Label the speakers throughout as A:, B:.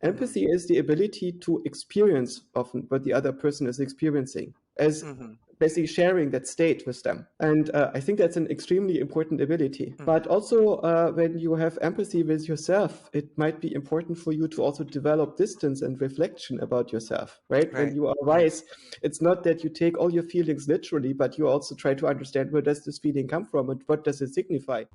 A: Mm-hmm.
B: Empathy is the ability to experience often what the other person is experiencing, as
A: Mm-hmm.
B: basically sharing that state with them. And I think that's an extremely important ability. But
A: Mm-hmm.
B: also, when you have empathy with yourself, it might be important for you to also develop distance and reflection about yourself, right? When
A: Right.
B: you are
A: Right.
B: wise, it's not that you take all your feelings literally, but you also try to understand where does this feeling come from and what does it signify.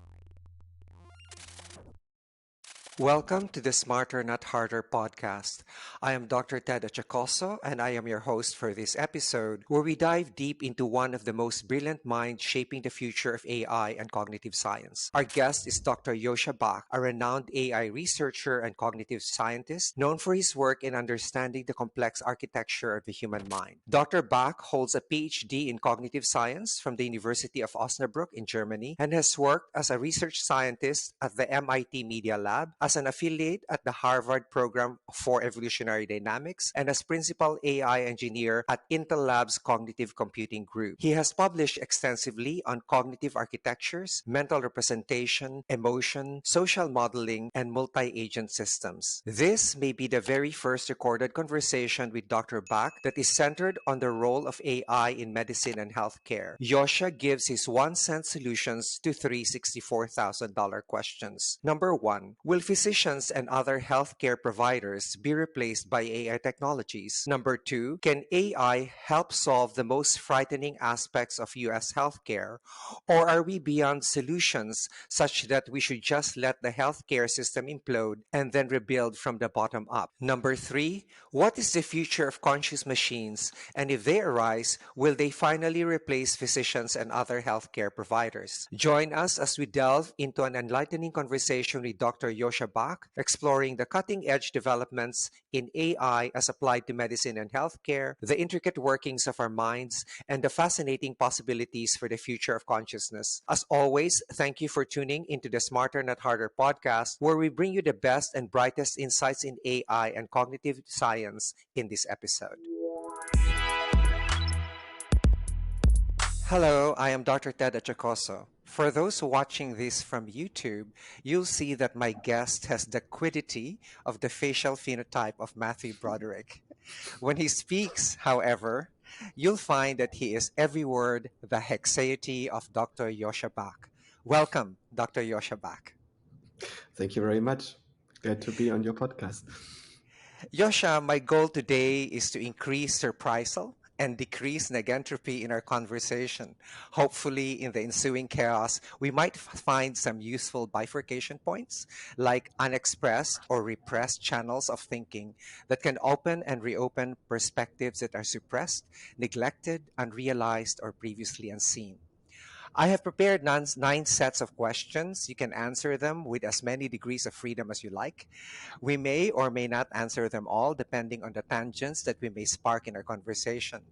A: Welcome to the Smarter Not Harder podcast. I am Dr. Ted Achacoso, and I am your host for this episode, where we dive deep into one of the most brilliant minds shaping the future of AI and cognitive science. Our guest is Dr. Joscha Bach, a renowned AI researcher and cognitive scientist known for his work in understanding the complex architecture of the human mind. Dr. Bach holds a PhD in cognitive science from the University of Osnabrück in Germany and has worked as a research scientist at the MIT Media Lab, as an affiliate at the Harvard Program for Evolutionary Dynamics, and as principal AI engineer at Intel Labs Cognitive Computing Group. He has published extensively on cognitive architectures, mental representation, emotion, social modeling, and multi-agent systems. This may be the very first recorded conversation with Dr. Bach that is centered on the role of AI in medicine and healthcare. Joscha gives his 1-cent solutions to three $64,000 questions. Number one, will physicians and other healthcare providers be replaced by AI technologies? Number two, can AI help solve the most frightening aspects of US healthcare? Or are we beyond solutions such that we should just let the healthcare system implode and then rebuild from the bottom up? Number three, what is the future of conscious machines? And if they arise, will they finally replace physicians and other healthcare providers? Join us as we delve into an enlightening conversation with Dr. Joscha Bach, exploring the cutting-edge developments in AI as applied to medicine and healthcare, the intricate workings of our minds, and the fascinating possibilities for the future of consciousness. As always, thank you for tuning into the Smarter Not Harder podcast, where we bring you the best and brightest insights in AI and cognitive science in this episode. Hello, I am Dr. Ted Achacoso. For those watching this from YouTube, you'll see that my guest has the quiddity of the facial phenotype of Matthew Broderick. When he speaks, however, you'll find that he is every word the hexaity of Dr. Joscha Bach. Welcome, Dr. Joscha Bach.
B: Thank you very much. Glad to be on your podcast.
A: Joscha, my goal today is to increase surprisal and decrease negentropy in our conversation. Hopefully, in the ensuing chaos, we might find some useful bifurcation points, like unexpressed or repressed channels of thinking that can open and reopen perspectives that are suppressed, neglected, unrealized, or previously unseen. I have prepared nine sets of questions. You can answer them with as many degrees of freedom as you like. We may or may not answer them all, depending on the tangents that we may spark in our conversation.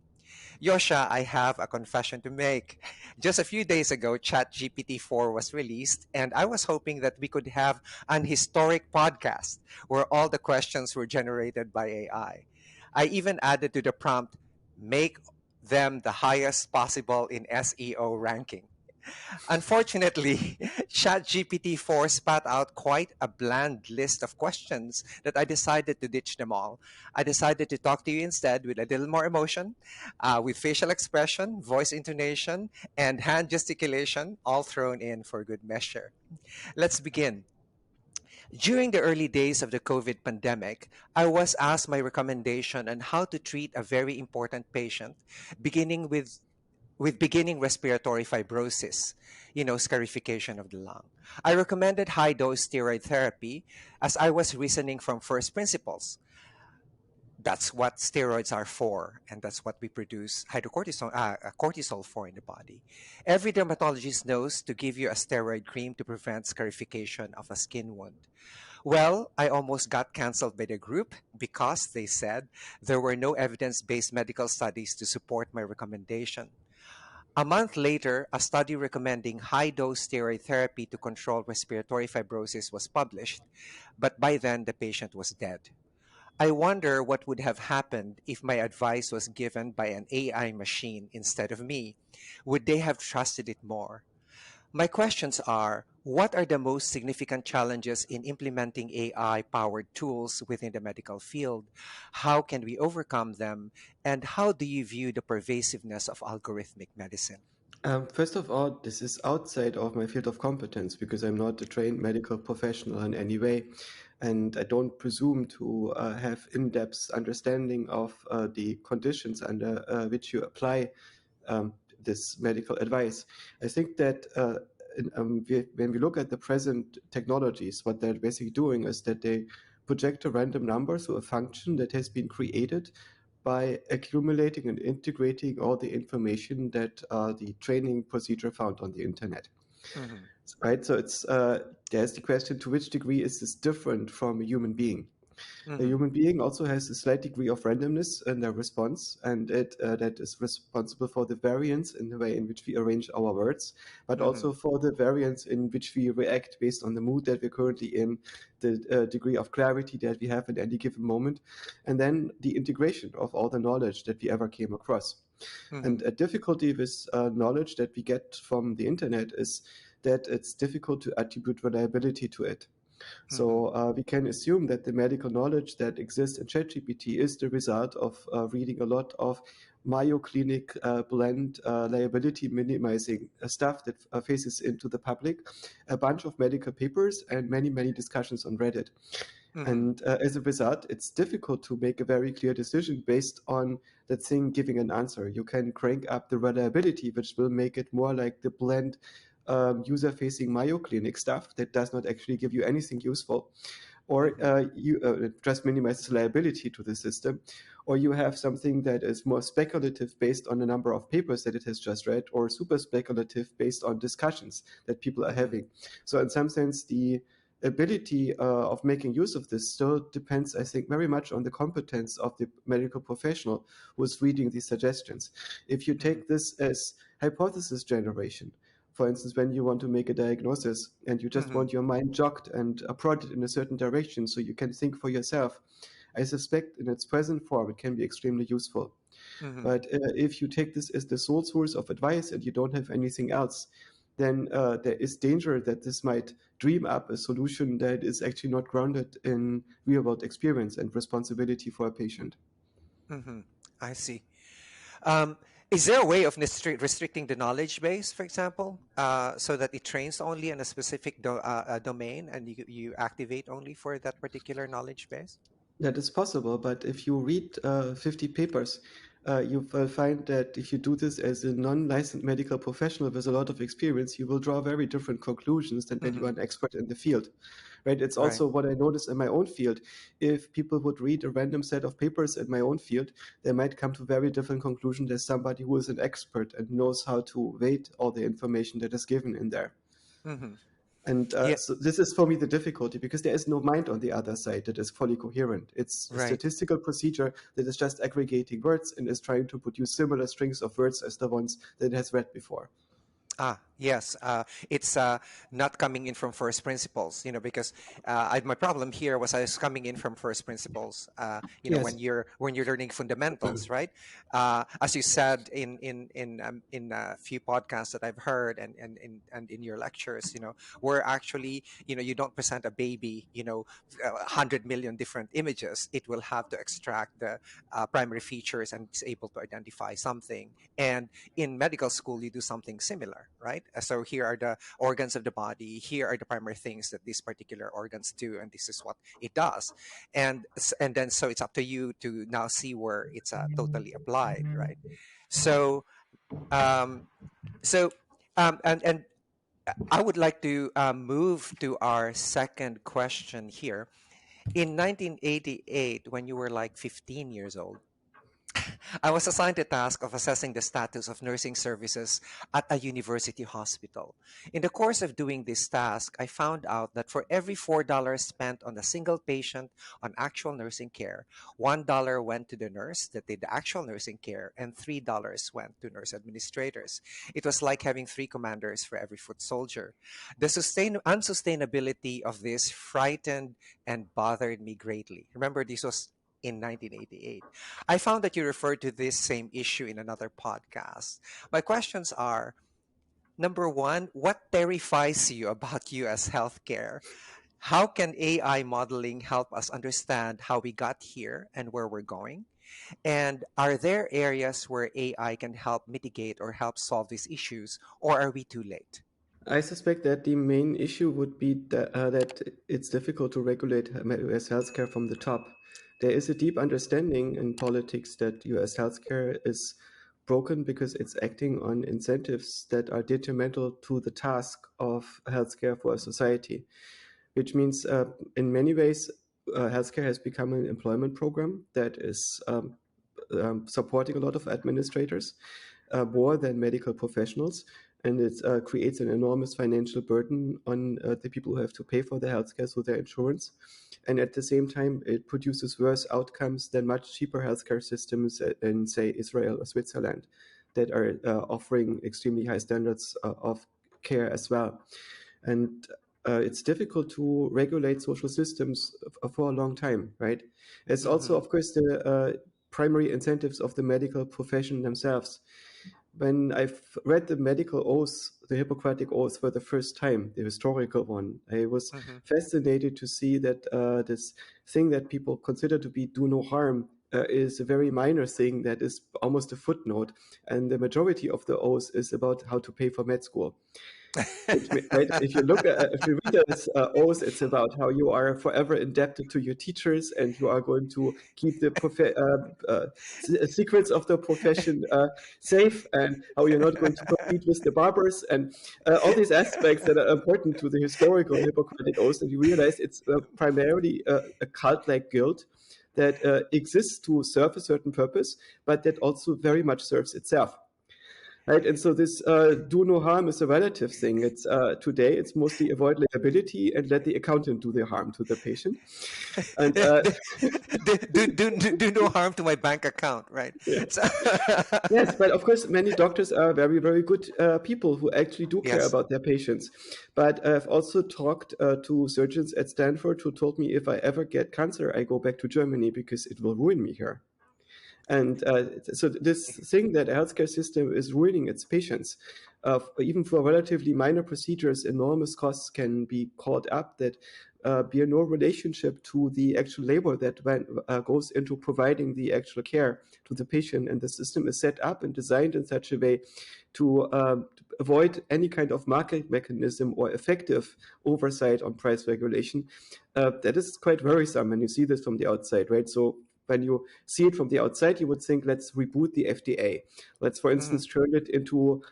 A: Joscha, I have a confession to make. Just a few days ago, ChatGPT 4 was released, and I was hoping that we could have an historic podcast where all the questions were generated by AI. I even added to the prompt, make them the highest possible in SEO ranking. Unfortunately, ChatGPT 4 spat out quite a bland list of questions that I decided to ditch them all. I decided to talk to you instead with a little more emotion, with facial expression, voice intonation, and hand gesticulation, all thrown in for good measure. Let's begin. During the early days of the COVID pandemic, I was asked my recommendation on how to treat a very important patient, beginning with beginning respiratory fibrosis, scarification of the lung. I recommended high dose steroid therapy as I was reasoning from first principles. That's what steroids are for, and that's what we produce cortisol for in the body. Every dermatologist knows to give you a steroid cream to prevent scarification of a skin wound. Well, I almost got canceled by the group because they said there were no evidence based medical studies to support my recommendation. A month later, a study recommending high dose steroid therapy to control respiratory fibrosis was published, but by then the patient was dead. I wonder what would have happened if my advice was given by an AI machine instead of me. Would they have trusted it more? My questions are: what are the most significant challenges in implementing AI powered tools within the medical field? How can we overcome them? And how do you view the pervasiveness of algorithmic medicine?
B: First of all, this is outside of my field of competence because I'm not a trained medical professional in any way, and I don't presume to have in-depth understanding of the conditions under which you apply this medical advice. I think that when we look at the present technologies, what they're basically doing is that they project a random number through a function that has been created by accumulating and integrating all the information that the training procedure found on the internet.
A: Mm-hmm.
B: Right, so it's there's the question: to which degree is this different from a human being? A
A: Mm-hmm.
B: human being also has a slight degree of randomness in their response, and it that is responsible for the variance in the way in which we arrange our words, but
A: Mm-hmm.
B: also for the variance in which we react based on the mood that we're currently in, the degree of clarity that we have at any given moment, and then the integration of all the knowledge that we ever came across.
A: Mm-hmm.
B: And a difficulty with knowledge that we get from the internet is that it's difficult to attribute reliability to it.
A: Mm-hmm.
B: So we can assume that the medical knowledge that exists in ChatGPT is the result of reading a lot of Mayo Clinic blend liability minimizing stuff that faces into the public, a bunch of medical papers, and many, many discussions on Reddit.
A: Mm-hmm.
B: And as a result, it's difficult to make a very clear decision based on that thing giving an answer. You can crank up the reliability, which will make it more like the blend user-facing Mayo Clinic stuff that does not actually give you anything useful, or
A: Mm-hmm.
B: you just minimizes liability to the system, or you have something that is more speculative based on the number of papers that it has just read, or super speculative based on discussions that people are
A: Mm-hmm.
B: having. So in some sense, the ability of making use of this still depends, I think, very much on the competence of the medical professional who is reading these suggestions. If you
A: Mm-hmm.
B: take this as hypothesis generation, for instance, when you want to make a diagnosis and you just
A: Mm-hmm.
B: want your mind jogged and prodded in a certain direction so you can think for yourself, I suspect in its present form it can be extremely useful.
A: Mm-hmm.
B: But if you take this as the sole source of advice and you don't have anything else, then there is danger that this might dream up a solution that is actually not grounded in real world experience and responsibility for a patient.
A: Mm-hmm. I see. Um, is there a way of restricting the knowledge base, for example, so that it trains only in a specific domain and you activate only for that particular knowledge base?
B: That is possible, but if you read 50 papers, you will find that if you do this as a non-licensed medical professional with a lot of experience, you will draw very different conclusions than when you
A: Mm-hmm.
B: are an expert in the field. Right? It's
A: Right.
B: also what I notice in my own field. If people would read a random set of papers in my own field, they might come to very different conclusions than somebody who is an expert and knows how to weight all the information that is given in there.
A: Mm-hmm.
B: And
A: Yeah.
B: so this is for me the difficulty because there is no mind on the other side that is fully coherent. It's a
A: Right.
B: statistical procedure that is just aggregating words and is trying to produce similar strings of words as the ones that it has read before.
A: Ah, yes. It's not coming in from first principles, because my problem here was I was coming in from first principles.
B: Yes.
A: When you're learning fundamentals, right? As you said in a few podcasts that I've heard and in your lectures, where actually you don't present a baby, 100 million different images. It will have to extract the primary features and is able to identify something. And in medical school you do something similar, right? So here are the organs of the body, here are the primary things that these particular organs do, and this is what it does. And then so it's up to you to now see where it's totally applied, right? So um so and I would like to move to our second question here. In 1988, when you were like 15 years old, I was assigned the task of assessing the status of nursing services at a university hospital. In the course of doing this task, I found out that for every $4 spent on a single patient on actual nursing care, $1 went to the nurse that did the actual nursing care, and $3 went to nurse administrators. It was like having three commanders for every foot soldier. The unsustainability of this frightened and bothered me greatly. Remember, this was in 1988. I found that you referred to this same issue in another podcast. My questions are: Number one, what terrifies you about US healthcare? How can AI modeling help us understand how we got here and where we're going? And are there areas where AI can help mitigate or help solve these issues, or are we too late?
B: I suspect that the main issue would be that it's difficult to regulate US healthcare from the top. There is a deep understanding in politics that US healthcare is broken because it's acting on incentives that are detrimental to the task of healthcare for a society, which means in many ways, healthcare has become an employment program that is supporting a lot of administrators more than medical professionals. And it creates an enormous financial burden on the people who have to pay for their healthcare, so their insurance. And at the same time, it produces worse outcomes than much cheaper healthcare systems in, say, Israel or Switzerland that are offering extremely high standards of care as well. And it's difficult to regulate social systems for a long time, right? It's also,
A: Mm-hmm.
B: of course, the primary incentives of the medical profession themselves. When I've read the medical oath, the Hippocratic Oath for the first time, the historical one, I was
A: Mm-hmm.
B: fascinated to see that this thing that people consider to be do no harm is a very minor thing that is almost a footnote. And the majority of the oath is about how to pay for med school. Right? If you look at, if you read this oath, it's about how you are forever indebted to your teachers, and you are going to keep the secrets of the profession safe, and how you're not going to compete with the barbers, and all these aspects that are important to the historical Hippocratic oath. And you realize it's primarily a cult-like guilt that exists to serve a certain purpose, but that also very much serves itself. Right, and so this do no harm is a relative thing. It's today it's mostly avoid liability and let the accountant do the harm to the patient. And
A: Do no harm to my bank account, right?
B: yeah.
A: So
B: Yes, but of course, many doctors are very, very good people who actually do care
A: yes.
B: about their patients. But I've also talked to surgeons at Stanford who told me if I ever get cancer, I go back to Germany because it will ruin me here. And so this thing that a healthcare system is ruining its patients, even for relatively minor procedures, enormous costs can be caught up that bear no relationship to the actual labor that goes into providing the actual care to the patient. And the system is set up and designed in such a way to avoid any kind of market mechanism or effective oversight on price regulation. That is quite worrisome, and you see this from the outside, right? So when you see it from the outside, you would think, let's reboot the FDA. Let's, for
A: Mm-hmm.
B: instance, turn it into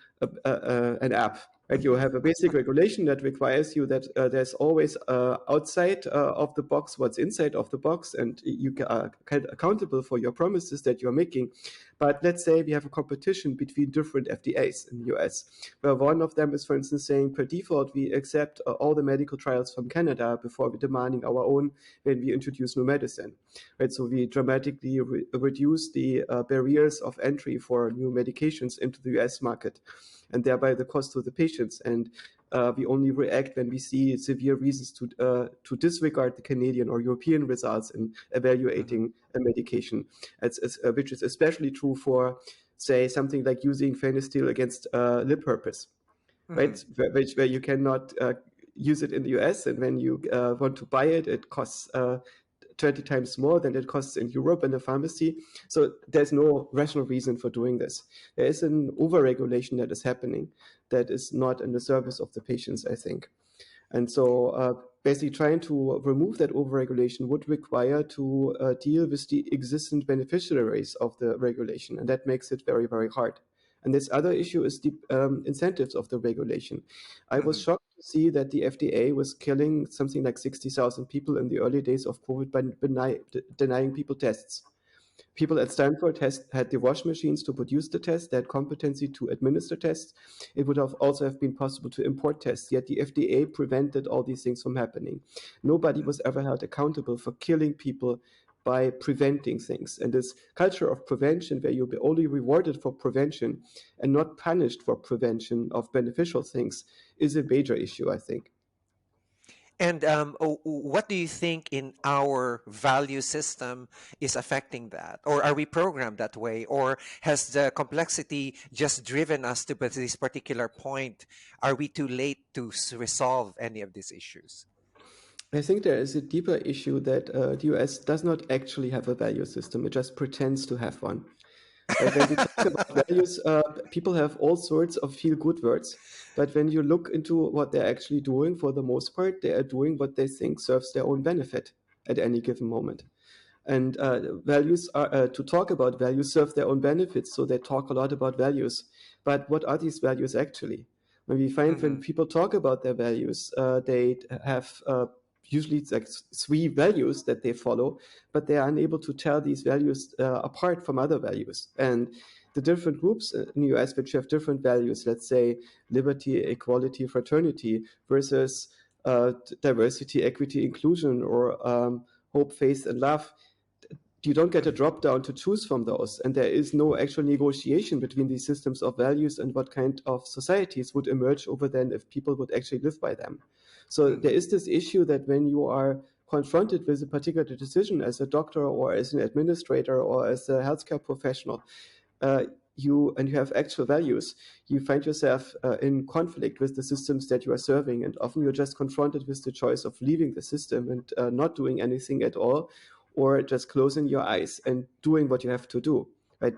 B: an app. Right? You have a basic regulation that requires you that there's always outside of the box what's inside of the box, and you are accountable for your promises that you're making. But let's say we have a competition between different FDAs in the US, where one of them is, for instance, saying per default we accept all the medical trials from Canada before we're demanding our own when we introduce new medicine. Right, so we dramatically reduce the barriers of entry for new medications into the US market, and thereby the cost to the patients. And we only react when we see severe reasons to disregard the Canadian or European results in
A: Mm-hmm.
B: evaluating a medication, which is especially true for, say, something like using phenystiel against lip herpes,
A: Mm-hmm.
B: right? Where you cannot use it in the US, and when you want to buy it, it costs 20 times more than it costs in Europe in a pharmacy. So there's no rational reason for doing this. There is an overregulation that is happening that is not in the service of the patients, I think. And so basically trying to remove that overregulation would require to deal with the existing beneficiaries of the regulation. And that makes it very, very hard. And this other issue is the incentives of the regulation. I was
A: Mm-hmm.
B: shocked to see that the FDA was killing something like 60,000 people in the early days of COVID by denying people tests. People at Stanford had the wash machines to produce the tests. They had competency to administer tests. It would have also have been possible to import tests, yet the FDA prevented all these things from happening. Nobody was ever held accountable for killing people by preventing things. And this culture of prevention, where you'll be only rewarded for prevention and not punished for prevention of beneficial things, is a major issue, I think.
A: And what do you think in our value system is affecting that? Or are we programmed that way? Or has the complexity just driven us to this particular point? Are we too late to resolve any of these issues?
B: I think there is a deeper issue that the US does not actually have a value system. It just pretends to have one. Right? When we talk about values, people have all sorts of feel-good words. But when you look into what they're actually doing, for the most part, they are doing what they think serves their own benefit at any given moment. And values are to talk about values serve their own benefits, so they talk a lot about values. But what are these values actually? When we find when
A: Hmm.
B: people talk about their values, they have usually it's like three values that they follow, but they are unable to tell these values apart from other values. And the different groups in the US which have different values, let's say liberty, equality, fraternity, versus diversity, equity, inclusion, or hope, faith, and love, you don't get a
A: Hmm.
B: drop down to choose from those. And there is no actual negotiation between these systems of values and what kind of societies would emerge over then if people would actually live by them. So there
A: Hmm.
B: is this issue that when you are confronted with a particular decision as a doctor or as an administrator or as a healthcare professional, uh, you have actual values, you find yourself in conflict with the systems that you are serving, and often you're just confronted with the choice of leaving the system and not doing anything at all, or just closing your eyes and doing what you have to do. I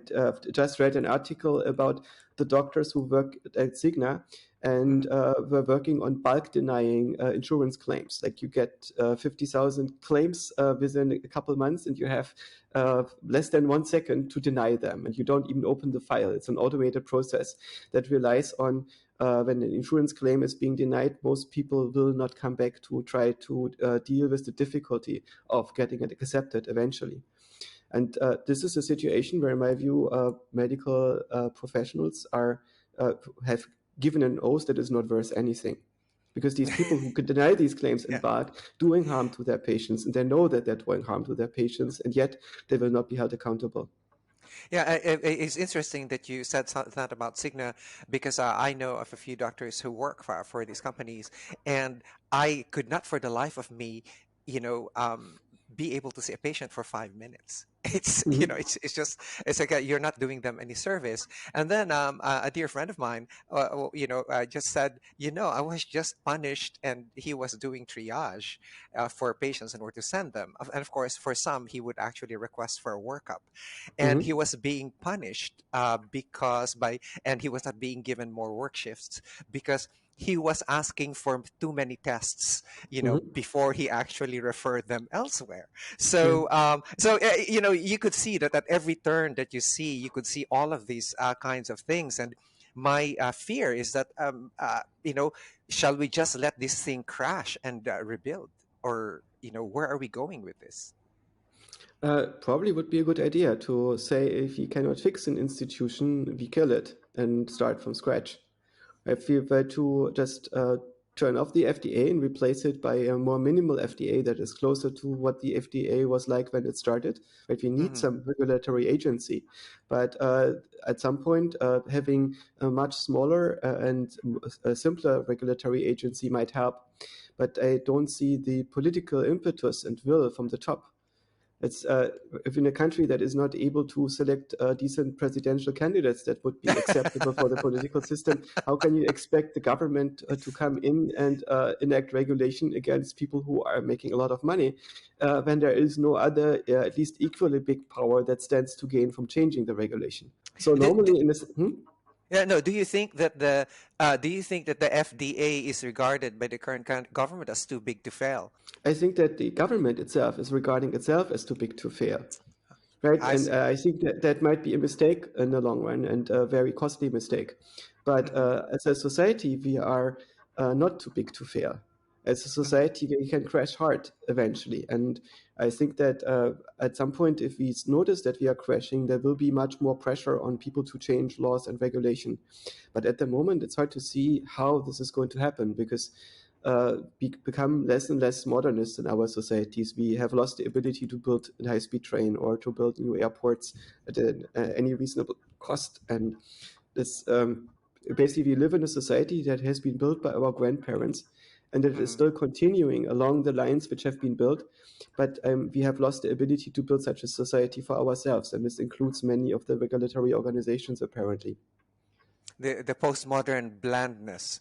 B: just read an article about the doctors who work at Cigna and
A: Hmm.
B: were working on bulk denying insurance claims. Like you get 50,000 claims within a couple months, and you have less than 1 second to deny them, and you don't even open the file. It's an automated process that relies on when an insurance claim is being denied, most people will not come back to try to deal with the difficulty of getting it accepted eventually. And this is a situation where, in my view, medical professionals are have given an oath that is not worth anything. Because these people who could deny these claims
A: Yeah.
B: embark doing harm to their patients, and they know that they're doing harm to their patients, and yet they will not be held accountable.
A: Yeah, it's interesting that you said that about Cigna because I know of a few doctors who work for these companies, and I could not for the life of me, you know, be able to see a patient for 5 minutes. It's
B: Mhm.
A: it's just it's like you're not doing them any service. And then a dear friend of mine, just said, I was just punished, and he was doing triage for patients in order to send them. And of course, for some, he would actually request for a workup, and he
B: Mhm.
A: was being punished and he was not being given more work shifts because he was asking for too many tests,
B: Mhm.
A: before he actually referred them elsewhere.
B: Yeah.
A: So you could see that at every turn that you see, you could see all of these kinds of things. And my fear is that, shall we just let this thing crash and rebuild? Or, where are we going with this?
B: Probably would be a good idea to say if we cannot fix an institution, we kill it and start from scratch. If we were to just turn off the FDA and replace it by a more minimal FDA that is closer to what the FDA was like when it started, right? We need
A: Hmm.
B: some regulatory agency, but at some point, having a much smaller and a simpler regulatory agency might help. But I don't see the political impetus and will from the top. It's if in a country that is not able to select decent presidential candidates that would be acceptable for the political system, how can you expect the government to come in and enact regulation against people who are making a lot of money when there is no other, at least equally big power that stands to gain from changing the regulation? So
A: D- d-
B: normally in this,
A: Yeah, no. Do you think that the FDA is regarded by the current government as too big to fail?
B: I think that the government itself is regarding itself as too big to fail. Right,
A: I
B: and
A: see.
B: I think that that might be a mistake in the long run and a very costly mistake. But
A: Hmm.
B: as a society, we are not too big to fail. As a
A: Hmm.
B: society, we can crash hard eventually. And I think that at some point, if we notice that we are crashing, there will be much more pressure on people to change laws and regulation. But at the moment, it's hard to see how this is going to happen because we become less and less modernist in our societies. We have lost the ability to build a high-speed train or to build new airports at any reasonable cost. And this basically, we live in a society that has been built by our grandparents, and that it is
A: Mm-hmm.
B: still continuing along the lines which have been built. But we have lost the ability to build such a society for ourselves, and this includes many of the regulatory organizations, apparently.
A: The postmodern blandness.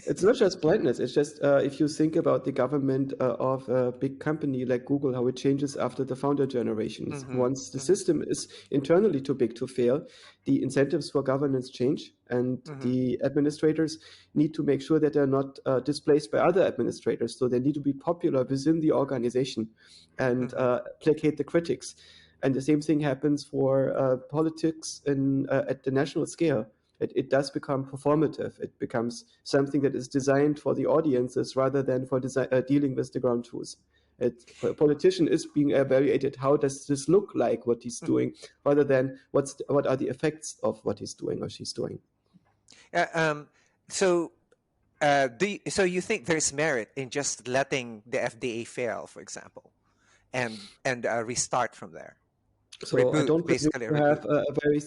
B: It's not just blindness. It's just if you think about the government of a big company like Google, how it changes after the founder generations.
A: Mm-hmm.
B: Once the
A: Mm-hmm.
B: system is internally too big to fail, the incentives for governance change, and
A: Mm-hmm.
B: the administrators need to make sure that they're not displaced by other administrators. So they need to be popular within the organization and
A: Mm-hmm.
B: placate the critics. And the same thing happens for politics at the national scale. It does become performative. It becomes something that is designed for the audiences rather than for dealing with the ground truth. A politician is being evaluated. How does this look like what he's
A: Mm-hmm.
B: doing, rather than what are the effects of what he's doing or she's doing.
A: Uh, um, so, so you think there's merit in just letting the FDA fail, for example, and restart from there,
B: So I
A: reboot,
B: don't presume
A: basically a
B: to
A: reboot.
B: have a very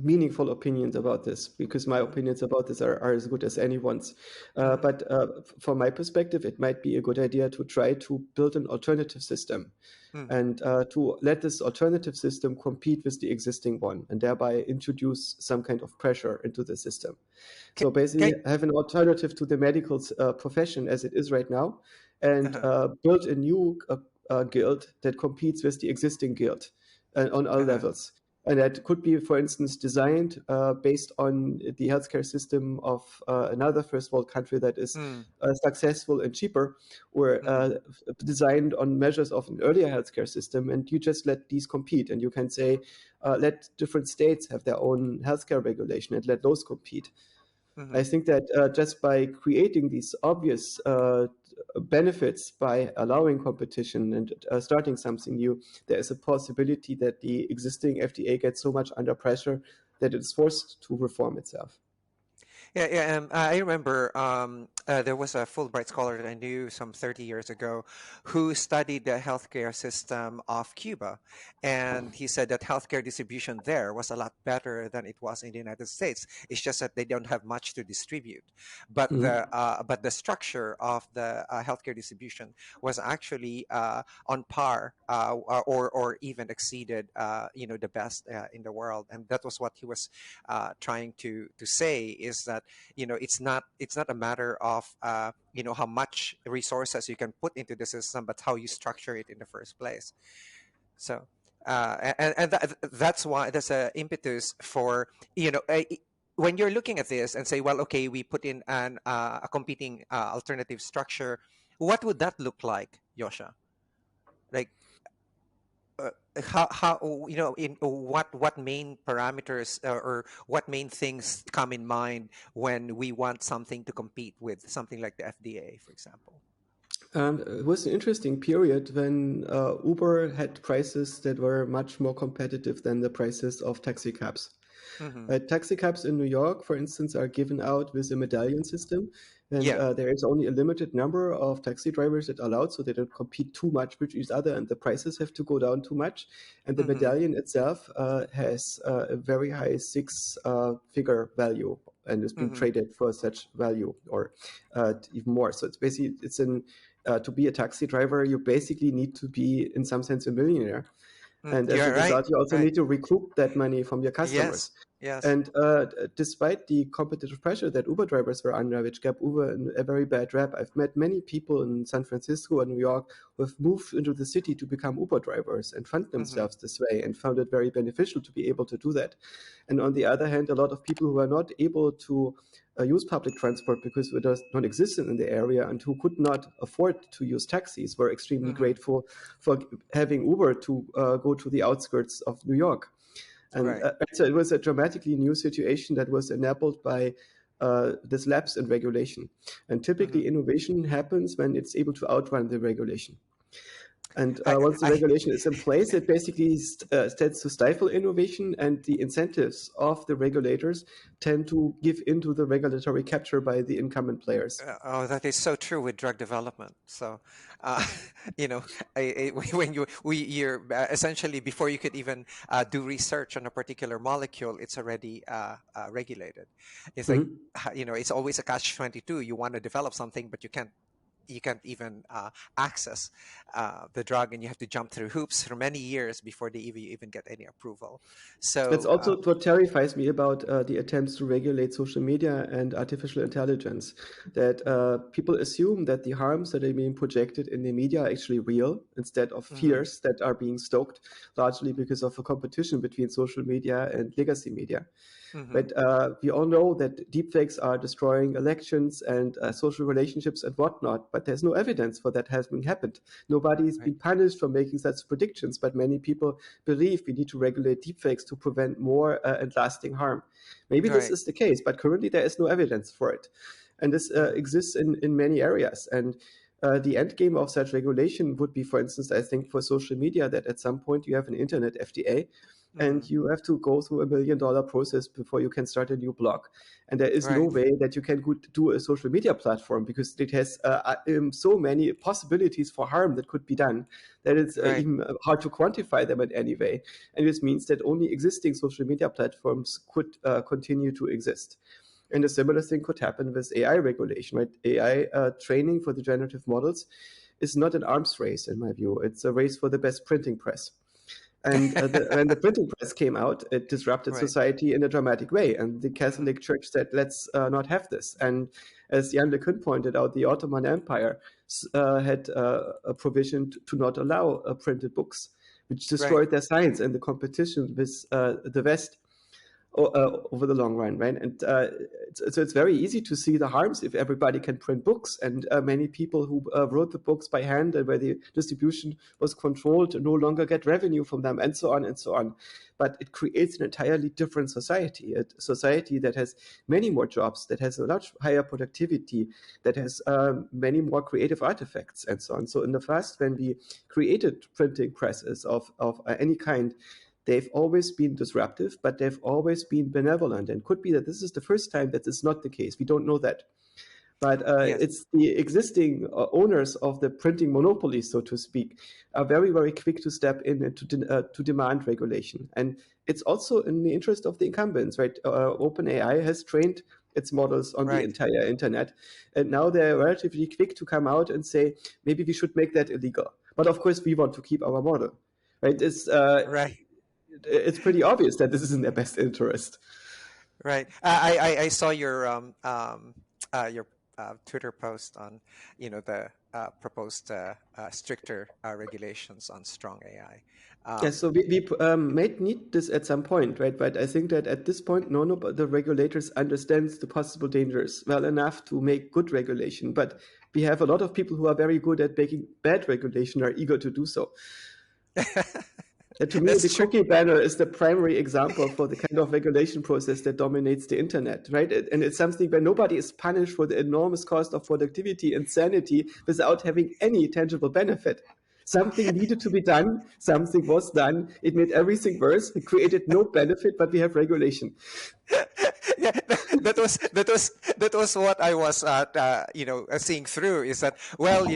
B: meaningful opinions about this, because my
A: Mm-hmm.
B: opinions about this are as good as anyone's.
A: Mm-hmm.
B: But from my perspective, it might be a good idea to try to build an alternative system,
A: Mm-hmm.
B: and to let this alternative system compete with the existing one, and thereby introduce some kind of pressure into the system.
A: Can,
B: So basically,
A: can,
B: have an alternative to the medical profession as it is right now, and
A: uh-huh,
B: build a new guild that competes with the existing guild on all
A: uh-huh.
B: levels. And that could be, for instance, designed based on the healthcare system of another first world country that is
A: Mm-hmm.
B: successful and cheaper, or
A: Mm-hmm.
B: designed on measures of an earlier healthcare system. And you just let these compete. And you can say, let different states have their own healthcare regulation and let those compete. I
A: Mm-hmm.
B: think that just by creating these obvious benefits, by allowing competition and starting something new, there is a possibility that the existing FDA gets so much under pressure that it's forced to reform itself.
A: Yeah, yeah. I remember there was a Fulbright scholar that I knew some 30 years ago who studied the healthcare system of Cuba. And he said that healthcare distribution there was a lot better than it was in the United States. It's just that they don't have much to distribute.
B: Mhm.
A: But the structure of the healthcare distribution was actually on par or even exceeded the best in the world. And that was what he was trying to say, is that it's not a matter of how much resources you can put into the system, but how you structure it in the first place. So that's why there's a impetus for when you're looking at this and say, well, okay, we put in a competing alternative structure. What would that look like, Yosha? Like, how in what main parameters, or what main things come in mind when we want something to compete with something like the FDA, for example?
B: It was an interesting period when Uber had prices that were much more competitive than the prices of taxi cabs.
A: Mm-hmm.
B: Taxi cabs in New York, for instance, are given out with a medallion system, and
A: Yeah.
B: there is only a limited number of taxi drivers that are allowed, so they don't compete too much with each other, and the prices have to go down too much. And the
A: Mm-hmm.
B: medallion itself has a very high six-figure value, and has been
A: Mm-hmm.
B: traded for such value, or even more. So it's basically to be a taxi driver, you basically need to be in some sense a millionaire, and as a
A: You're right.
B: result, you also
A: Right.
B: need to recoup that money from your customers.
A: Yes. Yes.
B: And despite the competitive pressure that Uber drivers were under, which gave Uber a very bad rap, I've met many people in San Francisco and New York who have moved into the city to become Uber drivers and fund
A: Mm-hmm.
B: themselves this way, and found it very beneficial to be able to do that. And on the other hand, a lot of people who are not able to use public transport because it does not exist in the area, and who could not afford to use taxis, were extremely
A: Mm-hmm.
B: grateful for having Uber to go to the outskirts of New York. And
A: Right.
B: so it was a dramatically new situation that was enabled by this lapse in regulation. And
A: Mm-hmm.
B: typically, innovation happens when it's able to outrun the regulation. And
A: I,
B: once the
A: I,
B: regulation is in place, it basically tends to stifle innovation, and the incentives of the regulators tend to give into the regulatory capture by the incumbent players.
A: oh, that is so true with drug development. So, uh, you know, when you're essentially before you could even do research on a particular molecule, it's already regulated. It's like,
B: Mhm.
A: it's always a catch-22. You want to develop something, but you can't even access the drug, and you have to jump through hoops for many years before they even get any approval.
B: That's
A: So,
B: also what terrifies me about the attempts to regulate social media and artificial intelligence. That people assume that the harms that are being projected in the media are actually real instead of
A: mhm,
B: fears that are being stoked, largely because of a competition between social media and legacy media.
A: mhm,
B: But we all know that deepfakes are destroying elections and social relationships and whatnot. But there's no evidence for that having happened. Nobody's
A: right,
B: been punished for making such predictions. But many people believe we need to regulate deepfakes to prevent more and lasting harm. Maybe this
A: right,
B: is the case, but currently there is no evidence for it. And this
A: mhm,
B: exists in many areas. And the end game of such regulation would be, for instance, I think for social media, that at some point you have an internet FDA and
A: mhm,
B: you have to go through $1 million process before you can start a new blog. And there is no
A: right,
B: way that you can do a social media platform because it has so many possibilities for harm that could be done that it's
A: right,
B: even hard to quantify them in any way. And this means that only existing social media platforms could continue to exist. And a similar thing could happen with AI regulation, right? AI training for the generative models is not an arms race, in my view. It's a race for the best printing press. And when the printing press came out, it disrupted
A: right,
B: society in a dramatic way. And the
A: mhm,
B: Catholic Church said, let's not have this. And as Jan Le Cun pointed out, the Ottoman Empire had a provision to not allow printed books, which
A: right,
B: destroyed their science and the competition with the West over the long run, right? And so it's very easy to see the harms if everybody can print books. And many people who wrote the books by hand and where the distribution was controlled no longer get revenue from them, and so on and so on. But it creates an entirely different society, a society that has many more jobs, that has a much higher productivity, that has many more creative artifacts, and so on. So in the past, when we created printing presses of any kind, they've always been disruptive, but they've always been benevolent. And could be that this is the first time that is not the case. We don't know that. But
A: yes,
B: it's the existing owners of the printing monopoly, so to speak, are very, very quick to step in and to demand regulation. And it's also in the interest of the incumbents, right? OpenAI has trained its models on the
A: right,
B: entire internet. And now they're relatively quick to come out and say, maybe we should make that illegal. But of course, we want to keep our model. Right?
A: right,
B: It's pretty obvious that this is in their best interest.
A: right. I saw your Twitter post on the proposed stricter regulations on strong AI.
B: Yeah,
A: Um,
B: so we might need this at some point, right? But I think that at this point, none of the regulators understands the possible dangers well enough to make good regulation. But we have a lot of people who are very good at making bad regulation, are eager to do so. To me, the
A: that's true.
B: cookie banner is the primary example for the kind of regulation process that dominates the internet, right? And it's something where nobody is punished for the enormous cost of productivity and sanity without having any tangible benefit. Something needed to be done, something was done, it made everything worse, it created no benefit, but we have regulation.
A: Yeah, that was what I was seeing through, is that, well,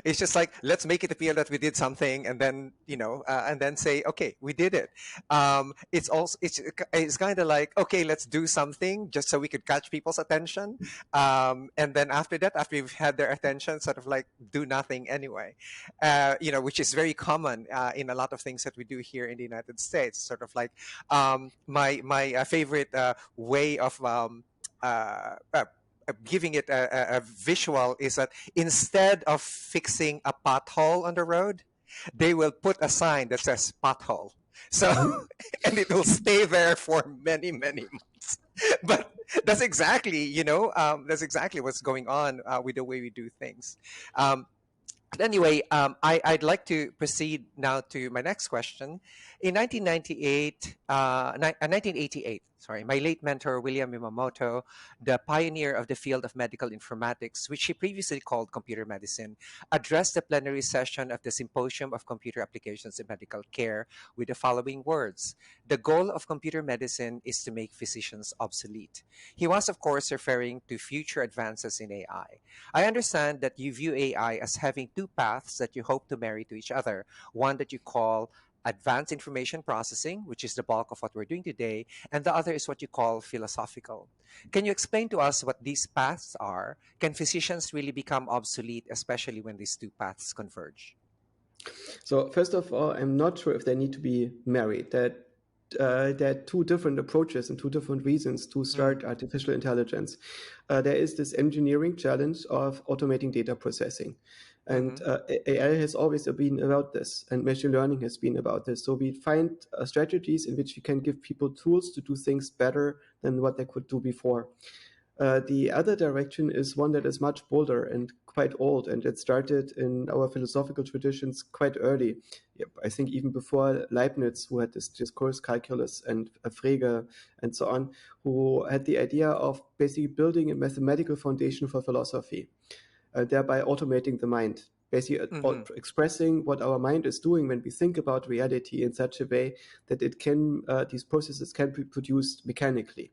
A: it's just like, let's make it appear that we did something, and then say, okay, we did it. It's kind of like, okay, let's do something just so we could catch people's attention, and then after that, after we've had their attention, sort of like do nothing anyway, which is very common in a lot of things that we do here in the United States. Sort of like, my favorite way of giving it a visual is that instead of fixing a pothole on the road, they will put a sign that says pothole. So,
B: Mhm.
A: and it will stay there for many, many months. But that's exactly what's going on with the way we do things. But anyway, I'd like to proceed now to my next question. In 1988, sorry, my late mentor, William Mimamoto, the pioneer of the field of medical informatics, which he previously called computer medicine, addressed the plenary session of the Symposium of Computer Applications in Medical Care with the following words: "The goal of computer medicine is to make physicians obsolete." He was, of course, referring to future advances in AI. I understand that you view AI as having two paths that you hope to marry to each other, one that you call advanced information processing, which is the bulk of what we're doing today, and the other is what you call philosophical. Can you explain to us what these paths are? Can physicians really become obsolete, especially when these two paths converge?
B: So first of all, I'm not sure if they need to be married. There are two different approaches and two different reasons to start
A: Mm,
B: artificial intelligence. There is this engineering challenge of automating data processing. And
A: mm-hmm,
B: AI has always been about this, and machine learning has been about this. So we find strategies in which we can give people tools to do things better than what they could do before. The other direction is one that is much bolder and quite old, and it started in our philosophical traditions quite early. Yep, I think even before Leibniz, who had this discourse calculus, and Frege, and so on, who had the idea of basically building a mathematical foundation for philosophy, thereby automating the mind. Basically,
A: mm-hmm,
B: expressing what our mind is doing when we think about reality in such a way that it can, these processes can be produced mechanically,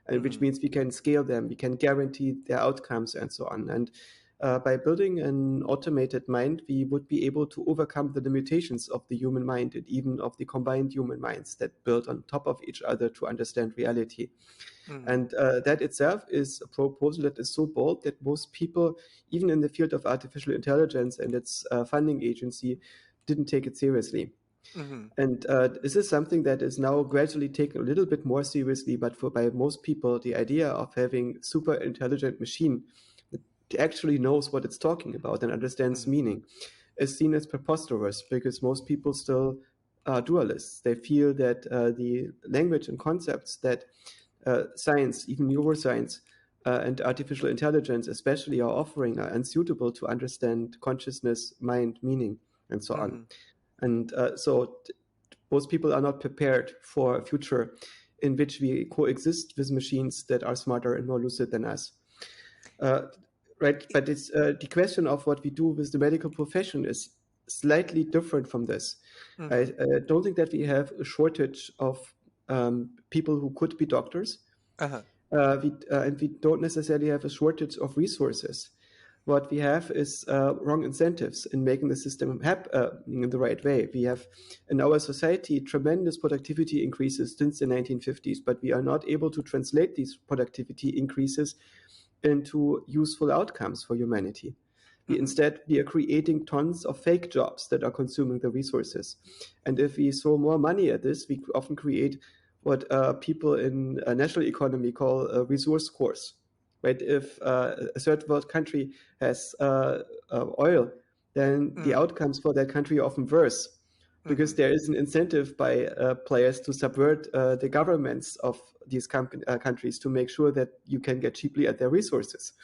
B: and which
A: mm-hmm,
B: means we can scale them, we can guarantee their outcomes, and so on. And by building an automated mind, we would be able to overcome the limitations of the human mind and even of the combined human minds that build on top of each other to understand reality.
A: mm-hmm,
B: And that itself is a proposal that is so bold that most people, even in the field of artificial intelligence and its funding agency, didn't take it seriously.
A: mm-hmm,
B: And this is something that is now gradually taken a little bit more seriously, but for by most people, the idea of having super intelligent machine that actually knows what it's talking about and understands
A: mm-hmm,
B: meaning is seen as preposterous, because most people still are dualists. They feel that the language and concepts that science, even neuroscience, and artificial intelligence especially are offering are unsuitable to understand consciousness, mind, meaning, and so on.
A: mm-hmm,
B: And most people are not prepared for a future in which we coexist with machines that are smarter and more lucid than us. Uh, right, but it's the question of what we do with the medical profession is slightly different from this.
A: mm-hmm,
B: I don't think that we have a shortage of people who could be doctors,
A: uh-huh,
B: and we don't necessarily have a shortage of resources. What we have is wrong incentives in making the system happen in the right way. We have in our society tremendous productivity increases since the 1950s, but we are not able to translate these productivity increases into useful outcomes for humanity.
A: mm-hmm,
B: Instead, we are creating tons of fake jobs that are consuming the resources. And if we throw more money at this, we often create what people in a national economy call a resource curse. Right? If a third world country has oil, then the
A: mm-hmm,
B: outcomes for that country are often worse,
A: mm-hmm,
B: because there is an incentive by players to subvert the governments of these countries to make sure that you can get cheaply at their resources.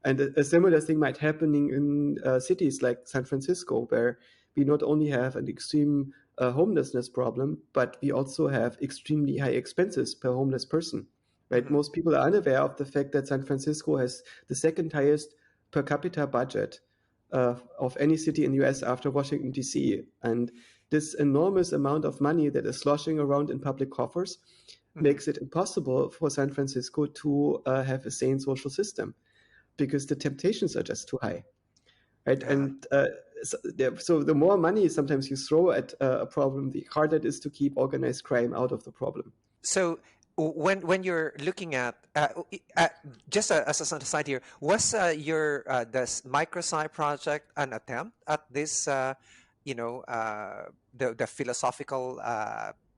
B: And a similar thing might happening in cities like San Francisco, where we not only have an extreme homelessness problem, but we also have extremely high expenses per homeless person. Right?
A: mm-hmm,
B: Most people are unaware of the fact that San Francisco has the second highest per capita budget of any city in the US after Washington, D.C. And this enormous amount of money that is sloshing around in public coffers
A: mm-hmm.
B: makes it impossible for San Francisco to have a sane social system, because the temptations are just too high, right?
A: Yeah.
B: And so the more money sometimes you throw at a problem, the harder it is to keep organized crime out of the problem.
A: So when you're looking at just as an aside here, was your this microsci project an attempt at this the philosophical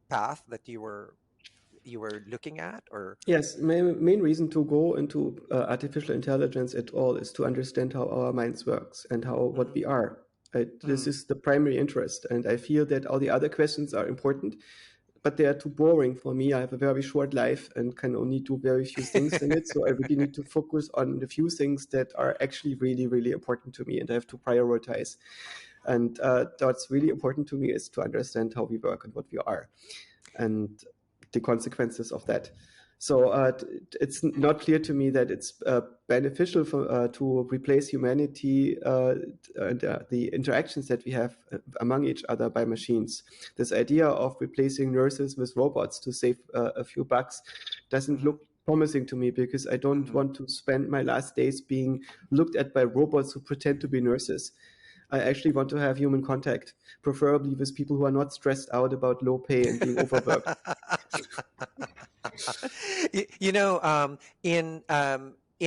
A: path that you were looking at, or
B: Yes, main reason to go into artificial intelligence at all is to understand how our minds works and how what
A: mm-hmm,
B: we are. This
A: mm-hmm,
B: is the primary interest, and I feel that all the other questions are important, but they are too boring for me. I have a very short life and can only do very few things in it. So I really need to focus on the few things that are actually really, really important to me, and I have to prioritize. And what's really important to me is to understand how we work and what we are, and the consequences of that. So it's not clear to me that it's beneficial to replace humanity and the interactions that we have among each other by machines. This idea of replacing nurses with robots to save a few bucks doesn't
A: Hmm.
B: look promising to me, because I don't
A: Hmm.
B: want to spend my last days being looked at by robots who pretend to be nurses. I actually want to have human contact, preferably with people who are not stressed out about low pay and being overworked.
A: You know, in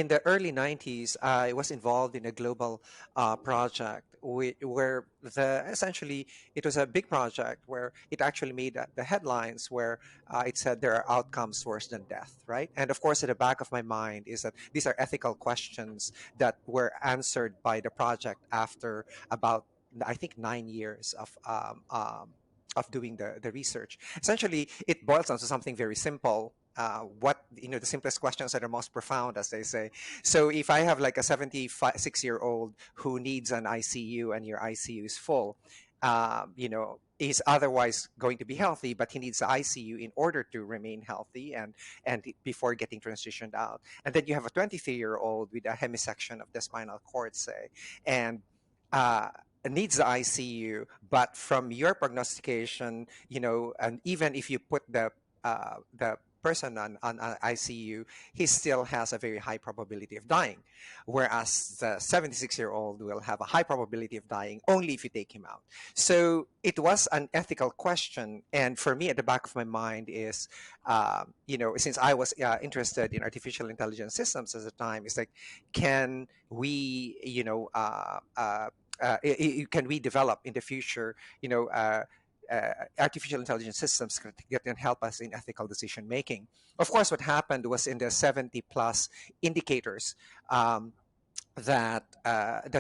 A: the early 90s, I was involved in a global project where the essentially it was a big project where it actually made the headlines where it said there are outcomes worse than death, right? And of course, at the back of my mind is that these are ethical questions that were answered by the project after about, I think, 9 years of doing the research. Essentially, it boils down to something very simple. What, the simplest questions are the most profound, as they say. So if I have like a 76-year-old who needs an ICU and your ICU is full, is otherwise going to be healthy, but he needs the ICU in order to remain healthy and before getting transitioned out. And then you have a 23-year-old with a hemisection of the spinal cord, say, and uh, needs the ICU, but from your prognostication, and even if you put the person on ICU, he still has a very high probability of dying, whereas the 76-year-old will have a high probability of dying only if you take him out. So it was an ethical question, and for me, at the back of my mind is, since I was interested in artificial intelligence systems at the time, it's like, can we, can we develop in the future, artificial intelligence systems that can help us in ethical decision making. Of course, what happened was in the 70 plus indicators that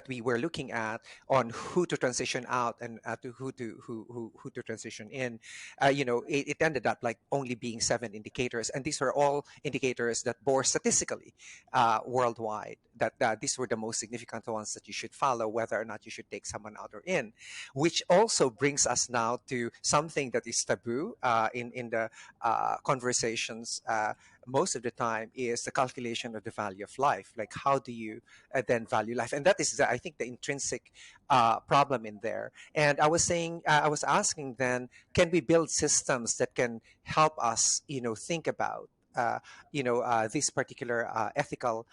A: we were looking at on who to transition out and to who to transition in, it ended up like only being 7 indicators, and these were all indicators that bore statistically worldwide that these were the most significant ones that you should follow, whether or not you should take someone out or in. Which also brings us now to something that is taboo in the conversations. Most of the time is the calculation of the value of life. Like, how do you then value life? And that is, I think, the intrinsic problem in there. And I was asking then, can we build systems that can help us, think about these particular ethical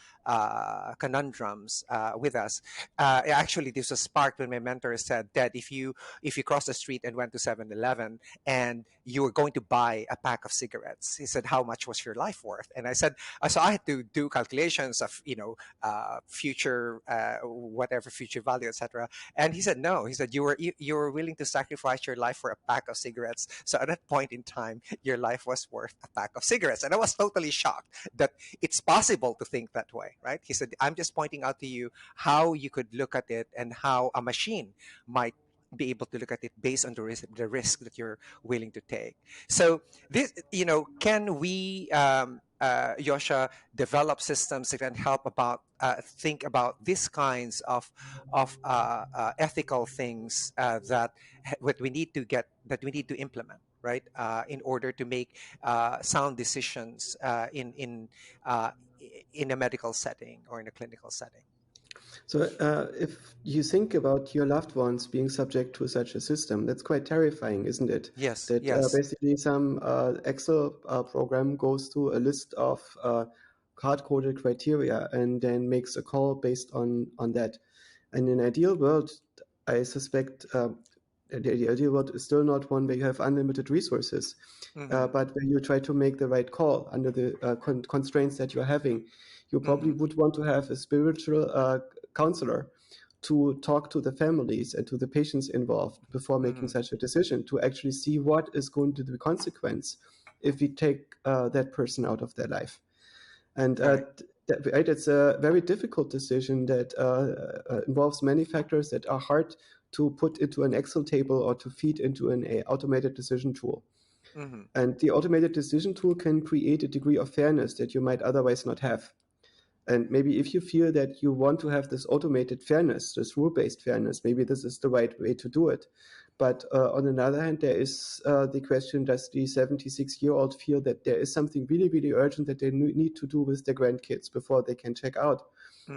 A: conundrums with us. Actually, this was sparked when my mentor said that if you cross the street and went to 7-Eleven and you were going to buy a pack of cigarettes, he said, how much was your life worth? And I said, so I had to do calculations of future whatever future value, etc. And he said, no. He said, you were willing to sacrifice your life for a pack of cigarettes. So at that point in time, your life was worth a pack of cigarettes. And I was totally shocked that it's possible to think that way, right? He said, I'm just pointing out to you how you could look at it and how a machine might be able to look at it based on the risk that you're willing to take. So this, can we, Yosha, develop systems that can help about think about these kinds of ethical things what we need to get that we need to implement, right, in order to make sound decisions uh, in a medical setting or in a clinical setting.
B: So, if you think about your loved ones being subject to such a system, that's quite terrifying, isn't it?
A: Yes,
B: That
A: yes.
B: basically some Excel program goes through a list of hard-coded criteria and then makes a call based on that. And in an ideal world, I suspect the ideal world is still not one where you have unlimited resources,
A: Mm-hmm,
B: but where you try to make the right call under the constraints that you're having. You probably
A: mm-hmm,
B: would want to have a spiritual counselor to talk to the families and to the patients involved before making
A: mm-hmm.
B: such a decision, to actually see what is going to be the consequence if we take that person out of their life. And
A: Right.
B: right, it's a very difficult decision that involves many factors that are hard to put into an Excel table or to feed into an automated decision tool.
A: Mm-hmm,
B: And the automated decision tool can create a degree of fairness that you might otherwise not have. And maybe if you feel that you want to have this automated fairness, this rule-based fairness, maybe this is the right way to do it. But on the other hand, there is the question, does the 76-year-old feel that there is something really, really urgent that they need to do with their grandkids before they can check out?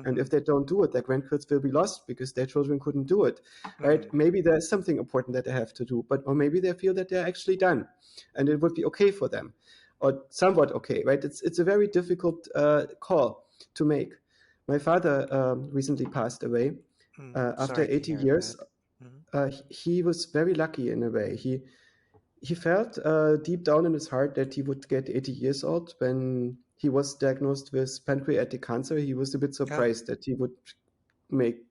B: And if they don't do it, their grandkids will be lost because their children couldn't do it, right? Maybe there's something important that they have to do, or maybe they feel that they're actually done and it would be okay for them, or somewhat okay, right? It's a very difficult call to make. My father recently passed away after
A: Sorry to
B: 80
A: hear
B: years.
A: that. Mhm.
B: He was very lucky in a way. He felt deep down in his heart that he would get 80 years old. When he was diagnosed with pancreatic cancer, he was a bit
A: Yeah.
B: surprised that he would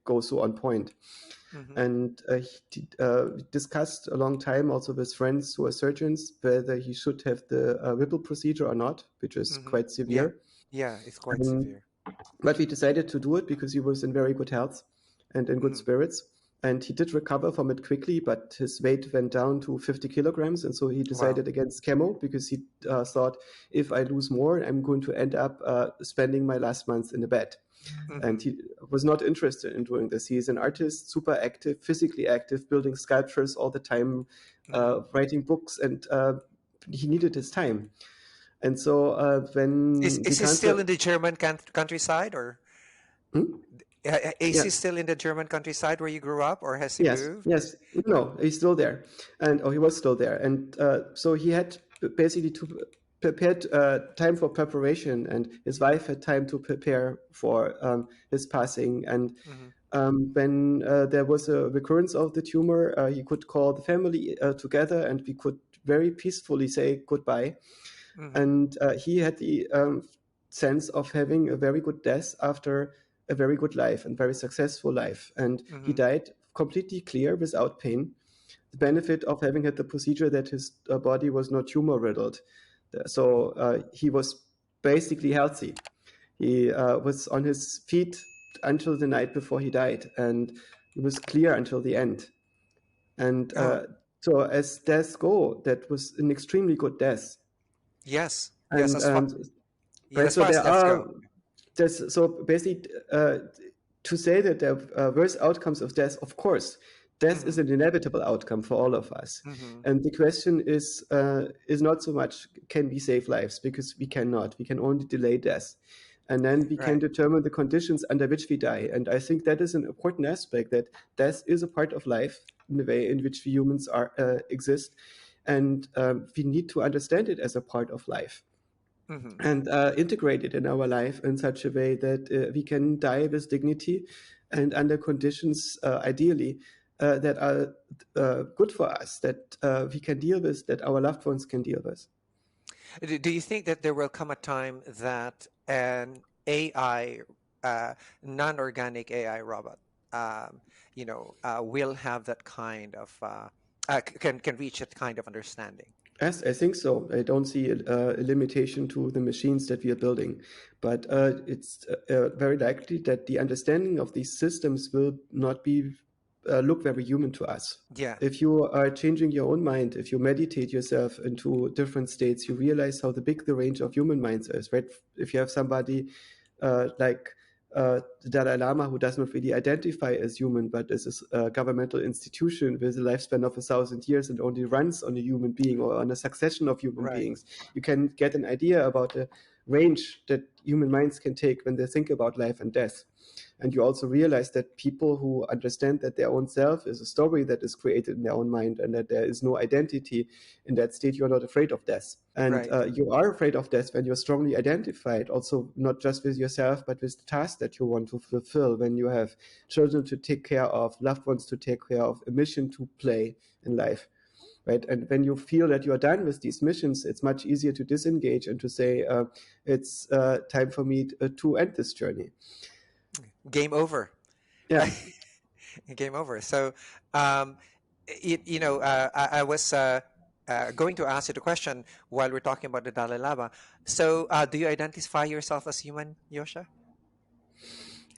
B: go so on point.
A: Mhm.
B: And he discussed a long time also with friends who are surgeons whether he should have the Whipple procedure or not, which is
A: Mhm.
B: quite
A: Yeah.
B: severe.
A: Yeah, it's quite
B: And
A: severe.
B: but we decided to do it because he was in very good health and in good
A: Mhm.
B: spirits. And he did recover from it quickly, but his weight went down to 50 kilograms. And so he
A: Wow.
B: decided against chemo because he thought, if I lose more, I'm going to end up spending my last months in the bed. And
A: Mhm.
B: he was not interested in doing this. He is an artist, super active, physically active, building sculptures all the time,
A: Mhm.
B: writing books, and he needed his time. And so when the
A: Is he still
B: cancer,
A: in the German countryside, or
B: hmm?
A: is
B: Yeah,
A: he still in the German countryside where you grew up, or has he
B: yes,
A: moved?
B: yes, no, he's still there, and he was still there, and so he had basically to prepared time for preparation, and his wife had time to prepare for his passing, and
A: Mhm.
B: when there was a recurrence of the tumor, he could call the family together, and we could very peacefully say goodbye.
A: Mhm.
B: And he had the sense of having a very good death after a very good life and very successful life. And he
A: Mhm.
B: died completely clear without pain. The benefit of having had the procedure that his body was not tumor riddled. So he was basically healthy. He was on his feet until the night before he died, and he was clear until the end. And
A: Oh,
B: so, as deaths go, that was an extremely good death.
A: yes. Yes,
B: And
A: yeah,
B: right,
A: as
B: so
A: far as
B: there
A: deaths
B: are
A: go.
B: there's so basically to say that there are worse outcomes of death, of course, death is
A: Mhm.
B: an inevitable outcome for all of us.
A: Mhm.
B: And the question is not so much can we save lives, because we cannot. We can only delay death. And then we can
A: Right.
B: determine the conditions under which we die. And I think that is an important aspect, that death is a part of life in the way in which we humans are exist. And we need to understand it as a part of life
A: Mhm.
B: and integrate it in our life in such a way that we can die with dignity and under conditions, ideally, that are good for us, that we can deal with, that our loved ones can deal with.
A: Do you think that there will come a time that an AI, non-organic AI robot, um, will have that kind of can reach that kind of understanding?
B: Yes, I think so. I don't see a limitation to the machines that we are building, but it's very likely that the understanding of these systems will not be look very human to us.
A: Yeah.
B: If you are changing your own mind, if you meditate yourself into different states, you realize how big the range of human minds is, right? If you have somebody like the Dalai Lama, who does not really identify as human, but is a governmental institution with a lifespan of 1,000 years and only runs on a human being or on a succession of human
A: Right.
B: beings, you can get an idea about the range that human minds can take when they think about life and death. And you also realize that people who understand that their own self is a story that is created in their own mind and that there is no identity in that state, you're not afraid of death. And
A: Right.
B: you are afraid of death when you're strongly identified, also not just with yourself, but with the task that you want to fulfill, when you have children to take care of, loved ones to take care of, a mission to play in life. Right. And when you feel that you are done with these missions, it's much easier to disengage and to say, it's time for me to end this journey.
A: Game over.
B: Yeah.
A: Game over. So, um, I was going to ask you the question while we're talking about the Dalai Lama. So, do you identify yourself as human, Yosha?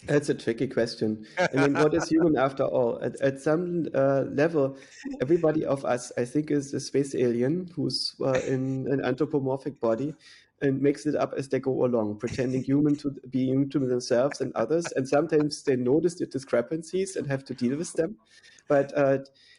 B: That's a tricky question. I mean, what is human after all? At some level, everybody of us, I think, is a space alien who's in an anthropomorphic body. and makes it up as they go along, pretending human to being to themselves and others. And sometimes they notice the discrepancies and have to deal with them. But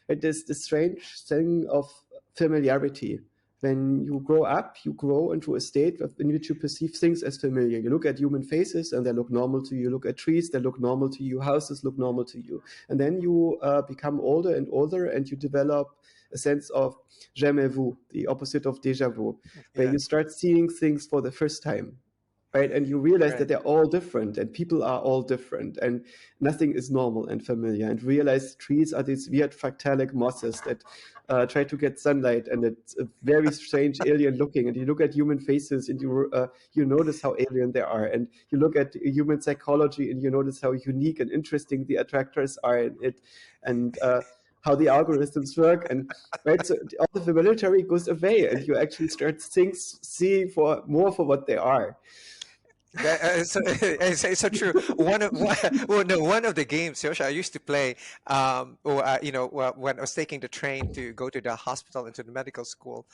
B: it is the strange thing of familiarity. When you grow up, you grow into a state in which you perceive things as familiar. You look at human faces and they look normal to you. You look at trees, they look normal to you. Houses look normal to you. And then you become older and older, and you develop a sense of jamais vu, the opposite of déjà vu, where
A: Yeah.
B: you start seeing things for the first time, right? And you realize that
A: Right.
B: they're all different and people are all different and nothing is normal and familiar, and realize trees are these weird fractalic mosses that try to get sunlight, and it's a very strange alien looking. And you look at human faces and you notice how alien they are, and you look at human psychology and you notice how unique and interesting the attractors are in it, and how the algorithms work. And right, so all the familiarity goes away and you actually start things seeing for more for what they are.
A: It's so true. One of the games, Yosha, I used to play, when I was taking the train to go to the hospital and to the medical school,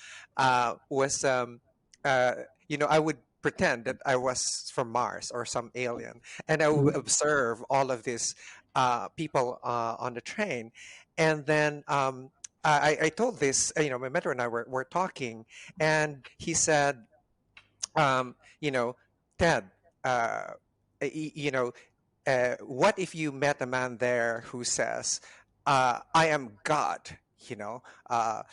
A: was, uh, I would pretend that I was from Mars or some alien, and I would
B: Mhm.
A: observe all of these people on the train, and then I told this, my mentor and I were talking, and he said, um, you know, Ted, what if you met a man there who says, I am God, you know, I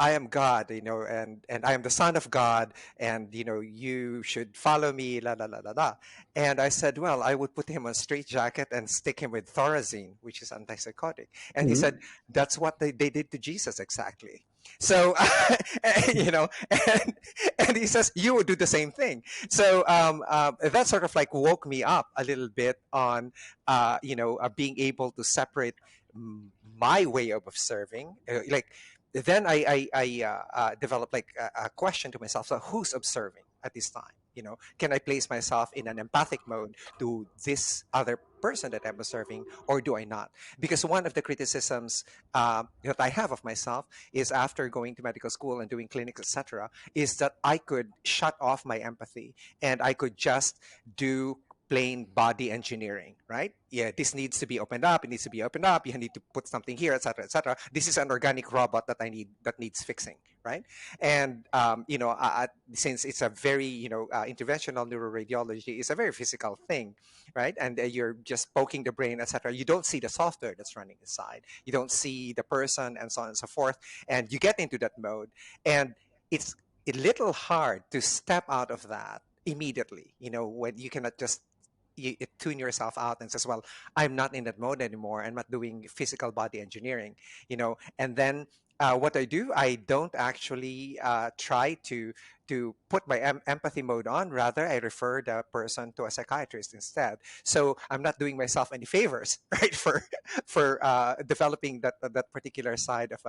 A: am God, and I am the son of God, and, you should follow me, la, la, la, la, la. And I said, well, I would put him on straitjacket and stick him with thorazine, which is antipsychotic. And he said,
B: Mhm.
A: that's what they did to Jesus exactly. So, and he says, you would do the same thing. So that sort of like woke me up a little bit on, being able to separate my way of observing. Like then I developed like a question to myself: so who's observing at this time? Can I place myself in an empathic mode to this other person that I'm observing, or do I not? Because one of the criticisms that I have of myself is after going to medical school and doing clinics, etc., is that I could shut off my empathy and I could just do plain body engineering, right? Yeah, this needs to be opened up. It needs to be opened up. You need to put something here, etc., etc. This is an organic robot that needs fixing, right? And since it's a very interventional neuroradiology is a very physical thing, right? And you're just poking the brain, etc. You don't see the software that's running inside. You don't see the person, and so on and so forth. And you get into that mode, and it's a little hard to step out of that immediately, when you cannot just tune yourself out and says, well, I'm not in that mode anymore. I'm not doing physical body engineering, and then what I do, I don't actually try to put my empathy mode on. Rather, I refer the person to a psychiatrist instead. So I'm not doing myself any favors, right, for developing that particular side of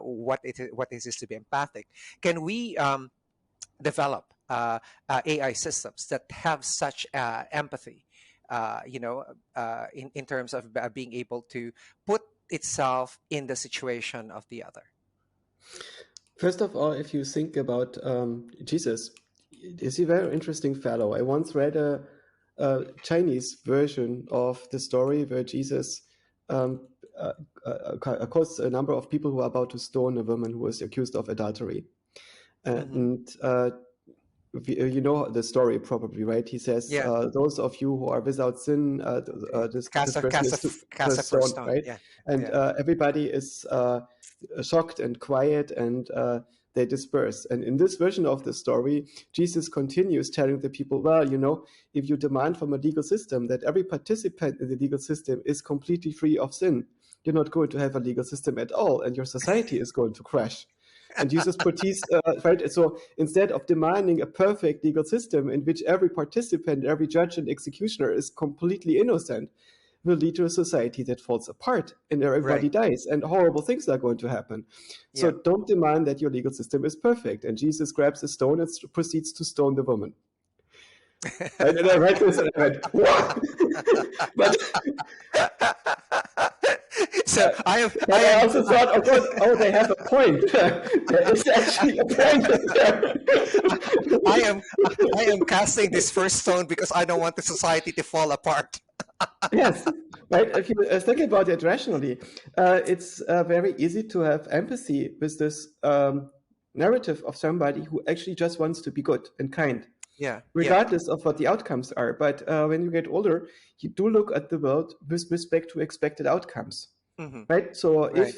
A: what it is to be empathic. Can we develop AI systems that have such empathy, in terms of being able to put itself in the situation of the other?
B: First of all, if you think about Jesus, is a very interesting fellow. I once read a Chinese version of the story where Jesus um, accosts a number of people who are about to stone a woman who is accused of adultery.
A: Hmm.
B: And you know the story probably, right? He says,
A: Yeah.
B: "Those of you who are without sin, this person is
A: Cast a
B: first
A: first
B: stoned,"
A: stone.
B: right?
A: Yeah.
B: And
A: Yeah.
B: everybody is shocked and quiet, and they disperse. And in this version of the story, Jesus continues telling the people, "Well, if you demand from a legal system that every participant in the legal system is completely free of sin, you're not going to have a legal system at all, and your society is going to crash." And Jesus puts, right? So instead of demanding a perfect legal system in which every participant, every judge and executioner is completely innocent, will lead to a society that falls apart and everybody
A: Right.
B: dies and horrible things are going to happen. So
A: Yeah.
B: don't demand that your legal system is perfect. And Jesus grabs a stone and proceeds to stone the woman. Right? And I read this and I went, what? But
A: So I
B: But I
A: am,
B: also thought, oh, God, oh, they have a point. There is actually a point in there.
A: I am, I am casting this first stone because I don't want the society to fall apart.
B: Yes, right. If you think about it rationally, it's very easy to have empathy with this narrative of somebody who actually just wants to be good and kind,
A: Yeah, yeah.
B: regardless of what the outcomes are. But when you get older, you do look at the world with respect to expected outcomes.
A: Hmm.
B: Right. So
A: Right.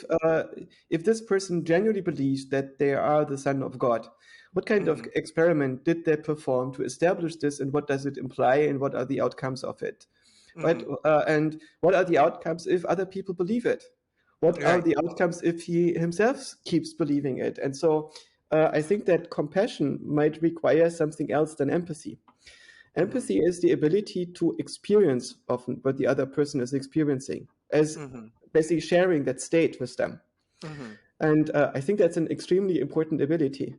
B: if this person genuinely believes that they are the son of God, what kind of
A: Hmm.
B: experiment did they perform to establish this, and what does it imply, and what are the outcomes of it? Right.
A: Hmm.
B: And what are the outcomes if other people believe it? What are
A: Right.
B: the outcomes if he himself keeps believing it? And so I think that compassion might require something else than empathy.
A: Hmm.
B: Empathy is the ability to experience often what the other person is experiencing, as
A: Hmm.
B: basically sharing that state with them.
A: Hmm.
B: And I think that's an extremely important ability.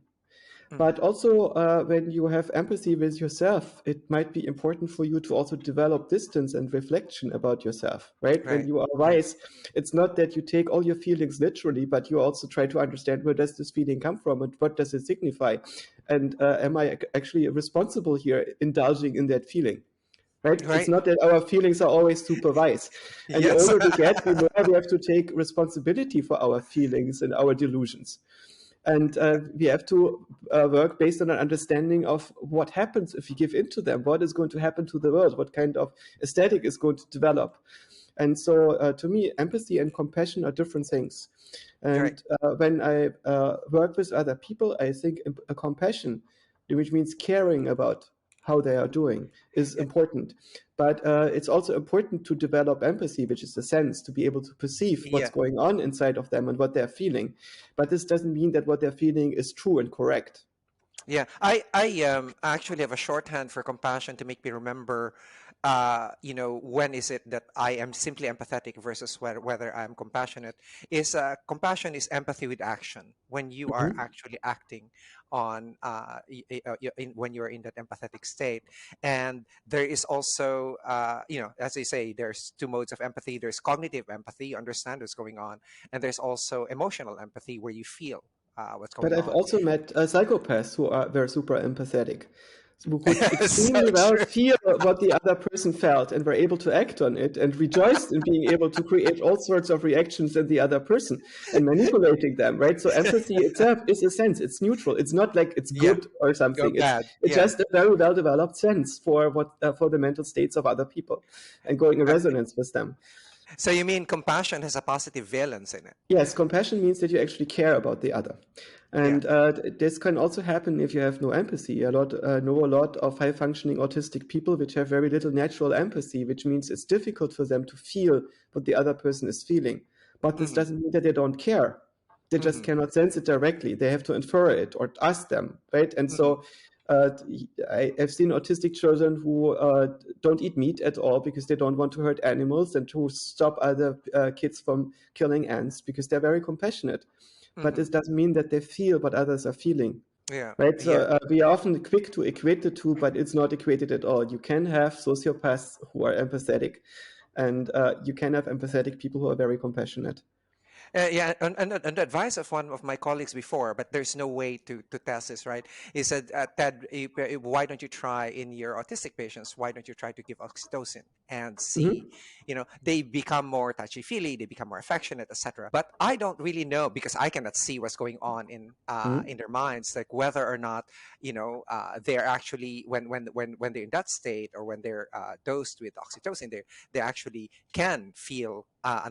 B: But
A: Hmm.
B: also, when you have empathy with yourself, it might be important for you to also develop distance and reflection about yourself, right? When
A: Right.
B: you are
A: Right.
B: wise, it's not that you take all your feelings literally, but you also try to understand where does this feeling come from and what does it signify? And am I actually responsible here, indulging in that feeling? Right? It's
A: Right.
B: not that our feelings are always supervised. And the
A: Yes.
B: older we get, the more we have to take responsibility for our feelings and our delusions. And we have to work based on an understanding of what happens if we give into them, what is going to happen to the world, what kind of aesthetic is going to develop. And so, to me, empathy and compassion are different things.
A: Right.
B: And when I work with other people, I think compassion, which means caring about how they are doing, is
A: Yeah.
B: important. But it's also important to develop empathy, which is the sense to be able to perceive what's
A: Yeah.
B: going on inside of them and what they're feeling. But this doesn't mean that what they're feeling is true and correct.
A: Yeah, I actually have a shorthand for compassion to make me remember, when is it that I am simply empathetic versus whether I'm compassionate. Is compassion is empathy with action when you are
B: Mhm.
A: actually acting on when you're in that empathetic state. And there is also, as they say, there's two modes of empathy. There's cognitive empathy, you understand what's going on, and there's also emotional empathy where you feel what's
B: But
A: going
B: I've
A: on.
B: also met psychopaths who are very super empathetic, who could
A: So
B: extremely well
A: true.
B: feel what the other person felt and were able to act on it and rejoiced in being able to create all sorts of reactions in the other person and manipulating them, right? So empathy itself is a sense. It's neutral. It's not like it's
A: Yeah,
B: good or
A: go
B: something.
A: bad.
B: It's
A: Yeah.
B: just a very well developed sense for what for the mental states of other people and going in
A: Okay.
B: resonance with them.
A: So you mean compassion has a positive valence in it?
B: Yes, compassion means that you actually care about the other.
A: Yeah.
B: And this can also happen if you have no empathy. Know a lot of high functioning autistic people which have very little natural empathy, which means it's difficult for them to feel what the other person is feeling. But this
A: Mm-hmm.
B: doesn't mean that they don't care. They just
A: Mm-hmm.
B: cannot sense it directly. They have to infer it or ask them, right? And
A: Mm-hmm.
B: so uh, I've seen autistic children who don't eat meat at all because they don't want to hurt animals and to stop other kids from killing ants because they're very compassionate. But
A: Mm-hmm.
B: this doesn't mean that they feel what others are feeling.
A: Yeah.
B: Right, so
A: Yeah.
B: we are often quick to equate the two, but it's not equated at all. You can have sociopaths who are empathetic, and you can have empathetic people who are very compassionate.
A: Yeah, and the advice of one of my colleagues before, but there's no way to test this, right? He said, Ted, why don't you try in your autistic patients? Why don't you try to give oxytocin and see,
B: Hmm.
A: they become more touchy-feely, they become more affectionate, etc. But I don't really know because I cannot see what's going on in
B: Hmm.
A: their minds, like whether or not, they're actually when they're in that state or when they're dosed with oxytocin, they actually can feel a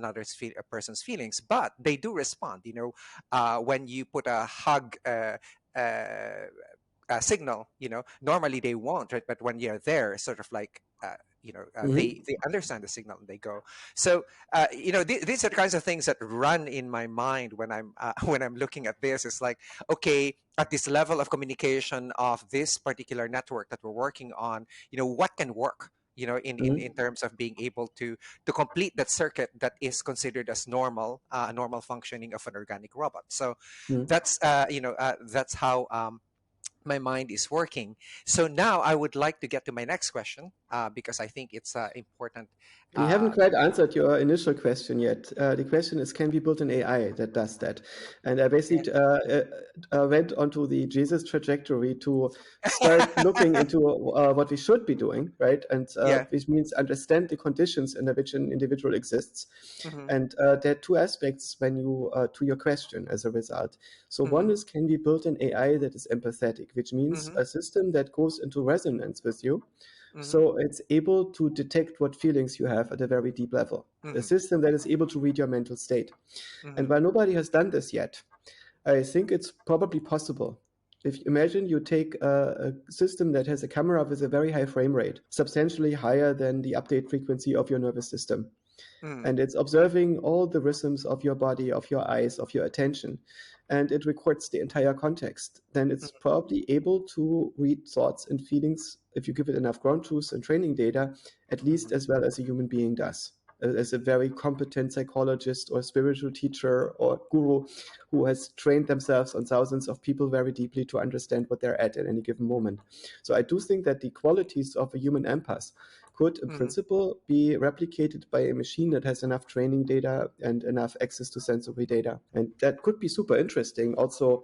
A: person's feelings, but they do respond. When you put a hug uh, signal, normally they won't, right? But when you're there, sort of like. They
B: Hmm.
A: understand the signal and they go. So these are the kinds of things that run in my mind when I'm when I'm looking at this. It's like, okay, at this level of communication of this particular network that we're working on, what can work, in
B: Hmm.
A: terms of being able to complete that circuit that is considered as normal functioning of an organic robot. So
B: Hmm.
A: that's how my mind is working. So now I would like to get to my next question. because I think it's important.
B: We haven't
A: Uh,
B: quite answered your initial question yet. The question is, can we build an AI that does that? And I
A: yeah.
B: basically went onto the Jesus trajectory to start looking into what we should be doing, right? And
A: Yeah.
B: which means understand the conditions under which an individual exists.
A: Hmm.
B: And there are two aspects when you to your question as a result. So one
A: Hmm.
B: is, can we build an AI that is empathetic, which means
A: Hmm.
B: a system that goes into resonance with you,
A: Hmm.
B: so it's able to detect what feelings you have at a very deep level. A
A: Hmm.
B: system that is able to read your mental state. And
A: Hmm.
B: while nobody has done this yet, I think it's probably possible. If you imagine you take a system that has a camera with a very high frame rate, substantially higher than the update frequency of your nervous system,
A: Hmm.
B: and it's observing all the rhythms of your body, of your eyes, of your attention, and it records the entire context, then it's probably able to read thoughts and feelings if you give it enough ground truth and training data, at least
A: Hmm.
B: as well as a human being does. As a very competent psychologist or spiritual teacher or guru who has trained themselves on thousands of people very deeply to understand what they're at any given moment. So I do think that the qualities of a human empath could, in
A: Hmm.
B: principle, be replicated by a machine that has enough training data and enough access to sensory data. And that could be super interesting. Also,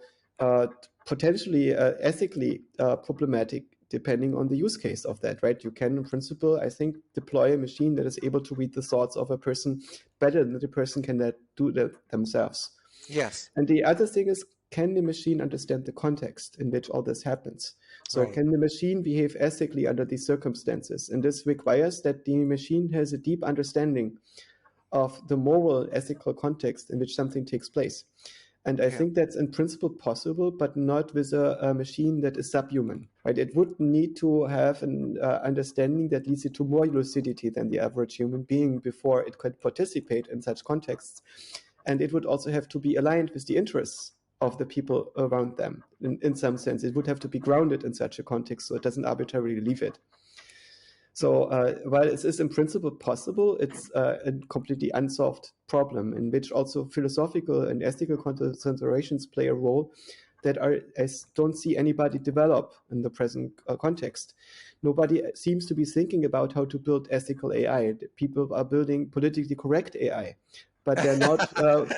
B: potentially ethically problematic depending on the use case of that, right? You can, in principle, I think, deploy a machine that is able to read the thoughts of a person better than the person can do that themselves.
A: Yes.
B: And the other thing is, can the machine understand the context in which all this happens? So
A: Right.
B: can the machine behave ethically under these circumstances? And this requires that the machine has a deep understanding of the moral, ethical context in which something takes place. And I
A: Yeah.
B: think that's in principle possible, but not with a machine that is subhuman, right? It would need to have an understanding that leads it to more lucidity than the average human being before it could participate in such contexts. And it would also have to be aligned with the interests of the people around them. In some sense, it would have to be grounded in such a context so it doesn't arbitrarily leave it. So
A: Hmm.
B: while it is in principle possible, it's a completely unsolved problem in which also philosophical and ethical considerations play a role that I don't see anybody develop in the present context. Nobody seems to be thinking about how to build ethical AI. People are building politically correct AI, but they're not.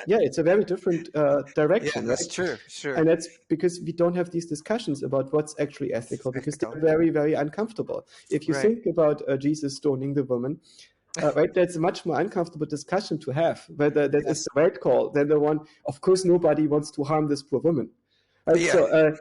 B: Yeah, it's a very different
A: Yeah,
B: direction,
A: that's
B: right?
A: true. Sure.
B: And that's because we don't have these discussions about what's actually ethical because
A: Ethical.
B: they're very, very uncomfortable. If you
A: Right.
B: think about Jesus stoning the woman, right, that's a much more uncomfortable discussion to have, whether that is
A: Yes.
B: the right call than the one, of course, nobody wants to harm this poor woman. Right,
A: Yeah.
B: so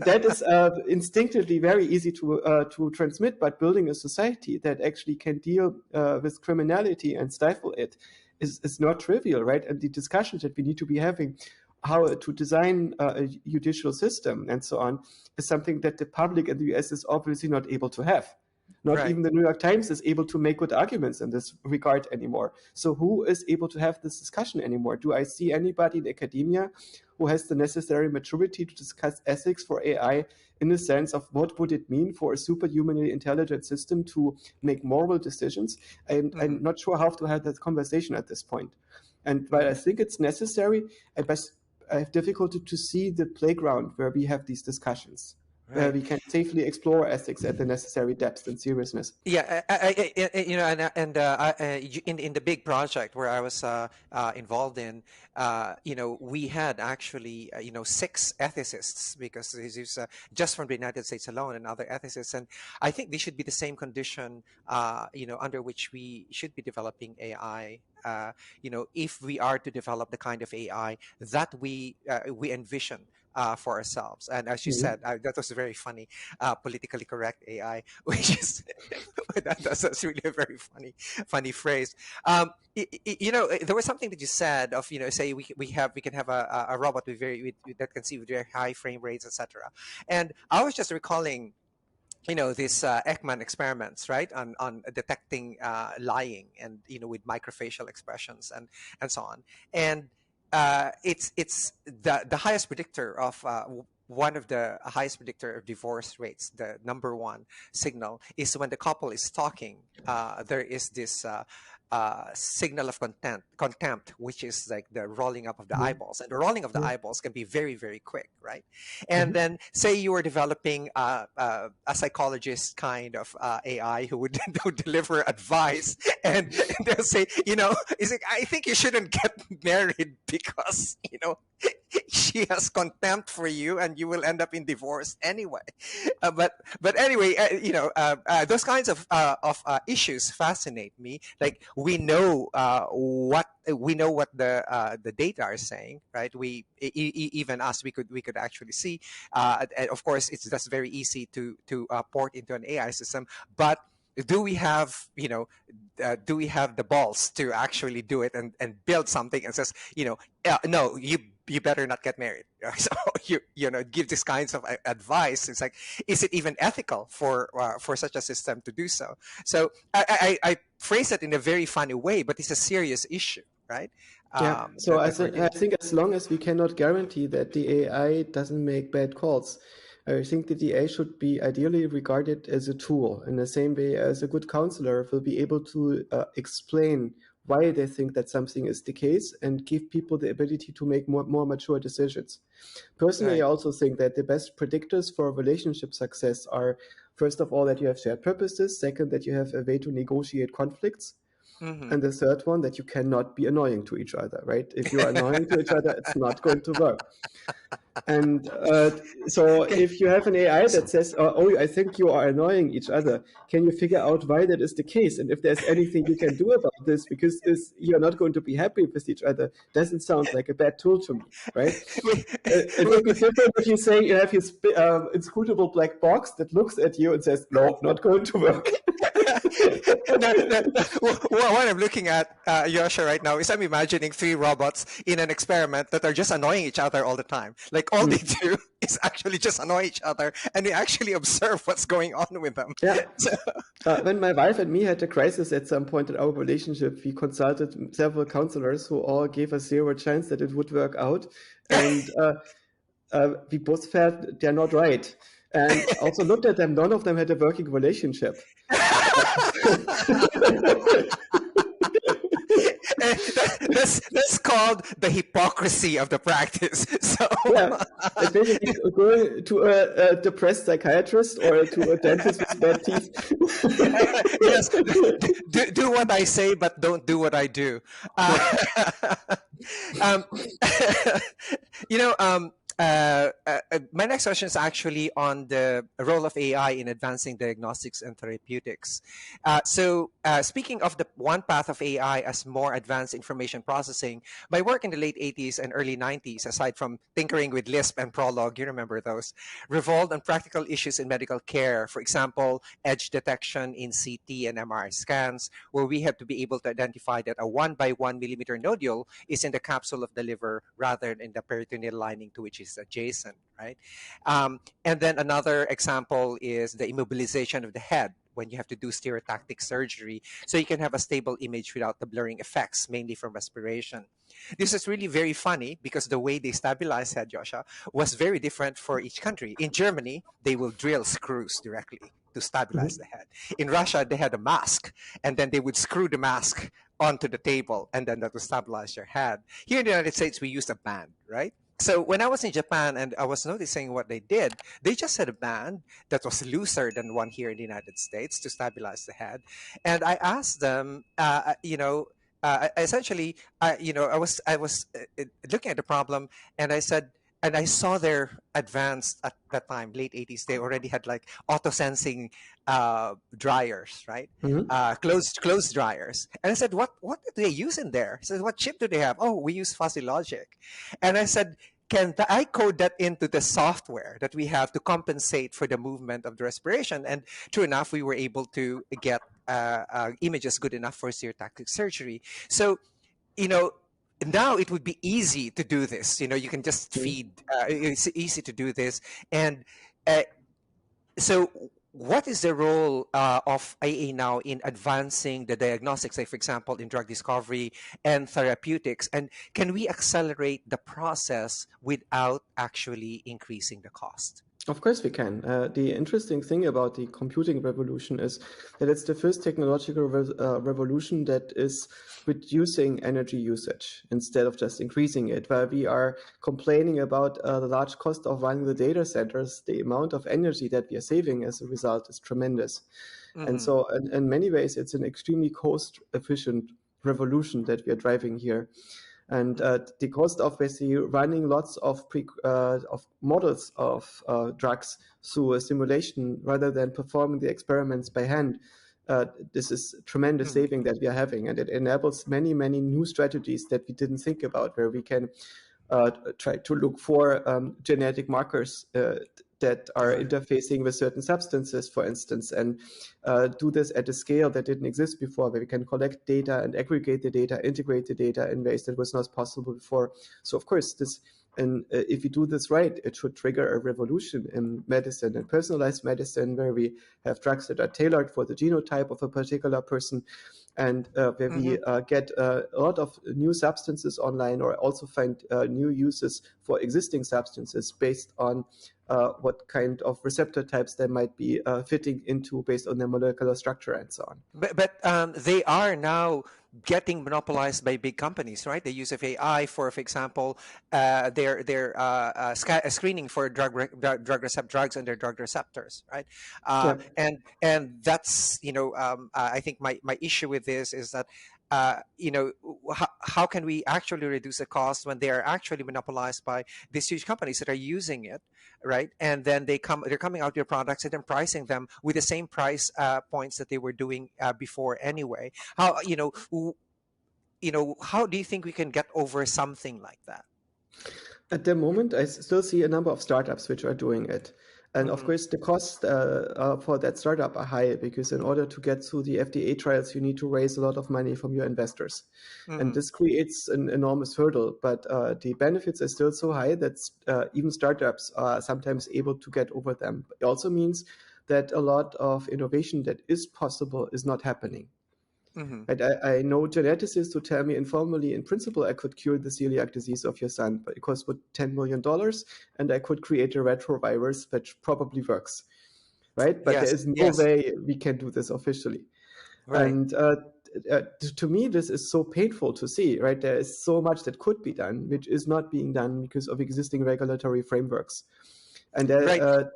B: that is instinctively very easy to transmit, but building a society that actually can deal with criminality and stifle it is not trivial, right? And the discussions that we need to be having, how to design a judicial system and so on, is something that the public in the US is obviously not able to have. Not
A: Right.
B: even the New York Times is able to make good arguments in this regard anymore. So who is able to have this discussion anymore? Do I see anybody in academia who has the necessary maturity to discuss ethics for AI in the sense of what would it mean for a superhumanly intelligent system to make moral decisions? And
A: Hmm.
B: I'm not sure how to have that conversation at this point. And while I
A: Hmm.
B: think it's necessary, I have difficulty to see the playground where we have these discussions, where
A: Right.
B: we can safely explore ethics at the necessary depth and seriousness.
A: Yeah, you know, in the big project where I was involved in, you know, we had actually you know, six ethicists, because this is just from the United States alone, and other ethicists, and I think this should be the same condition, you know, under which we should be developing AI. You know, if we are to develop the kind of AI that we envision for ourselves, and as you said,
B: Mhm.
A: that was very funny, politically correct AI, which is that's really a very funny phrase. You know, there was something that you said of, you know, say we can have a robot with that can see with very high frame rates, etc. And I was just recalling, you know, these Ekman experiments, right, on detecting lying, and, you know, with microfacial expressions and so on. And it's the highest predictor of one of the highest predictor of divorce rates. The number one signal is when the couple is talking. There is this. signal of contempt, which is like the rolling up of the eyeballs, and the rolling of the
B: Yeah.
A: eyeballs can be very, very quick, right? And
B: Mhm.
A: then say you are developing a psychologist kind of AI who would, who would deliver advice, and they'll say, is it, I think you shouldn't get married because she has contempt for you, and you will end up in divorce anyway. But anyway, those kinds of issues fascinate me. Like we know what the data are saying, right? Even us, we could actually see. And of course, it's just very easy to port into an AI system, but do we have do we have the balls to actually do it and build something and says, no, you better not get married. So give these kinds of advice. It's like, is it even ethical for such a system to do so? So I phrase it in a very funny way, but it's a serious issue, right?
B: Yeah, so
A: That we're
B: I
A: dealing with.
B: think as long as we cannot guarantee that the AI doesn't make bad calls, I think that the AI should be ideally regarded as a tool in the same way as a good counselor will be able to explain why they think that something is the case and give people the ability to make more mature decisions. Personally, I
A: Right.
B: also think that the best predictors for relationship success are, first of all, that you have shared purposes, second, that you have a way to negotiate conflicts,
A: Hmm.
B: and the third one, that you cannot be annoying to each other, right? If you are annoying to each other, it's not going to work. And so
A: Okay.
B: if you have an AI
A: So,
B: that says, oh, I think you are annoying each other, can you figure out why that is the case? And if there's anything you can do about this, because you're not going to be happy with each other, doesn't sound like a bad tool to me, right?
A: we,
B: It would be
A: we,
B: different if you say you have your inscrutable black box that looks at you and says, no, not going to work.
A: what I'm looking at, Yosha, right now is I'm imagining three robots in an experiment that are just annoying each other all the time. Like all they do is actually just annoy each other, and we actually observe what's going on with them.
B: Yeah.
A: So,
B: When my wife and me had a crisis at some point in our relationship, we consulted several counselors who all gave us zero chance that it would work out. And we both felt they're not right. And also looked at them, none of them had a working relationship.
A: that's called the hypocrisy of the practice. So
B: Yeah, it's basically going to a depressed psychiatrist or to a dentist with bad teeth.
A: yes, do what I say, but don't do what I do.
B: Yeah.
A: Um, you know, my next question is actually on the role of AI in advancing diagnostics and therapeutics. Speaking of the one path of AI as more advanced information processing, my work in the late 80s and early 90s, aside from tinkering with Lisp and Prolog, you remember those, revolved on practical issues in medical care. For example, edge detection in CT and MRI scans, where we have to be able to identify that a 1 by 1 millimeter nodule is in the capsule of the liver rather than in the peritoneal lining to which is adjacent, right? And then another example is the immobilization of the head when you have to do stereotactic surgery, so you can have a stable image without the blurring effects, mainly from respiration. This is really very funny because the way they stabilize head, Joshua, was very different for each country. In Germany, they will drill screws directly to stabilize the
B: Mhm.
A: head. In Russia, they had a mask, and then they would screw the mask onto the table, and then that would stabilize your head. Here in the United States, we use a band, right? So when I was in Japan and I was noticing what they did, they just had a band that was looser than one here in the United States to stabilize the head. And I asked them, essentially, looking at the problem, and I said, and I saw their advanced at that time, late 80s. They already had like auto sensing dryers, right?
B: Mhm.
A: Clothes dryers. And I said, what do they use in there? He said, what chip do they have? Oh, we use fuzzy logic. And I said, I code that into the software that we have to compensate for the movement of the respiration? And true enough, we were able to get images good enough for stereotactic surgery. So, you know, now it would be easy to do this. You can just
B: Mhm.
A: feed. It's easy to do this, and uh, so, what is the role of IA now in advancing the diagnostics, like for example, in drug discovery and therapeutics? And can we accelerate the process without actually increasing the cost?
B: Of course we can. The interesting thing about the computing revolution is that it's the first technological revolution that is reducing energy usage instead of just increasing it. While we are complaining about the large cost of running the data centers, the amount of energy that we are saving as a result is tremendous. And
A: Hmm.
B: so in many ways, it's an extremely cost efficient revolution that we are driving here. And the cost of basically running lots of models of drugs through a simulation rather than performing the experiments by hand, this is tremendous
A: Hmm.
B: saving that we are having, and it enables many new strategies that we didn't think about, where we can try to look for genetic markers that are
A: Right.
B: interfacing with certain substances, for instance, and do this at a scale that didn't exist before, where we can collect data and aggregate the data, integrate the data in ways that was not possible before. So, of course, this and if we do this right, it should trigger a revolution in medicine and personalized medicine, where we have drugs that are tailored for the genotype of a particular person, and where we
A: Hmm.
B: get a lot of new substances online, or also find new uses for existing substances based on what kind of receptor types they might be fitting into based on their molecular structure and so on.
A: But they are now getting monopolized by big companies, right? The use of AI for example, their screening for drugs and their drug receptors, right?
B: Yeah.
A: And that's I think my issue with this is that how can we actually reduce the cost when they are actually monopolized by these huge companies that are using it, right? And then they're coming out with their products and then pricing them with the same price points that they were doing before anyway. How how do you think we can get over something like that?
B: At the moment, I still see a number of startups which are doing it. And of
A: Hmm.
B: course, the costs for that startup are high, because in order to get through the FDA trials, you need to raise a lot of money from your investors. And
A: Hmm.
B: this creates an enormous hurdle. But the benefits are still so high that even startups are sometimes able to get over them. It also means that a lot of innovation that is possible is not happening.
A: Hmm.
B: Right? I know geneticists who tell me informally, in principle, I could cure the celiac disease of your son, but it costs $10 million, and I could create a retrovirus which probably works, right? But there
A: Yes,
B: is no
A: yes,
B: way we can do this officially.
A: right.
B: And to me, this is so painful to see, right? There is so much that could be done, which is not being done because of existing regulatory frameworks. And
A: Right.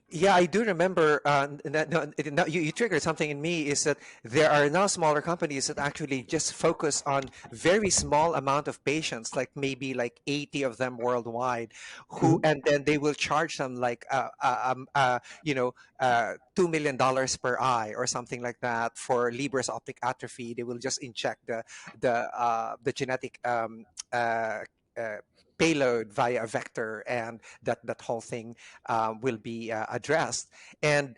A: Yeah, I do remember. No, you triggered something in me. Is that there are now smaller companies that actually just focus on very small amount of patients, like maybe like 80 of them worldwide, who
B: Mhm.
A: and then they will charge them like $2 million per eye or something like that for Leber's optic atrophy. They will just inject the genetic uh, payload via a vector, and that whole thing will be addressed. And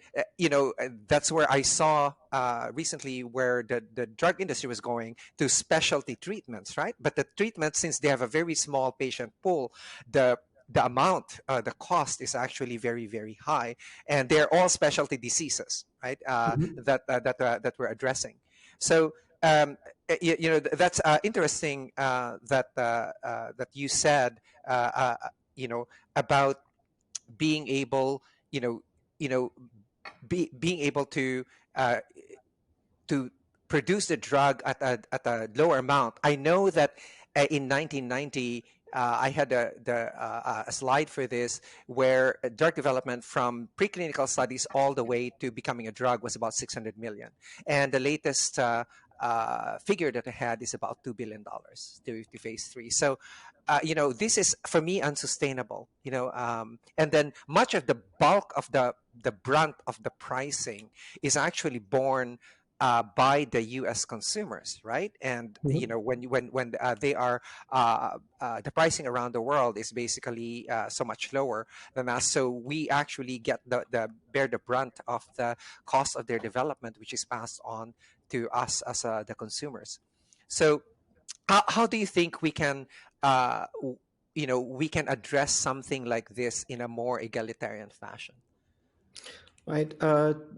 A: that's where I saw recently where the drug industry was going to specialty treatments, right? But the treatments, since they have a very small patient pool, the the cost is actually very, very high, and they're all specialty diseases, right?
B: Mhm.
A: That we're addressing. So that's interesting that you said about being able you know you know being able uh, to produce the drug at a lower amount. I know that in 1990, I had a slide for this where drug development from preclinical studies all the way to becoming a drug was about 600 million. And the latest figure that I had is about $2 billion to phase three. So, this is for me unsustainable. And then much of the bulk of the brunt of the pricing is actually borne by the U.S. consumers, right? And
B: Mhm.
A: when they are the pricing around the world is basically so much lower than us, so we actually get the bear the brunt of the cost of their development, which is passed on to us as the consumers. So how do you think we can we can address something like this in a more egalitarian fashion?
B: Right.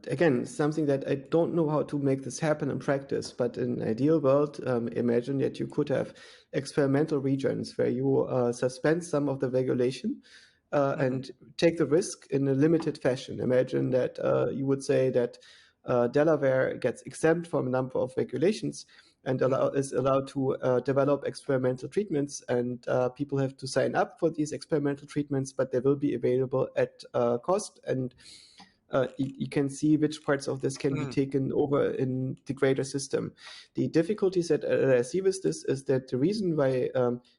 B: Again, something that I don't know how to make this happen in practice, but in an ideal world, imagine that you could have experimental regions where you suspend some of the regulation
A: Mhm.
B: and take the risk in a limited fashion. Imagine that you would say that Delaware gets exempt from a number of regulations and
A: Mhm.
B: is allowed to develop experimental treatments, and people have to sign up for these experimental treatments, but they will be available at cost, and you can see which parts of this can be
A: Mm.
B: taken over in the greater system. The difficulties that I see with this is that the reason why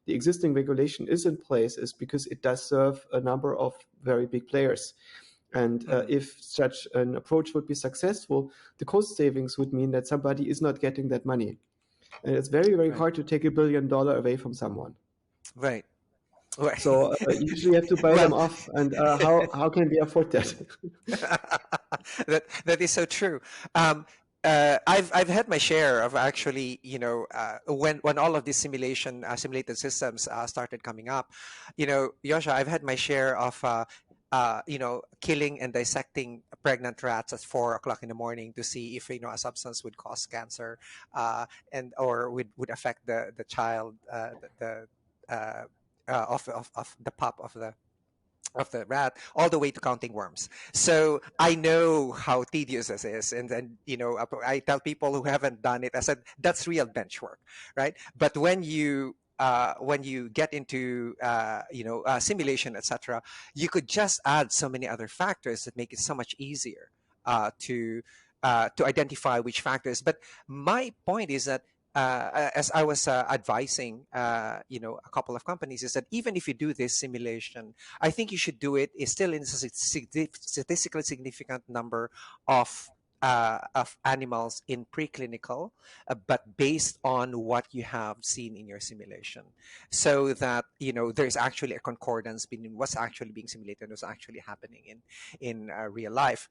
B: the existing regulation is in place is because it does serve a number of very big players. And
A: Mm.
B: if such an approach would be successful, the cost savings would mean that somebody is not getting that money. And it's very, very
A: Right.
B: hard to take $1 billion away from someone.
A: Right. Right.
B: So you usually have to buy them
A: Well,
B: off. And how can we afford that?
A: that is so true. Um, I've had my share of actually, when all of these simulated systems started coming up, Yosha, I've had my share of killing and dissecting pregnant rats at 4 o'clock in the morning to see if a substance would cause cancer, and or would affect the child, of the pup of the rat, all the way to counting worms. So I know how tedious this is, and then I tell people who haven't done it, I said that's real bench work, right? But when you get into simulation, etc., you could just add so many other factors that make it so much easier to identify which factors. But my point is that as I was advising, a couple of companies, is that even if you do this simulation, I think you should do it is still in a statistically significant number of animals in preclinical, but based on what you have seen in your simulation, so that there's actually a concordance between what's actually being simulated and what's actually happening in real life.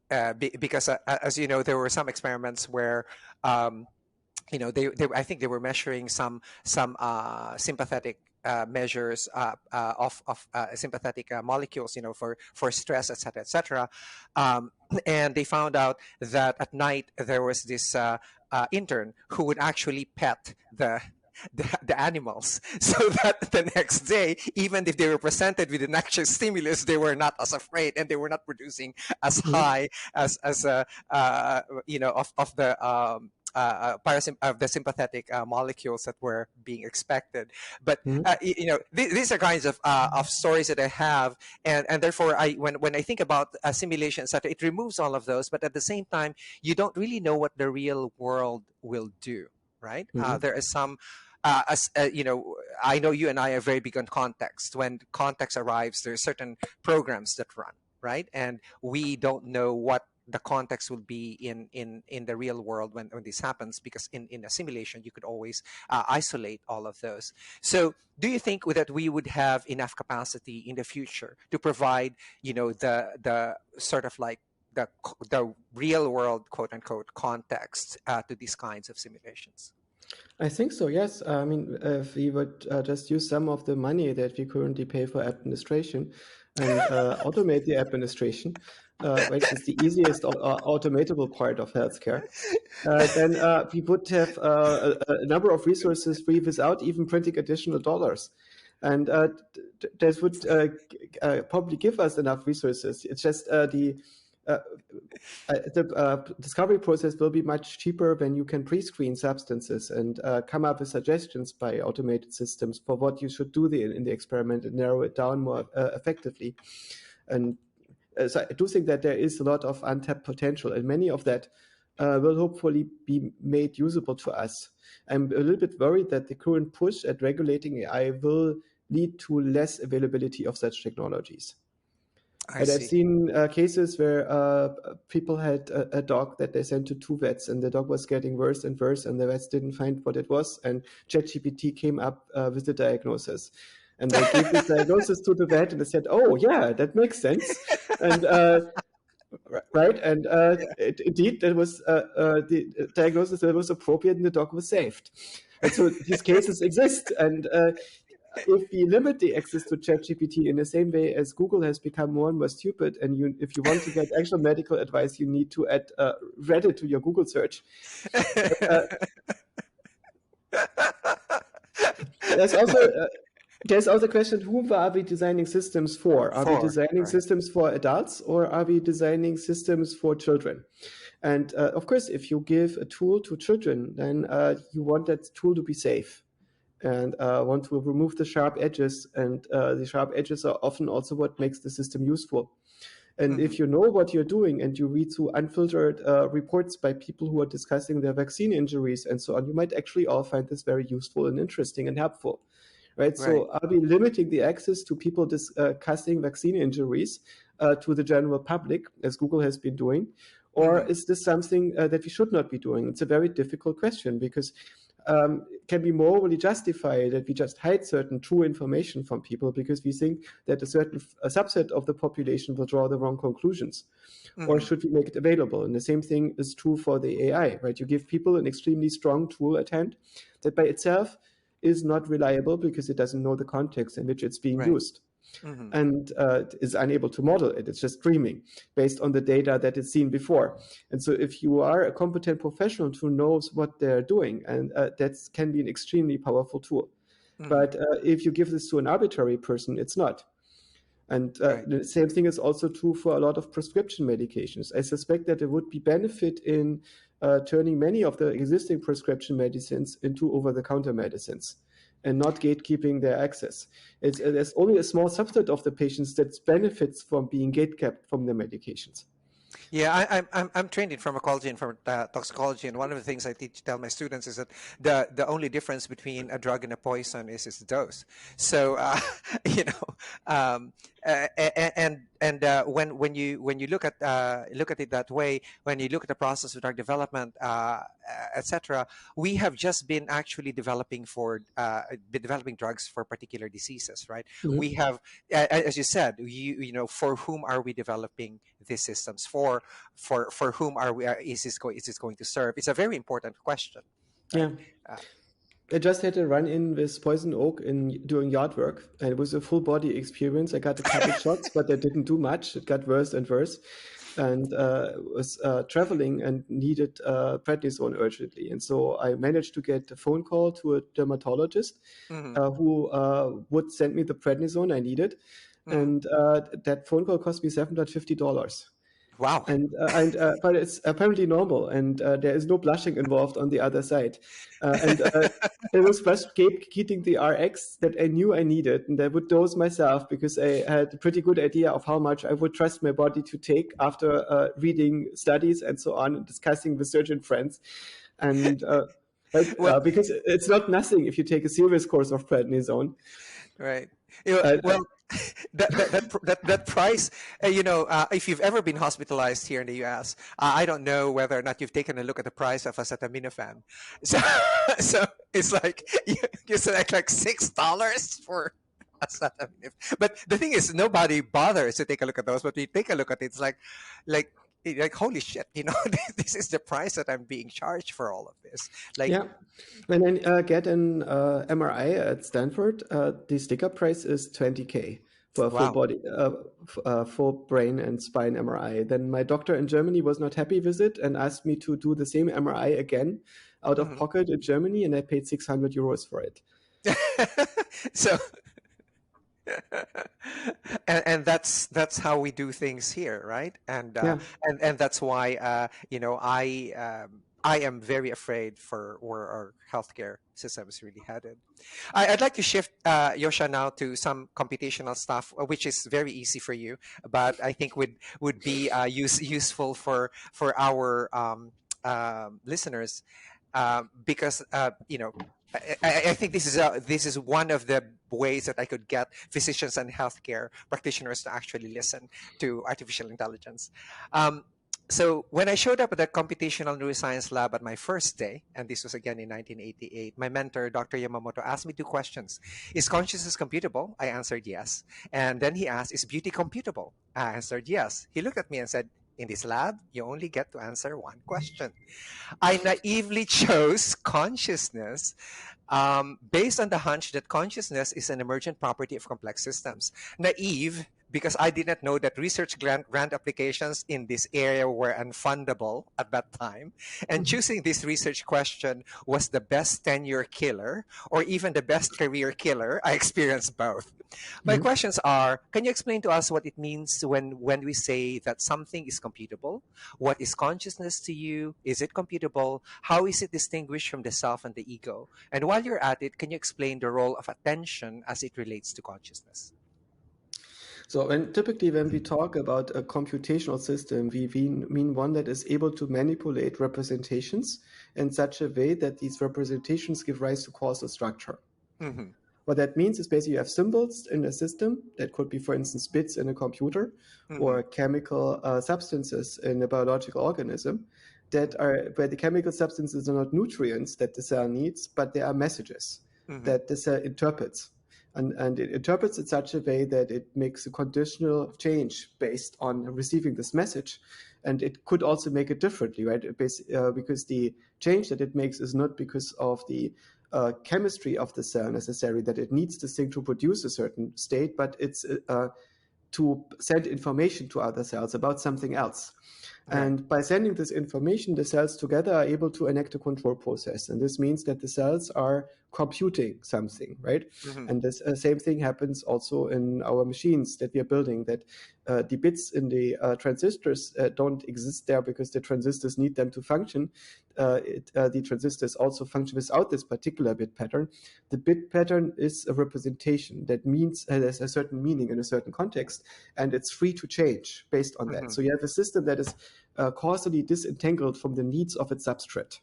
A: Because as you know, there were some experiments where they I think they were measuring some sympathetic measures of sympathetic molecules, for stress, etc., etc. And they found out that at night there was this intern who would actually pet the animals, so that the next day, even if they were presented with an actual stimulus, they were not as afraid, and they were not producing as
B: Mhm,
A: high as of the of the sympathetic molecules that were being expected. But
B: mhm,
A: these are kinds of stories that I have, and therefore when I think about simulation, etc., it removes all of those. But at the same time, you don't really know what the real world will do. Right?
B: mhm,
A: There is some. I know you and I are very big on context. When context arrives, there are certain programs that run, right? And we don't know what the context will be in the real world when this happens, because in a simulation you could always isolate all of those. So do you think that we would have enough capacity in the future to provide the sort of like the real world, quote unquote, context to these kinds of simulations?
B: I think so, yes. I mean, if we would just use some of the money that we currently pay for administration and automate the administration, which is the easiest automatable part of healthcare, then we would have a number of resources free without even printing additional dollars. And that would probably give us enough resources. It's just uh, the discovery process will be much cheaper when you can pre-screen substances and come up with suggestions by automated systems for what you should do in the experiment and narrow it down more effectively. And so I do think that there is a lot of untapped potential, and many of that will hopefully be made usable to us. I'm a little bit worried that the current push at regulating AI will lead to less availability of such technologies.
A: I
B: And I've
A: see.
B: seen cases where people had a dog that they sent to two vets, and the dog was getting worse and worse, and the vets didn't find what it was. And ChatGPT came up with the diagnosis. And they gave this diagnosis to the vet, and they said, "Oh, yeah, that makes sense." And right, and indeed, that was the diagnosis that was appropriate, and the dog was saved. And so these cases exist, and if we limit the access to ChatGPT in the same way as Google has become more and more stupid, and if you want to get actual medical advice, you need to add Reddit to your Google search. Uh, there's also There's also a question, whom are we designing systems for? Are we
A: For,
B: designing
A: right.
B: systems for adults, or are we designing systems for children? And of course, if you give a tool to children, then you want that tool to be safe and want to remove the sharp edges. And the sharp edges are often also what makes the system useful. And
A: Hmm.
B: if you know what you're doing and you read through unfiltered reports by people who are discussing their vaccine injuries and so on, you might actually all find this very useful and interesting and helpful. Right.
A: Right.
B: So are we limiting the access to people discussing vaccine injuries to the general public, as Google has been doing? Or
A: Hmm.
B: is this something that we should not be doing? It's a very difficult question because it can be morally justified that we just hide certain true information from people because we think that a subset of the population will draw the wrong conclusions. Or
A: Hmm.
B: should we make it available? And the same thing is true for the AI, right? You give people an extremely strong tool at hand that by itself is not reliable because it doesn't know the context in which it's being
A: Right.
B: used
A: Hmm.
B: and is unable to model it. It's just dreaming based on the data that it's seen before. And so if you are a competent professional who knows what they're doing, and that can be an extremely powerful tool.
A: Hmm.
B: But if you give this to an arbitrary person, it's not. And
A: Right.
B: the same thing is also true for a lot of prescription medications. I suspect that there would be benefit in turning many of the existing prescription medicines into over-the-counter medicines and not gatekeeping their access. There's only a small subset of the patients that benefits from being gatekept from their medications.
A: Yeah, I'm trained in pharmacology and toxicology, and one of the things I teach tell my students is that the only difference between a drug and a poison is its dose. So you know, when you look at it that way, when you look at the process of drug development, etc., we have just been actually developing drugs for particular diseases, right?
B: Mhm.
A: We have, as you said, for whom are we developing these systems for whom is this going to serve? It's a very important question, right?
B: Yeah.
A: uh,
B: I just had a run-in with poison oak in doing yard work, and it was a full body experience. I got a couple shots, but I didn't do much. It got worse and worse, and was traveling and needed prednisone urgently. And so I managed to get a phone call to a dermatologist
A: mhm,
B: who would send me the prednisone I needed,
A: mhm.
B: and that phone call cost me $750.
A: Wow.
B: And but it's apparently normal, and there is no blushing involved on the other side. And it was first keeping the RX that I knew I needed, and I would dose myself because I had a pretty good idea of how much I would trust my body to take after reading studies and so on, and discussing with surgeon friends, and right,
A: Well,
B: because it's not nothing if you take a serious course of prednisone.
A: right.
B: Uh,
A: Well, that price, if you've ever been hospitalized here in the US, I don't know whether or not you've taken a look at the price of acetaminophen. So so it's like you select like $6 for acetaminophen. But the thing is, nobody bothers to take a look at those. But we take a look at it, it's like like holy shit, this is the price that I'm being charged for all of this. Like,
B: Yeah. When I get an MRI at Stanford, the sticker price is 20K for a full
A: wow.
B: body, full brain and spine MRI. Then my doctor in Germany was not happy with it and asked me to do the same MRI again out of
A: Mhm.
B: pocket in Germany, and I paid 600 euros for it.
A: So and that's how we do things here, right?
B: Yeah.
A: And that's why I am very afraid for where our healthcare system is really headed. I'd like to shift, Yosha, now to some computational stuff, which is very easy for you, but I think would be useful for our listeners, because I think this is one of the ways that I could get physicians and healthcare practitioners to actually listen to artificial intelligence. Um, so when I showed up at the computational neuroscience lab at my first day, and this was again in 1988, my mentor, Dr. Yamamoto, asked me two questions. Is consciousness computable? I answered yes. And then he asked, is beauty computable? I answered yes. He looked at me and said, in this lab, you only get to answer one question. I naively chose consciousness, based on the hunch that consciousness is an emergent property of complex systems. Naive because I did not know that research grant applications in this area were unfundable at that time. And
B: Mhm.
A: choosing this research question was the best tenure killer or even the best career killer. I experienced both. My
B: Mhm.
A: questions are, can you explain to us what it means when we say that something is computable? What is consciousness to you? Is it computable? How is it distinguished from the self and the ego? And while you're at it, can you explain the role of attention as it relates to consciousness?
B: So typically when we talk about a computational system, we mean one that is able to manipulate representations in such a way that these representations give rise to causal structure.
A: Hmm.
B: What that means is basically you have symbols in a system that could be, for instance, bits in a computer
A: Hmm.
B: or chemical substances in a biological organism that are where the chemical substances are not nutrients that the cell needs, but they are messages
A: Hmm.
B: that the cell interprets. And it interprets in such a way that it makes a conditional change based on receiving this message. And it could also make it differently, right? Because the change that it makes is not because of the chemistry of the cell necessarily, that it needs this thing to produce a certain state, but it's to send information to other cells about something else.
A: Right.
B: And by sending this information, the cells together are able to enact a control process. And this means that the cells are computing something, right?
A: Hmm.
B: And this same thing happens also in our machines that we are building, that the bits in the transistors don't exist there because the transistors need them to function. The transistors also function without this particular bit pattern. The bit pattern is a representation that means has a certain meaning in a certain context, and it's free to change based on that.
A: Hmm.
B: So you have a system that is causally disentangled from the needs of its substrate.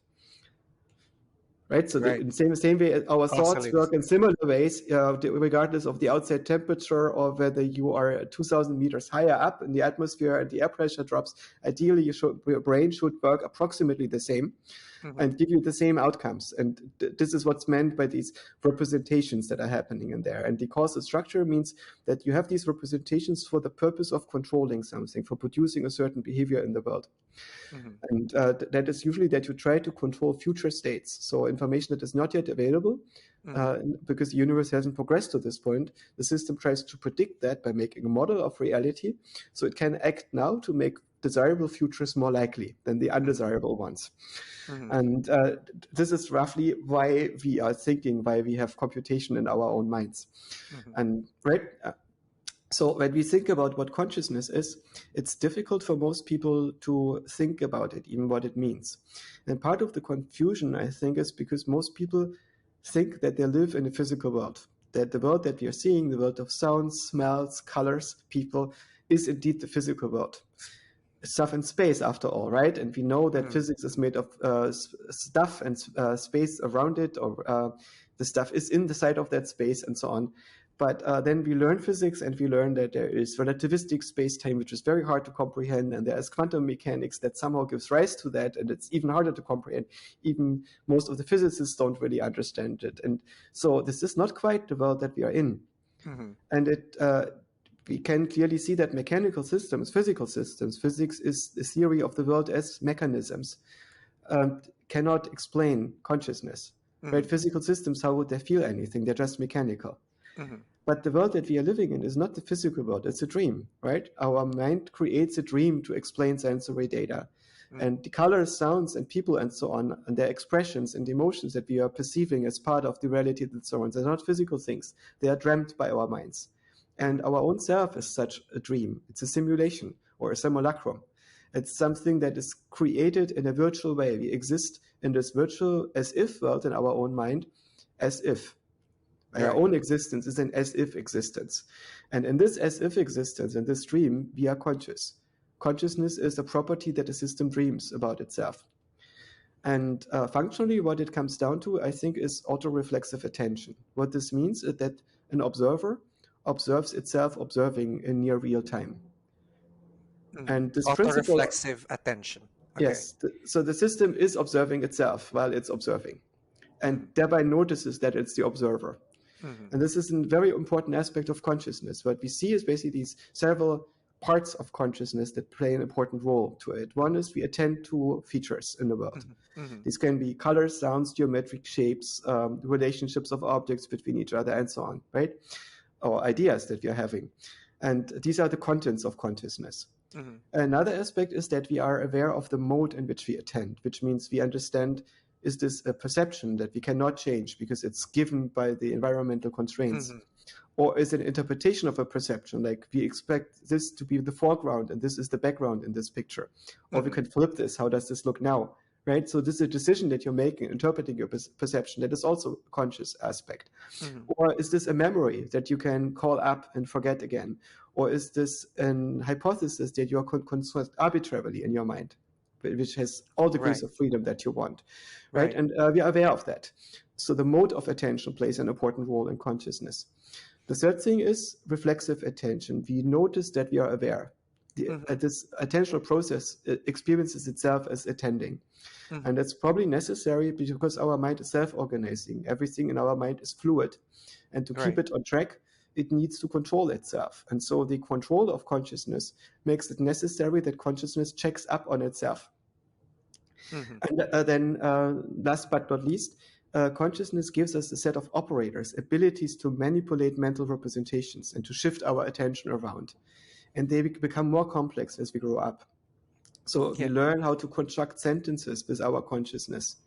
B: Right, so
A: Right.
B: in the same way, our thoughts
A: Causally
B: work in
A: distinct.
B: similar ways, regardless of the outside temperature or whether you are 2,000 meters higher up in the atmosphere and the air pressure drops. Ideally, your brain should work approximately the same
A: Hmm.
B: and give you the same outcomes. And this is what's meant by these representations that are happening in there. And the causal structure means that you have these representations for the purpose of controlling something, for producing a certain behavior in the world.
A: Hmm.
B: And that is usually that you try to control future states. So information that is not yet available,
A: Hmm.
B: because the universe hasn't progressed to this point, the system tries to predict that by making a model of reality. So it can act now to make desirable futures more likely than the undesirable ones.
A: Hmm.
B: And this is roughly why we are thinking, why we have computation in our own minds.
A: Hmm.
B: And right, so when we think about what consciousness is, it's difficult for most people to think about it, even what it means. And part of the confusion, I think, is because most people think that they live in a physical world, that the world that we are seeing, the world of sounds, smells, colors, people, is indeed the physical world. Stuff in space, after all, right? And we know that
A: Hmm.
B: physics is made of stuff and space around it, or the stuff is in the side of that space, and so on. But then we learn physics, and we learn that there is relativistic space-time, which is very hard to comprehend, and there is quantum mechanics that somehow gives rise to that, and it's even harder to comprehend. Even most of the physicists don't really understand it, and so this is not quite the world that we are in.
A: Hmm.
B: And we can clearly see that mechanical systems, physical systems, physics is the theory of the world as mechanisms, cannot explain consciousness. Right?
A: Hmm.
B: Physical systems, how would they feel anything? They're just mechanical.
A: Hmm.
B: But the world that we are living in is not the physical world, it's a dream, right? Our mind creates a dream to explain sensory data.
A: Hmm.
B: And the colors, sounds, and people, and so on, and their expressions and emotions that we are perceiving as part of the reality that surrounds, are not physical things. They are dreamt by our minds. And
A: Hmm.
B: our own self is such a dream. It's a simulation or a simulacrum. It's something that is created in a virtual way. We exist in this virtual as if world in our own mind, as if. Our
A: Right.
B: own existence is an as if existence. And in this as if existence, in this dream, we are conscious. Consciousness is a property that the system dreams about itself. And functionally, what it comes down to, I think, is autoreflexive attention. What this means is that an observer observes itself observing in near real time.
A: Hmm.
B: And this principle,
A: Auto-reflexive attention. Okay.
B: yes, so the system is observing itself while it's observing, and
A: Hmm.
B: thereby notices that it's the observer.
A: Hmm.
B: And this is a very important aspect of consciousness. What we see is basically these several parts of consciousness that play an important role to it. One is we attend to features in the world.
A: Hmm. Hmm.
B: These can be colors, sounds, geometric shapes, relationships of objects between each other, and so on, right? Or ideas that we are having. And these are the contents of consciousness.
A: Mhm.
B: Another aspect is that we are aware of the mode in which we attend, which means we understand, is this a perception that we cannot change because it's given by the environmental constraints?
A: Mhm.
B: Or is it an interpretation of a perception, like we expect this to be the foreground and this is the background in this picture? Or we
A: Mhm.
B: can flip this, how does this look now? Right? So this is a decision that you're making, interpreting your perception, that is also a conscious aspect.
A: Mhm.
B: Or is this a memory that you can call up and forget again? Or is this an hypothesis that you're construct arbitrarily in your mind, which has all degrees
A: Right.
B: of freedom that you want, right?
A: Right.
B: And we are aware of that. So the mode of attention plays an important role in consciousness. The third thing is reflexive attention. We notice that we are aware.
A: Mhm.
B: This attentional process experiences itself as attending.
A: Mhm.
B: And that's probably necessary because our mind is self-organizing. Everything in our mind is fluid. And to keep
A: Right.
B: it on track, it needs to control itself. And so the control of consciousness makes it necessary that consciousness checks up on itself.
A: Mhm.
B: And then last but not least, consciousness gives us a set of operators, abilities to manipulate mental representations and to shift our attention around. And they become more complex as we grow up. So we
A: Yeah.
B: learn how to construct sentences with our consciousness.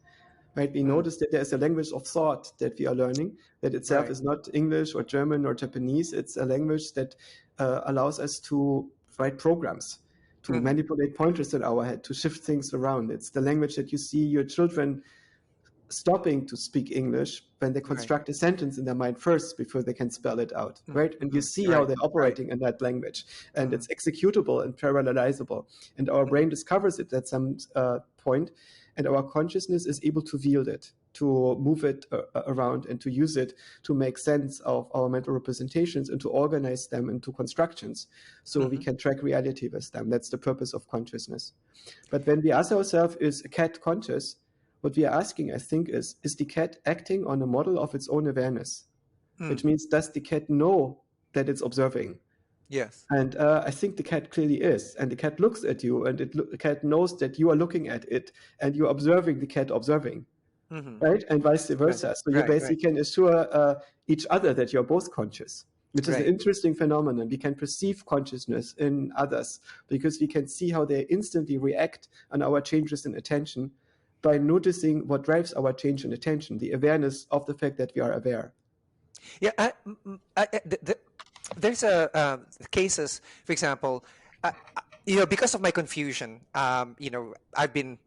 B: Right? We
A: Mm.
B: notice that there's a language of thought that we are learning, that itself
A: Right.
B: is not English or German or Japanese. It's a language that allows us to write programs, to
A: Mhm.
B: manipulate pointers in our head, to shift things around. It's the language that you see your children stopping to speak English when they
A: Right.
B: construct a sentence in their mind first before they can spell it out,
A: Mhm.
B: right? And you
A: Mhm.
B: see how
A: Right.
B: they're
A: Right.
B: operating in that language, and
A: Mhm.
B: it's executable and parallelizable. And our
A: Mhm.
B: brain discovers it at some point, and our consciousness is able to wield it, to move it around, and to use it to make sense of our mental representations and to organize them into constructions so we
A: Mhm.
B: can track reality with them. That's the purpose of consciousness. But when we ask ourselves, is a cat conscious? What we are asking, I think, is the cat acting on a model of its own awareness? Which
A: Mm.
B: means, does the cat know that it's observing?
A: Yes.
B: And I think the cat clearly is. And the cat looks at you, and the cat knows that you are looking at it, and you're observing the cat observing,
A: Mhm.
B: right? And vice
A: Yes.
B: versa. So you
A: Right.
B: basically
A: Right.
B: can assure each other that you're both conscious, which is an
A: Right.
B: interesting phenomenon. We can perceive consciousness in others because we can see how they instantly react on our changes in attention by noticing what drives our change in attention, the awareness of the fact that we are aware.
A: Yeah. There's a cases, for example, because of my confusion. I've been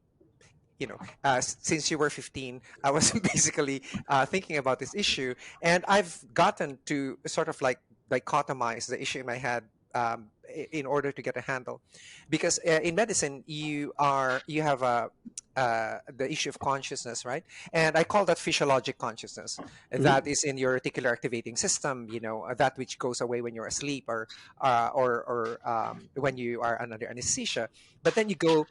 A: since you were 15, I was basically thinking about this issue, and I've gotten to sort of like dichotomize the issue in my head, in order to get a handle, because in medicine you have the issue of consciousness, right? And I call that physiologic consciousness. That
B: Mhm.
A: is in your reticular activating system, that which goes away when you're asleep, or when you are under anesthesia. But then you go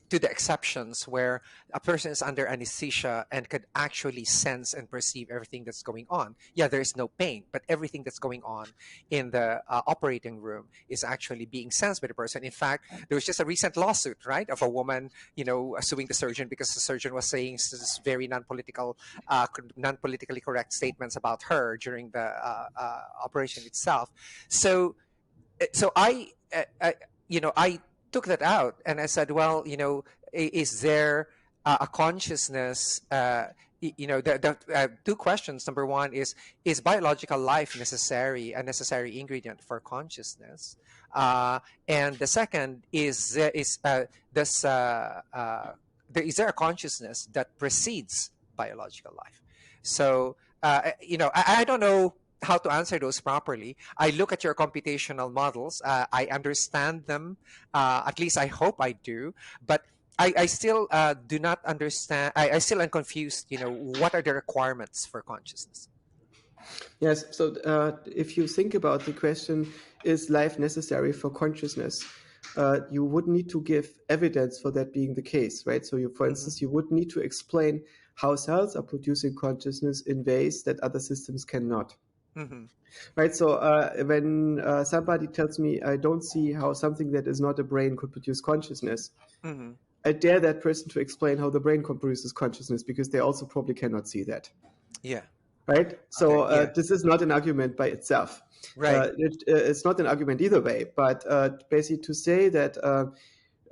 A: to the exceptions where a person is under anesthesia and could actually sense and perceive everything that's going on. Yeah, there is no pain, but everything that's going on in the operating room is actually being sensed by the person. In fact, there was just a recent lawsuit, right, of a woman, suing the surgeon because the surgeon was saying this very non-politically correct statements about her during the operation itself. So I took that out and I said, well, is there a consciousness? The two questions. Number one is biological life a necessary ingredient for consciousness? And the second does is there a consciousness that precedes biological life? So I don't know how to answer those properly. I look at your computational models. I understand them. At least I hope I do. But I still do not understand. I still am confused. What are the requirements for consciousness?
B: Yes, so if you think about the question, is life necessary for consciousness? You would need to give evidence for that being the case, right? So, for
A: Hmm.
B: instance, you would need to explain how cells are producing consciousness in ways that other systems cannot,
A: Hmm.
B: right? So, when somebody tells me I don't see how something that is not a brain could produce consciousness,
A: Hmm.
B: I dare that person to explain how the brain produces consciousness because they also probably cannot see that.
A: Yeah.
B: Right?
A: Okay.
B: So
A: Yeah.
B: this is not an argument by itself.
A: Right.
B: It's not an argument either way, but basically to say that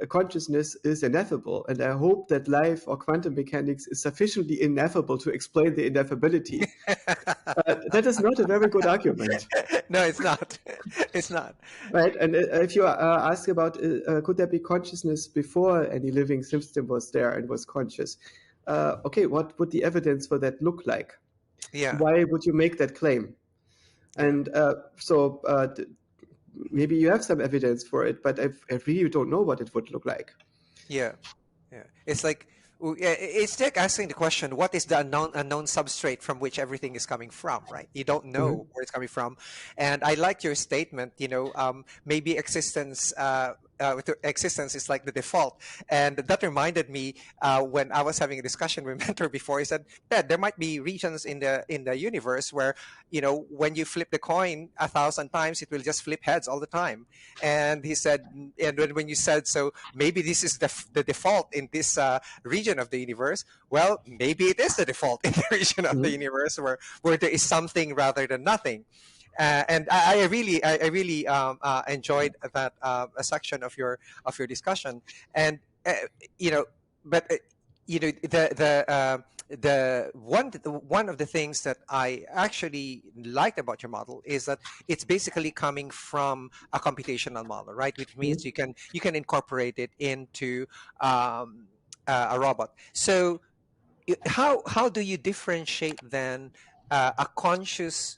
B: consciousness is ineffable, and I hope that life or quantum mechanics is sufficiently ineffable to explain the ineffability. That is not a very good argument.
A: No, it's not. It's not.
B: Right, and if you ask about could there be consciousness before any living system was there and was conscious, okay, what would the evidence for that look like?
A: Yeah.
B: Why would you make that claim?
A: Yeah.
B: And maybe you have some evidence for it, but I really don't know what it would look like.
A: Yeah. Yeah. It's like it's like asking the question, what is the unknown substrate from which everything is coming from, right? You don't
B: Mhm.
A: know where it's coming from. And I like your statement, maybe existence is like the default. And that reminded me when I was having a discussion with mentor before. He said, yeah, there might be regions in the universe where, when you flip the coin 1,000 times, it will just flip heads all the time. And he said, and when you said, so maybe this is the default in this region of the universe, well, maybe it is the default in the region of the
B: Mhm.
A: universe where there is something rather than nothing. And I really enjoyed that a section of your discussion, and you know, but one of the things that I actually liked about your model is that it's basically coming from a computational model, right? Which means
B: Mhm.
A: you can incorporate it into um, a robot. So how do you differentiate then a conscious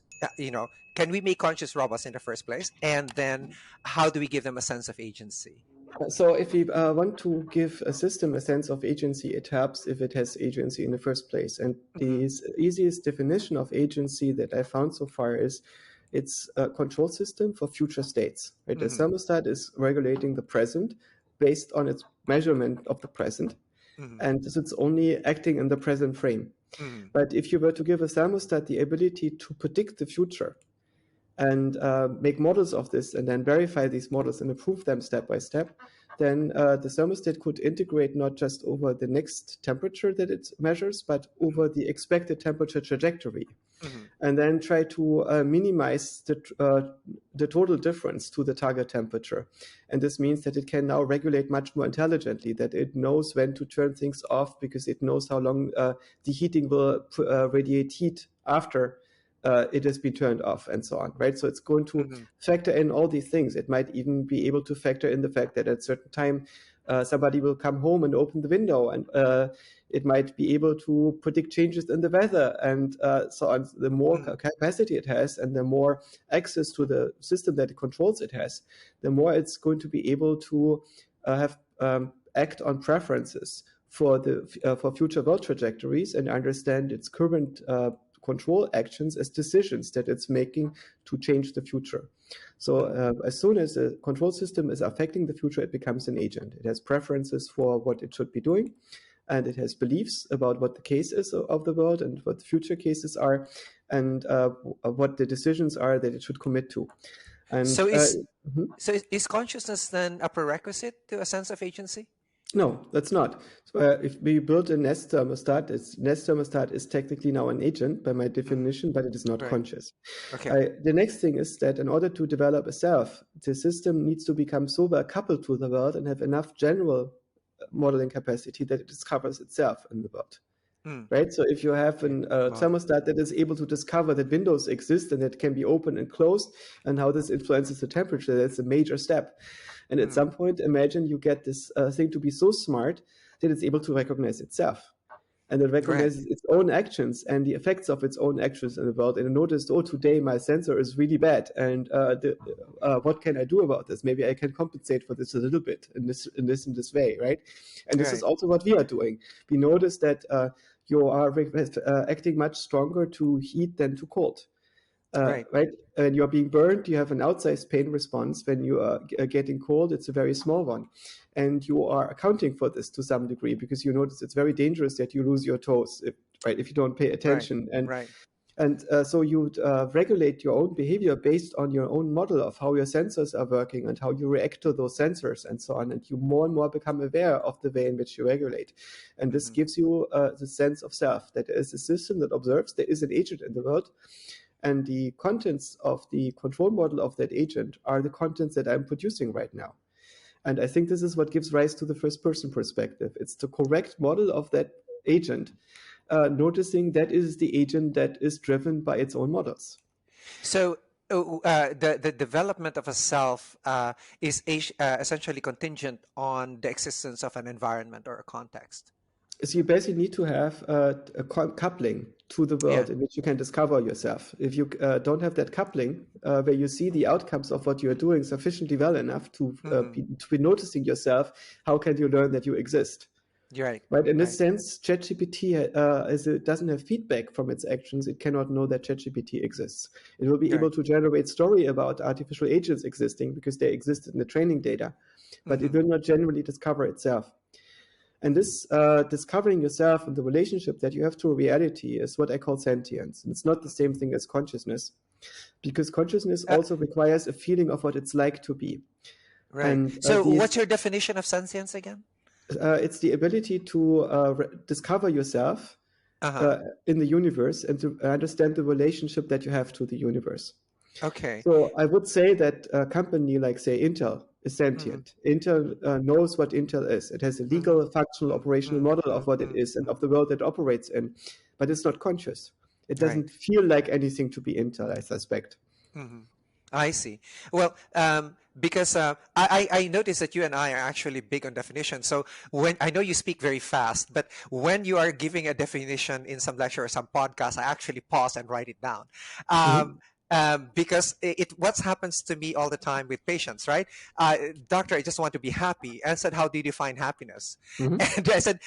A: can we make conscious robots in the first place, and then how do we give them a sense of agency?
B: So if we want to give a system a sense of agency, it helps if it has agency in the first place. And
A: Hmm.
B: the easiest definition of agency that I found so far is it's a control system for future states. Right? A
A: Hmm.
B: thermostat is regulating the present based on its measurement of the present,
A: Hmm.
B: and so it's only acting in the present frame.
A: Hmm.
B: But if you were to give a thermostat the ability to predict the future, and make models of this and then verify these models and improve them step by step, then the thermostat could integrate not just over the next temperature that it measures, but over the expected temperature trajectory,
A: Hmm.
B: and then try to minimize the total difference to the target temperature. And this means that it can now regulate much more intelligently, that it knows when to turn things off because it knows how long the heating will radiate heat after it has been turned off, and so on, right? So it's going to
A: Hmm.
B: factor in all these things. It might even be able to factor in the fact that at a certain time somebody will come home and open the window, and it might be able to predict changes in the weather, and so on. The more
A: Hmm.
B: capacity it has and the more access to the system that it controls it has, the more it's going to be able to have act on preferences for future world trajectories and understand its current control actions as decisions that it's making to change the future. So as soon as the control system is affecting the future, it becomes an agent. It has preferences for what it should be doing, and it has beliefs about what the case is of the world and what the future cases are, and what the decisions are that it should commit to. And
A: so is
B: mhm.
A: is consciousness then a prerequisite to a sense of agency?
B: No, that's not. So, if we build a Nest thermostat, Nest thermostat is technically now an agent by my
A: Hmm.
B: definition, but it is not
A: Right.
B: conscious.
A: Okay.
B: The next thing is that in order to develop a self, the system needs to become so well coupled to the world and have enough general modeling capacity that it discovers itself in the world.
A: Hmm.
B: Right? So if you have
A: Okay.
B: an
A: Wow.
B: thermostat that is able to discover that windows exist and that can be open and closed, and how this influences the temperature, that's a major step. And at
A: Hmm.
B: some point, imagine you get this thing to be so smart that it's able to recognize itself. And it
A: Right.
B: recognizes its own actions and the effects of its own actions in the world. And it noticed, oh, today my sensor is really bad. And what can I do about this? Maybe I can compensate for this a little bit in this way, right? And this is
A: Right.
B: also what we are doing. We notice that you are acting much stronger to heat than to cold.
A: Right.
B: Right? When you are being burned, you have an outsized pain response. When you are getting cold, it's a very small one. And you are accounting for this to some degree because you notice it's very dangerous that you lose your toes, if you don't pay
A: Right.
B: attention.
A: Right.
B: And so you regulate your own behavior based on your own model of how your sensors are working and how you react to those sensors and so on. And you more and more become aware of the way in which you regulate. And this
A: Hmm.
B: gives you the sense of self, that there is a system that observes there is an agent in the world, And the contents of the control model of that agent are the contents that I'm producing right now. And I think this is what gives rise to the first person perspective. It's the correct model of that agent, noticing that is the agent that is driven by its own models.
A: So the development of a self is essentially contingent on the existence of an environment or a context.
B: So you basically need to have coupling to the
A: Yeah.
B: world in which you can discover yourself. If you don't have that coupling, where you see the outcomes of what you are doing sufficiently well enough to be noticing yourself, how can you learn that you exist?
A: You're right.
B: Right. In this
A: Right.
B: sense, ChatGPT, as it doesn't have feedback from its actions, it cannot know that ChatGPT exists. It will be
A: You're
B: able
A: right.
B: to generate story about artificial agents existing because they existed in the training data, but it will not genuinely discover itself. And this discovering yourself and the relationship that you have to reality is what I call sentience. And it's not the same thing as consciousness, because consciousness
A: Uh,
B: also requires a feeling of what it's like to be.
A: right.
B: And
A: So, what's
B: these
A: your definition of sentience again?
B: it's the ability to discover yourself
A: Uh huh.
B: in the universe and to understand the relationship that you have to the universe.
A: Okay.
B: So I would say that a company like, say, Intel is
A: Mm-hmm.
B: sentient. Intel knows what Intel is. It has a
A: Mm-hmm.
B: legal, functional, operational model of what it is and of the world it operates in, but it's not conscious. It
A: Right.
B: doesn't feel like anything to be Intel, I suspect.
A: Mm-hmm. I see. Well, because I noticed that you and I are actually big on definition. So when I know you speak very fast, but when you are giving a definition in some lecture or some podcast, I actually pause and write it down. Um,
B: Mhm.
A: because what happens to me all the time with patients, right? Doctor, I just want to be happy. And I said, how do you define happiness?
B: Mhm.
A: And I said,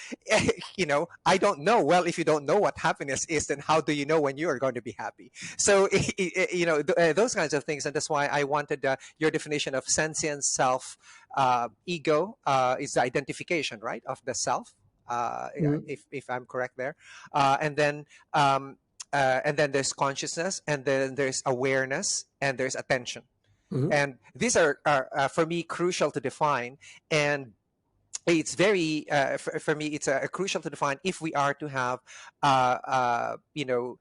A: I don't know. Well, if you don't know what happiness is, then how do you know when you are going to be happy? So those kinds of things, and that's why I wanted your definition of sentient self. Ego is the identification, right, of the self.
B: Mhm.
A: If I'm correct there, um, and then there's consciousness, and then there's awareness, and there's attention,
B: Mhm.
A: and these are for me crucial to define. And it's very for me it's crucial to define if we are to have uh, uh, you know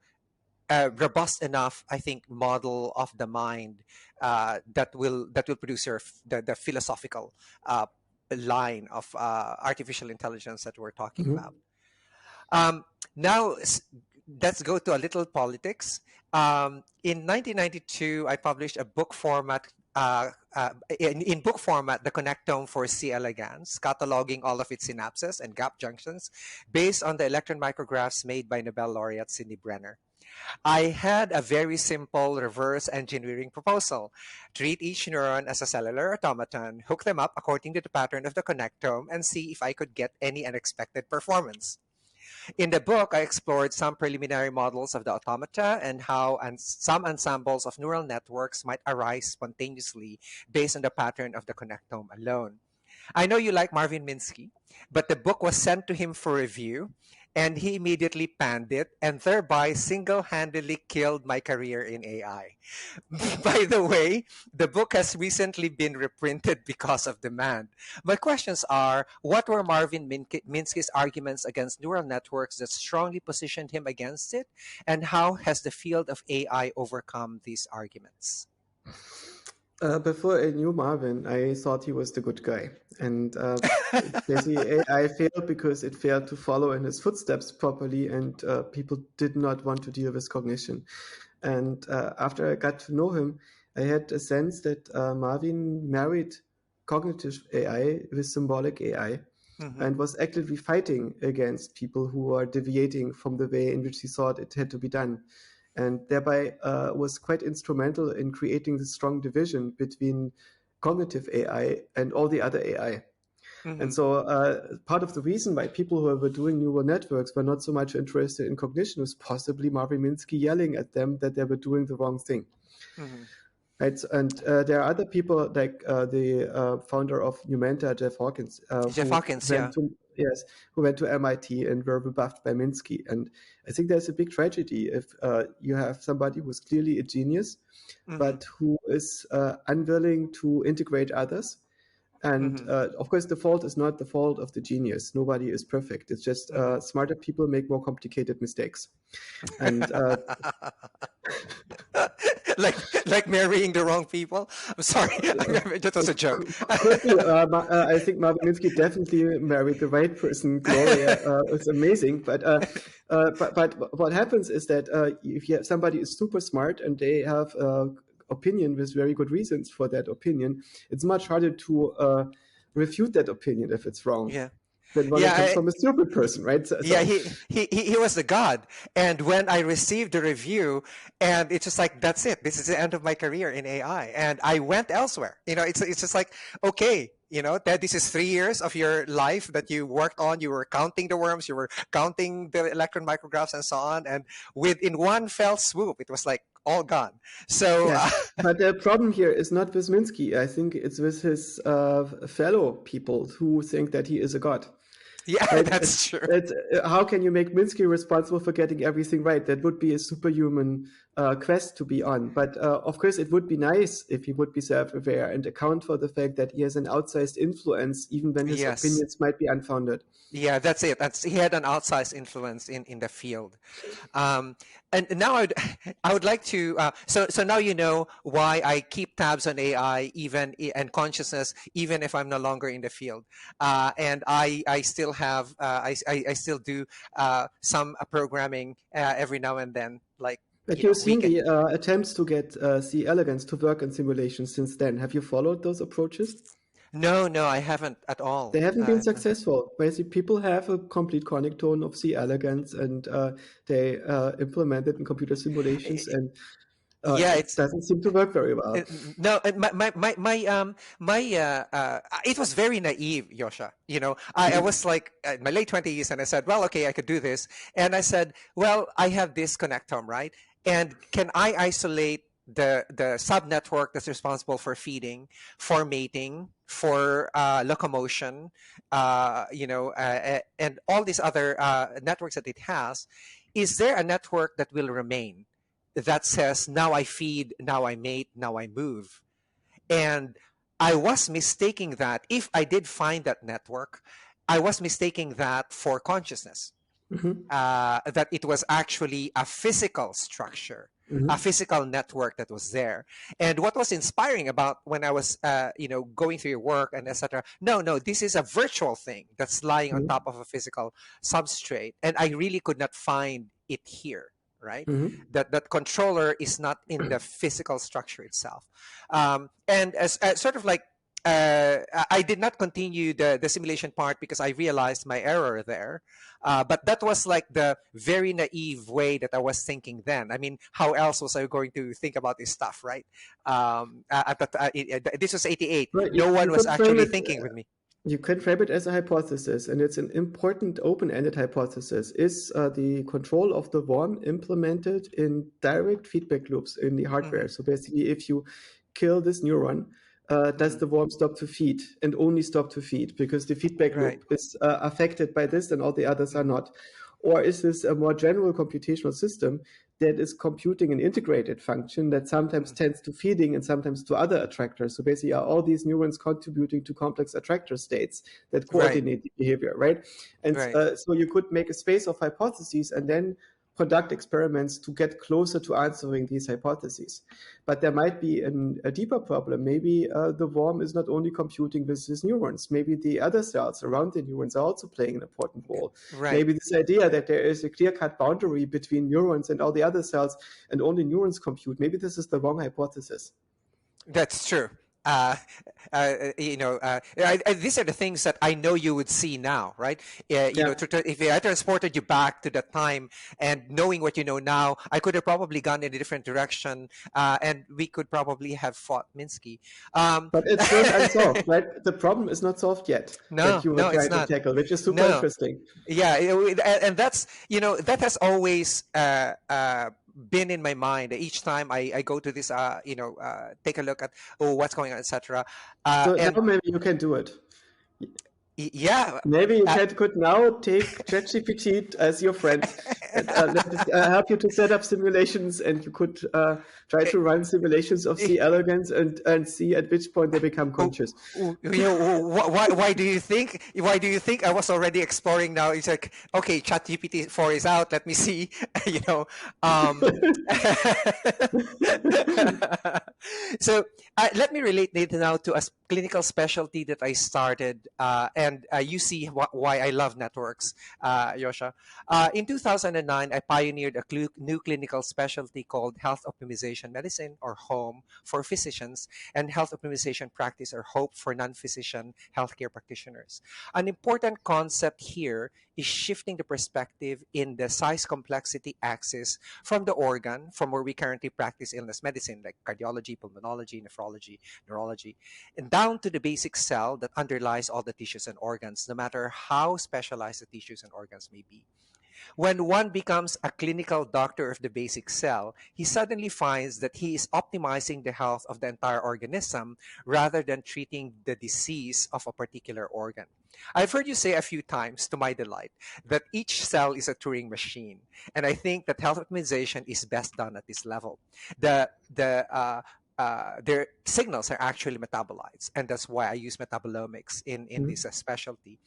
A: robust enough, I think, model of the mind that will produce the philosophical uh, line of artificial intelligence that we're talking about.
B: Mhm.
A: Um, now, let's go to a little politics. In 1992, I published a book format. In book format, the connectome for C. elegans, cataloging all of its synapses and gap junctions based on the electron micrographs made by Nobel laureate Sidney Brenner. I had a very simple reverse engineering proposal. Treat each neuron as a cellular automaton, hook them up according to the pattern of the connectome, and see if I could get any unexpected performance. In the book, I explored some preliminary models of the automata and how some ensembles of neural networks might arise spontaneously based on the pattern of the connectome alone. I know you like Marvin Minsky, but the book was sent to him for review, and he immediately panned it and thereby single handedly killed my career in AI. By the way, the book has recently been reprinted because of demand. My questions are, what were Marvin Minsky's arguments against neural networks that strongly positioned him against it? And how has the field of AI overcome these arguments?
B: Before I knew Marvin, I thought he was the good guy. And basically, AI failed because it failed to follow in his footsteps properly, and people did not want to deal with cognition. And after I got to know him, I had a sense that Marvin married cognitive AI with symbolic AI
A: Hmm.
B: and was actively fighting against people who are deviating from the way in which he thought it had to be done. And thereby was quite instrumental in creating this strong division between cognitive AI and all the other AI. And
A: Hmm.
B: so part of the reason why people who were doing neural networks were not so much interested in cognition was possibly Marvin Minsky yelling at them that they were doing the wrong thing.
A: Hmm.
B: Right? And there are other people like the founder of Numenta, Jeff Hawkins,
A: Jeff Hawkins, yeah.
B: who went to MIT and were rebuffed by Minsky. And I think there's a big tragedy if you have somebody who's clearly a genius,
A: Hmm.
B: but who is unwilling to integrate others And
A: Hmm.
B: of course, the fault is not the fault of the genius. Nobody is perfect. It's just
A: Hmm.
B: smarter people make more complicated mistakes. And
A: like marrying the wrong people. I'm sorry, that was a joke.
B: could be. I think Marvin Minsky definitely married the right person. Gloria is amazing, but what happens is that if you have somebody is super smart and they have opinion with very good reasons for that opinion, it's much harder to refute that opinion if it's wrong
A: Yeah,
B: than when it
A: yeah,
B: comes from a stupid person, right?
A: yeah. He was the god, and when I received the review, and it's just like, that's it. This is the end of my career in AI, and I went elsewhere. It's just like, okay. That this is 3 years of your life that you worked on. You were counting the worms, you were counting the electron micrographs, and so on. And in one fell swoop, it was like all gone. So
B: Yeah, but the problem here is not with Minsky. I think it's with his fellow people who think that he is a god.
A: yeah,
B: Right?
A: that's true.
B: How can you make Minsky responsible for getting everything right? That would be a superhuman quest to be on. But of course, it would be nice if he would be self-aware and account for the fact that he has an outsized influence, even when his
A: Yes.
B: opinions might be unfounded.
A: Yeah, that's it. He had an outsized influence in the field. Um, and now I would like to so now you know why I keep tabs on AI and consciousness even if I'm no longer in the field. And I still have I still do some programming every now and then, like
B: But you've seen
A: weekend.
B: the attempts to get C. elegans to work in simulations since then. Have you followed those approaches?
A: No, no, I haven't at
B: They
A: all.
B: haven't been successful. Basically, people have a complete conic tone of C. elegans, and they implement it in computer simulations, and
A: Yeah,
B: it
A: it's
B: doesn't seem to work very well.
A: no, my it was very naive, Yosha. I
B: Mhm.
A: was like in my late 20s, and I said, well, okay, I could do this. And I said, well, I have this connectome, right? And can I isolate the sub network that's responsible for feeding, for mating, for locomotion, and all these other networks that it has? Is there a network that will remain, that says, now I feed, now I mate, now I move? And I was mistaking that, if I did find that network, I was mistaking that for consciousness,
B: Mhm.
A: that it was actually a physical structure, a
B: Mhm.
A: physical network that was there. And what was inspiring about when I was, going through your work and etc. No, no, this is a virtual thing that's lying on top
B: Mhm.
A: of a physical substrate, and I really could not find it here. Right,
B: Mhm.
A: that controller is not in the physical structure itself, and as sort of like. I did not continue the simulation part because I realized my error there, but that was like the very naive way that I was thinking then. I mean, how else was I going to think about this stuff, right? This was 88.
B: Well,
A: No
B: you
A: one was
B: could frame
A: actually
B: it.
A: thinking with me.
B: You can frame it as a hypothesis, and it's an important open-ended hypothesis. Is the control of the worm implemented in direct feedback loops in the
A: Hmm.
B: hardware? So basically, if you kill this neuron, does
A: Hmm.
B: the worm stop to feed and only stop to feed because the feedback
A: Right.
B: loop is affected by this and all the others are
A: Hmm.
B: not? Or is this a more general computational system that is computing an integrated function that sometimes
A: Hmm.
B: tends to feeding and sometimes to other attractors? So basically, are all these neurons contributing to complex attractor states that
A: Right.
B: coordinate the behavior, right? And
A: Right.
B: so you could make a space of hypotheses and then conduct experiments to get closer to answering these hypotheses. But there might be a deeper problem. Maybe the worm is not only computing with these neurons. Maybe the other cells around the neurons are also playing an important role.
A: Right.
B: Maybe this idea that there is a clear-cut boundary between neurons and all the other cells and only neurons compute, maybe this is the wrong hypothesis.
A: That's true. These are the things that I know you would see now, right?
B: Yeah.
A: If I transported you back to that time, and knowing what you know now, I could have probably gone in a different direction, and we could probably have fought Minsky. Um,
B: But it's still unsolved, right? The problem is not solved yet that
A: no,
B: you were
A: no, it's
B: trying to
A: not.
B: tackle, which is super
A: No,
B: interesting.
A: yeah, and that's that has always been in my mind. Each time I go to this take a look at, oh, what's going on, etc.
B: So
A: And
B: now maybe you can do it.
A: yeah.
B: Maybe you
A: uh,
B: could now take ChatGPT as your friend. And, let us help you to set up simulations, and you could try to run simulations of C. elegans and see at which point they become conscious.
A: Why do you think? Why do you think I was already exploring now? It's like, okay, ChatGPT 4 is out. Let me see. you know, um, so let me relate it now to a clinical specialty that I started, and you see why I love networks, Yosha. In 2009, I pioneered a new clinical specialty called health optimization medicine, or HOME, for physicians, and health optimization practice, or HOPE, for non-physician healthcare practitioners. An important concept here is shifting the perspective in the size complexity axis from the organ, from where we currently practice illness medicine, like cardiology, pulmonology, nephrology, neurology, and down to the basic cell that underlies all the tissues and organs, no matter how specialized the tissues and organs may be. When one becomes a clinical doctor of the basic cell, he suddenly finds that he is optimizing the health of the entire organism rather than treating the disease of a particular organ. I've heard you say a few times, to my delight, that each cell is a Turing machine, and I think that health optimization is best done at this level. Their signals are actually metabolites, and that's why I use metabolomics in this specialty.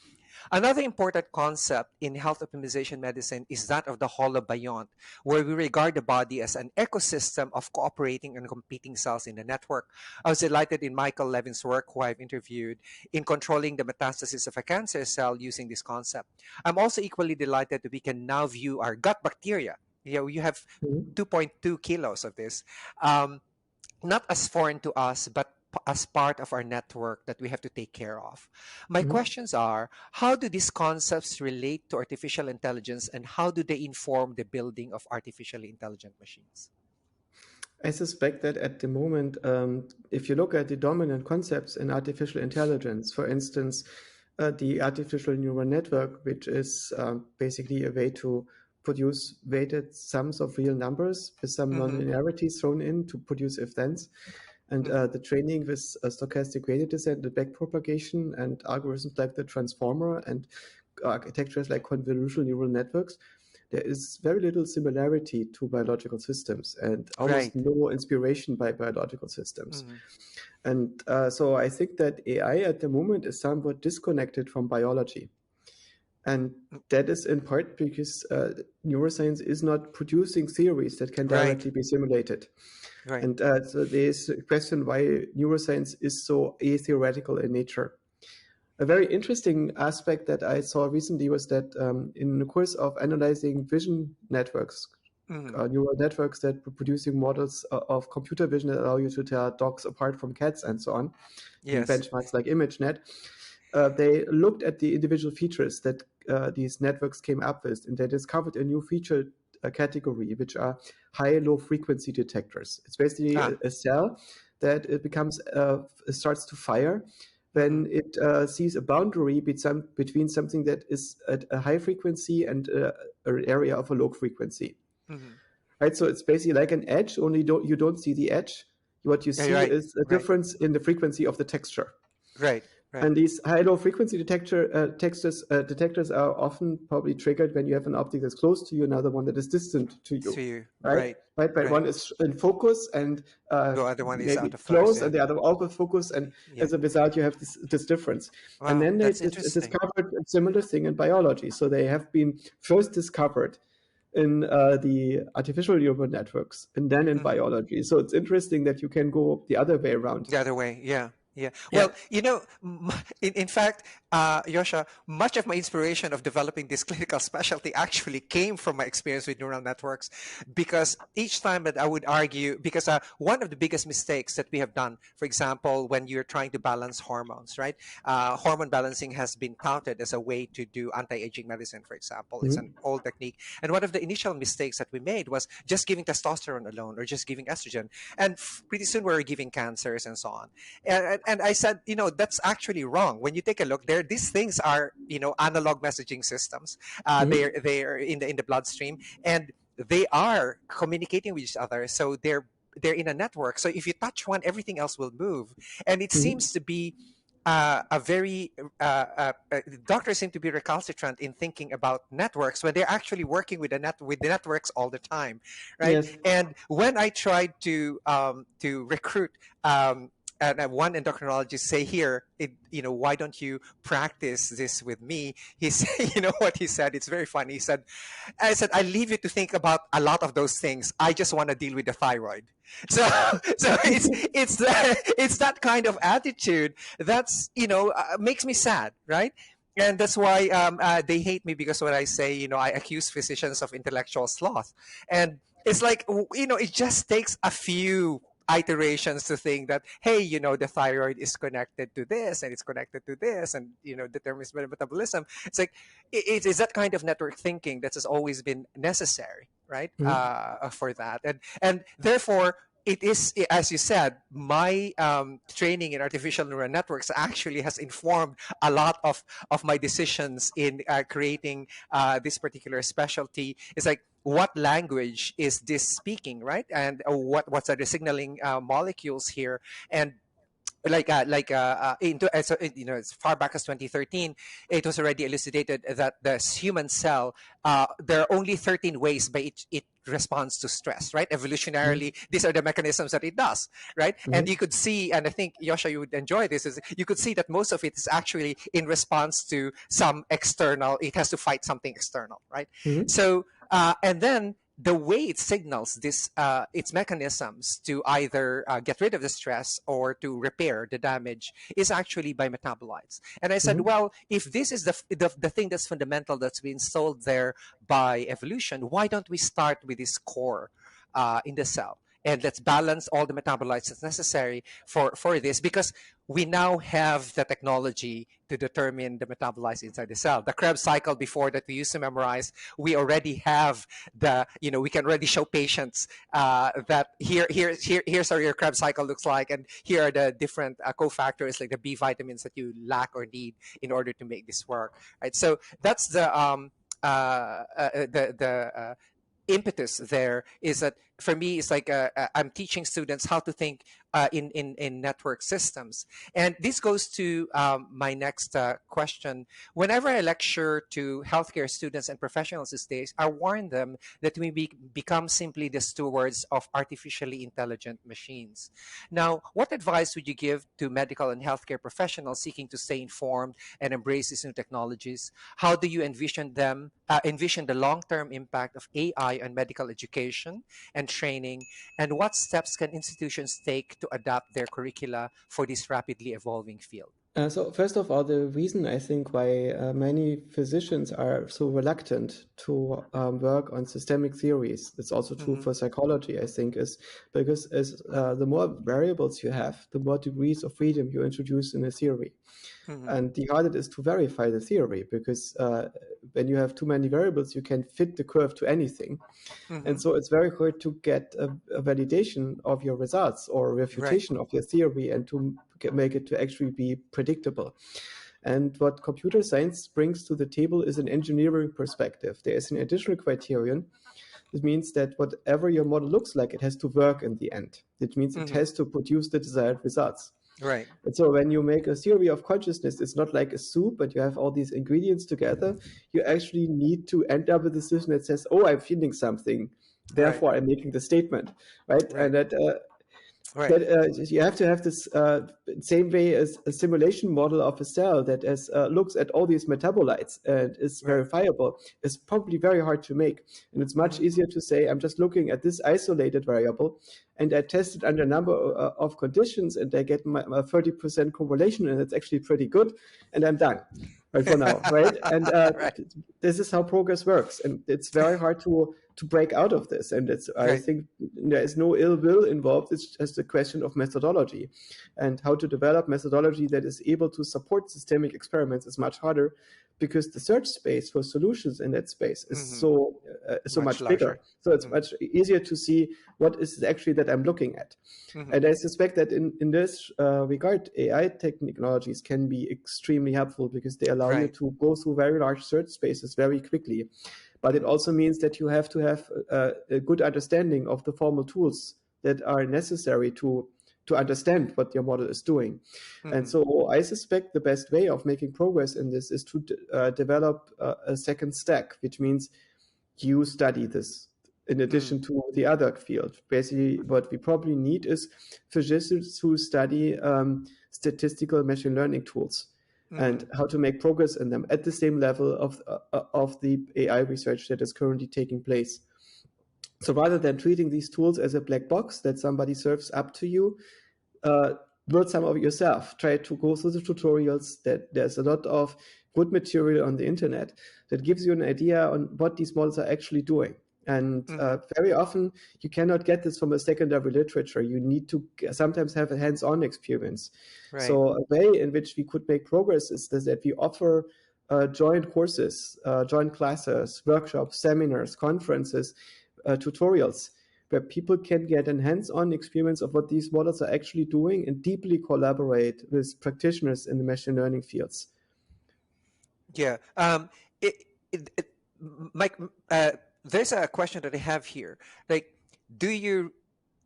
A: Another important concept in health optimization medicine is that of the holobiont, where we regard the body as an ecosystem of cooperating and competing cells in the network. I was delighted in Michael Levin's work, who I've interviewed, in controlling the metastasis of a cancer cell using this concept. I'm also equally delighted that we can now view our gut bacteria. You have
B: Mhm.
A: 2.2 kilos of this. Um, Not as foreign to us, but as part of our network that we have to take care of. My
B: Mhm.
A: questions are, how do these concepts relate to artificial intelligence, and how do they inform the building of artificially intelligent machines?
B: I suspect that at the moment, if you look at the dominant concepts in artificial intelligence, for instance, the artificial neural network, which is basically a way to produce weighted sums of real numbers with some
A: Mm-hmm,
B: nonlinearities thrown in to produce if-thens, and
A: mm-hmm,
B: the training with stochastic gradient descent, the backpropagation, and algorithms like the transformer and architectures like convolutional neural networks, there is very little similarity to biological systems and almost
A: right.
B: no inspiration by biological systems.
A: Mm-hmm,
B: And so I think that AI at the moment is somewhat disconnected from biology. And that is in part because neuroscience is not producing theories that can
A: right,
B: directly be simulated.
A: right.
B: And so there's a question why neuroscience is so atheoretical in nature. A very interesting aspect that I saw recently was that in the course of analyzing vision networks,
A: Mm-hmm,
B: neural networks that were producing models of computer vision that allow you to tell dogs apart from cats and so on, in
A: yes.
B: benchmarks like ImageNet, they looked at the individual features that these networks came up with, and they discovered a new feature category, which are high-low frequency detectors. It's basically
A: Ah.
B: a cell that it becomes starts to fire
A: Mm-hmm,
B: when it sees a boundary between something that is at a high frequency and an area of a low frequency.
A: mm-hmm.
B: Right, so it's basically like an edge, only you don't see the edge. What you
A: Yeah,
B: see
A: right,
B: is a
A: right,
B: difference in the frequency of the texture.
A: right, right.
B: And these high-low frequency detectors are often probably triggered when you have an object that's close to you, another one that is distant to you,
A: So you,
B: right?
A: right,
B: Right, but
A: right.
B: one is in focus and
A: The other one is out
B: maybe
A: of focus.
B: close,
A: Yeah,
B: and the other out of focus, and
A: yeah.
B: as a result, you have this difference. And
A: Wow,
B: then they
A: that's interesting.
B: discovered a similar thing in biology. So they have been first discovered in the artificial neural networks and then in
A: Mm-hmm.
B: biology. So it's interesting that you can go the other way around.
A: The other way, yeah, yeah.
B: Yeah.
A: Well, in fact, Yosha, much of my inspiration of developing this clinical specialty actually came from my experience with neural networks, because each time that I would argue, because one of the biggest mistakes that we have done, for example, when you're trying to balance hormones, right? Hormone balancing has been touted as a way to do anti-aging medicine, for example. It's an
B: Mhm.
A: old technique, and one of the initial mistakes that we made was just giving testosterone alone, or just giving estrogen, and pretty soon we were giving cancers and so on. And I said, that's actually wrong. When you take a look, there these things are, analog messaging systems.
B: Mhm.
A: They're in the bloodstream, and they are communicating with each other. So they're in a network. So if you touch one, everything else will move. And it
B: Mhm.
A: seems to be a very doctors seem to be recalcitrant in thinking about networks when they're actually working with the networks all the time, right?
B: Yes.
A: And when I tried to recruit and one endocrinologist say here, why don't you practice this with me? He said, you know what he said? It's very funny. He said, I said, I leave you to think about a lot of those things. I just want to deal with the thyroid. So, so it's that kind of attitude that's makes me sad, right? And that's why they hate me because when I say, I accuse physicians of intellectual sloth, and it's like it just takes a few iterations to think that, hey, the thyroid is connected to this and it's connected to this and determines metabolism. It's like it is that kind of network thinking that has always been necessary, right?
B: Mhm.
A: For that, and therefore it is, as you said, my training in artificial neural networks actually has informed a lot of my decisions in creating this particular specialty. It's like, what language is this speaking, right? And what's are the signaling molecules here? And so, as far back as 2013, it was already elucidated that the human cell, there are only 13 ways by it responds to stress, right?
B: Mhm.
A: Evolutionarily, these are the mechanisms that it does, right? And
B: Mhm.
A: you could see, and I think Yosha, you would enjoy this, is you could see that most of it is actually in response to some external. It has to fight something external, right?
B: Mhm.
A: So and then the way it signals this its mechanisms to either get rid of the stress or to repair the damage is actually by metabolites. And I said,
B: Mhm.
A: well, if this is the thing that's fundamental, that's been sold there by evolution, why don't we start with this core in the cell, and let's balance all the metabolites that's necessary for this, because we now have the technology to determine the metabolites inside the cell. The Krebs cycle before that we used to memorize, we already have we can already show patients that here's how your Krebs cycle looks like, and here are the different cofactors like the B vitamins that you lack or need in order to make this work, right? So that's the impetus there, is that for me it's like I'm teaching students how to think in network systems. And this goes to my next question. Whenever I lecture to healthcare students and professionals these days, I warn them that we become simply the stewards of artificially intelligent machines. Now, what advice would you give to medical and healthcare professionals seeking to stay informed and embrace these new technologies? How do you envision the long-term impact of AI on medical education and training? And what steps can institutions take to adapt their curricula for this rapidly evolving field?
B: So first of all, the reason I think why many physicians are so reluctant to work on systemic theories, it's also true
A: Mm-hmm.
B: for psychology, I think, is because the more variables you have, the more degrees of freedom you introduce in a theory.
A: Mm-hmm.
B: And the harder it is to verify the theory, because when you have too many variables, you can fit the curve to anything.
A: Mm-hmm.
B: And so it's very hard to get a validation of your results or a
A: Right.
B: refutation of your theory and to make it to actually be predictable. And what computer science brings to the table is an engineering perspective. There is an additional criterion. This means that whatever your model looks like, it has to work in the end. It means it
A: Mm-hmm.
B: has to produce the desired results.
A: Right.
B: And so when you make a theory of consciousness, it's not like a soup, but you have all these ingredients together. You actually need to end up with a decision that says, oh, I'm feeling something.
A: Right.
B: Therefore, I'm making the statement, right?
A: Right.
B: And that
A: Right.
B: you have to have this same way as a simulation model of a cell that looks at all these metabolites and is
A: Right.
B: verifiable is probably very hard to make. And it's much
A: Mm-hmm.
B: easier to say, I'm just looking at this isolated variable and I test it under a number of conditions and I get my 30% correlation and it's actually pretty good and I'm done. Right for now, right? And
A: Right.
B: this is how progress works, and it's very hard to break out of this. And it's I
A: Right.
B: think there is no ill will involved. It's just a question of methodology, and how to develop methodology that is able to support systemic experiments is much harder, because the search space for solutions in that space is
A: Mm-hmm.
B: so
A: Much
B: much bigger.
A: larger.
B: So it's
A: Mm-hmm.
B: much easier to see what is it actually that I'm looking at.
A: Mm-hmm.
B: And I suspect that in this regard, AI technologies can be extremely helpful because they allow you
A: Right.
B: to go through very large search spaces very quickly. But it
A: Mm-hmm.
B: also means that you have to have a good understanding of the formal tools that are necessary to to understand what your model is doing. And
A: Hmm.
B: so I suspect the best way of making progress in this is to develop a second stack, which means you study this in
A: Hmm.
B: addition to the other field. Basically, what we probably need is physicists who study statistical machine learning tools and
A: Hmm.
B: how to make progress in them at the same level of the AI research that is currently taking place. So rather than treating these tools as a black box that somebody serves up to you, uh, build some of it yourself. Try to go through the tutorials. That there's a lot of good material on the internet that gives you an idea on what these models are actually doing. And
A: Hmm.
B: very often you cannot get this from a secondary literature. You need to sometimes have a hands-on experience.
A: Right.
B: So a way in which we could make progress is that we offer joint courses, joint classes, workshops, seminars, conferences, tutorials where people can get a hands-on experience of what these models are actually doing and deeply collaborate with practitioners in the machine learning fields.
A: Yeah. It, it, Mike, there's a question that I have here. Like, do you,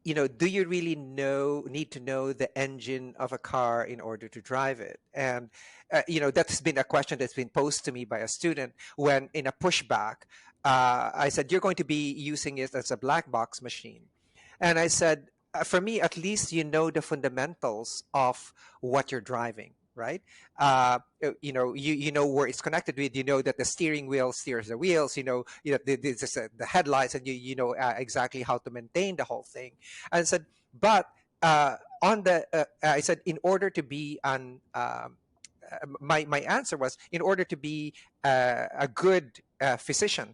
A: do you really need to know the engine of a car in order to drive it? And, that's been a question that's been posed to me by a student when in a pushback, I said, you're going to be using it as a black box machine. And I said, for me, at least you know the fundamentals of what you're driving, right? You know where it's connected with. You know that the steering wheel steers the wheels. The headlights, and you know exactly how to maintain the whole thing. And I said, but on the I said, in order to be an my answer was, in order to be a good physician,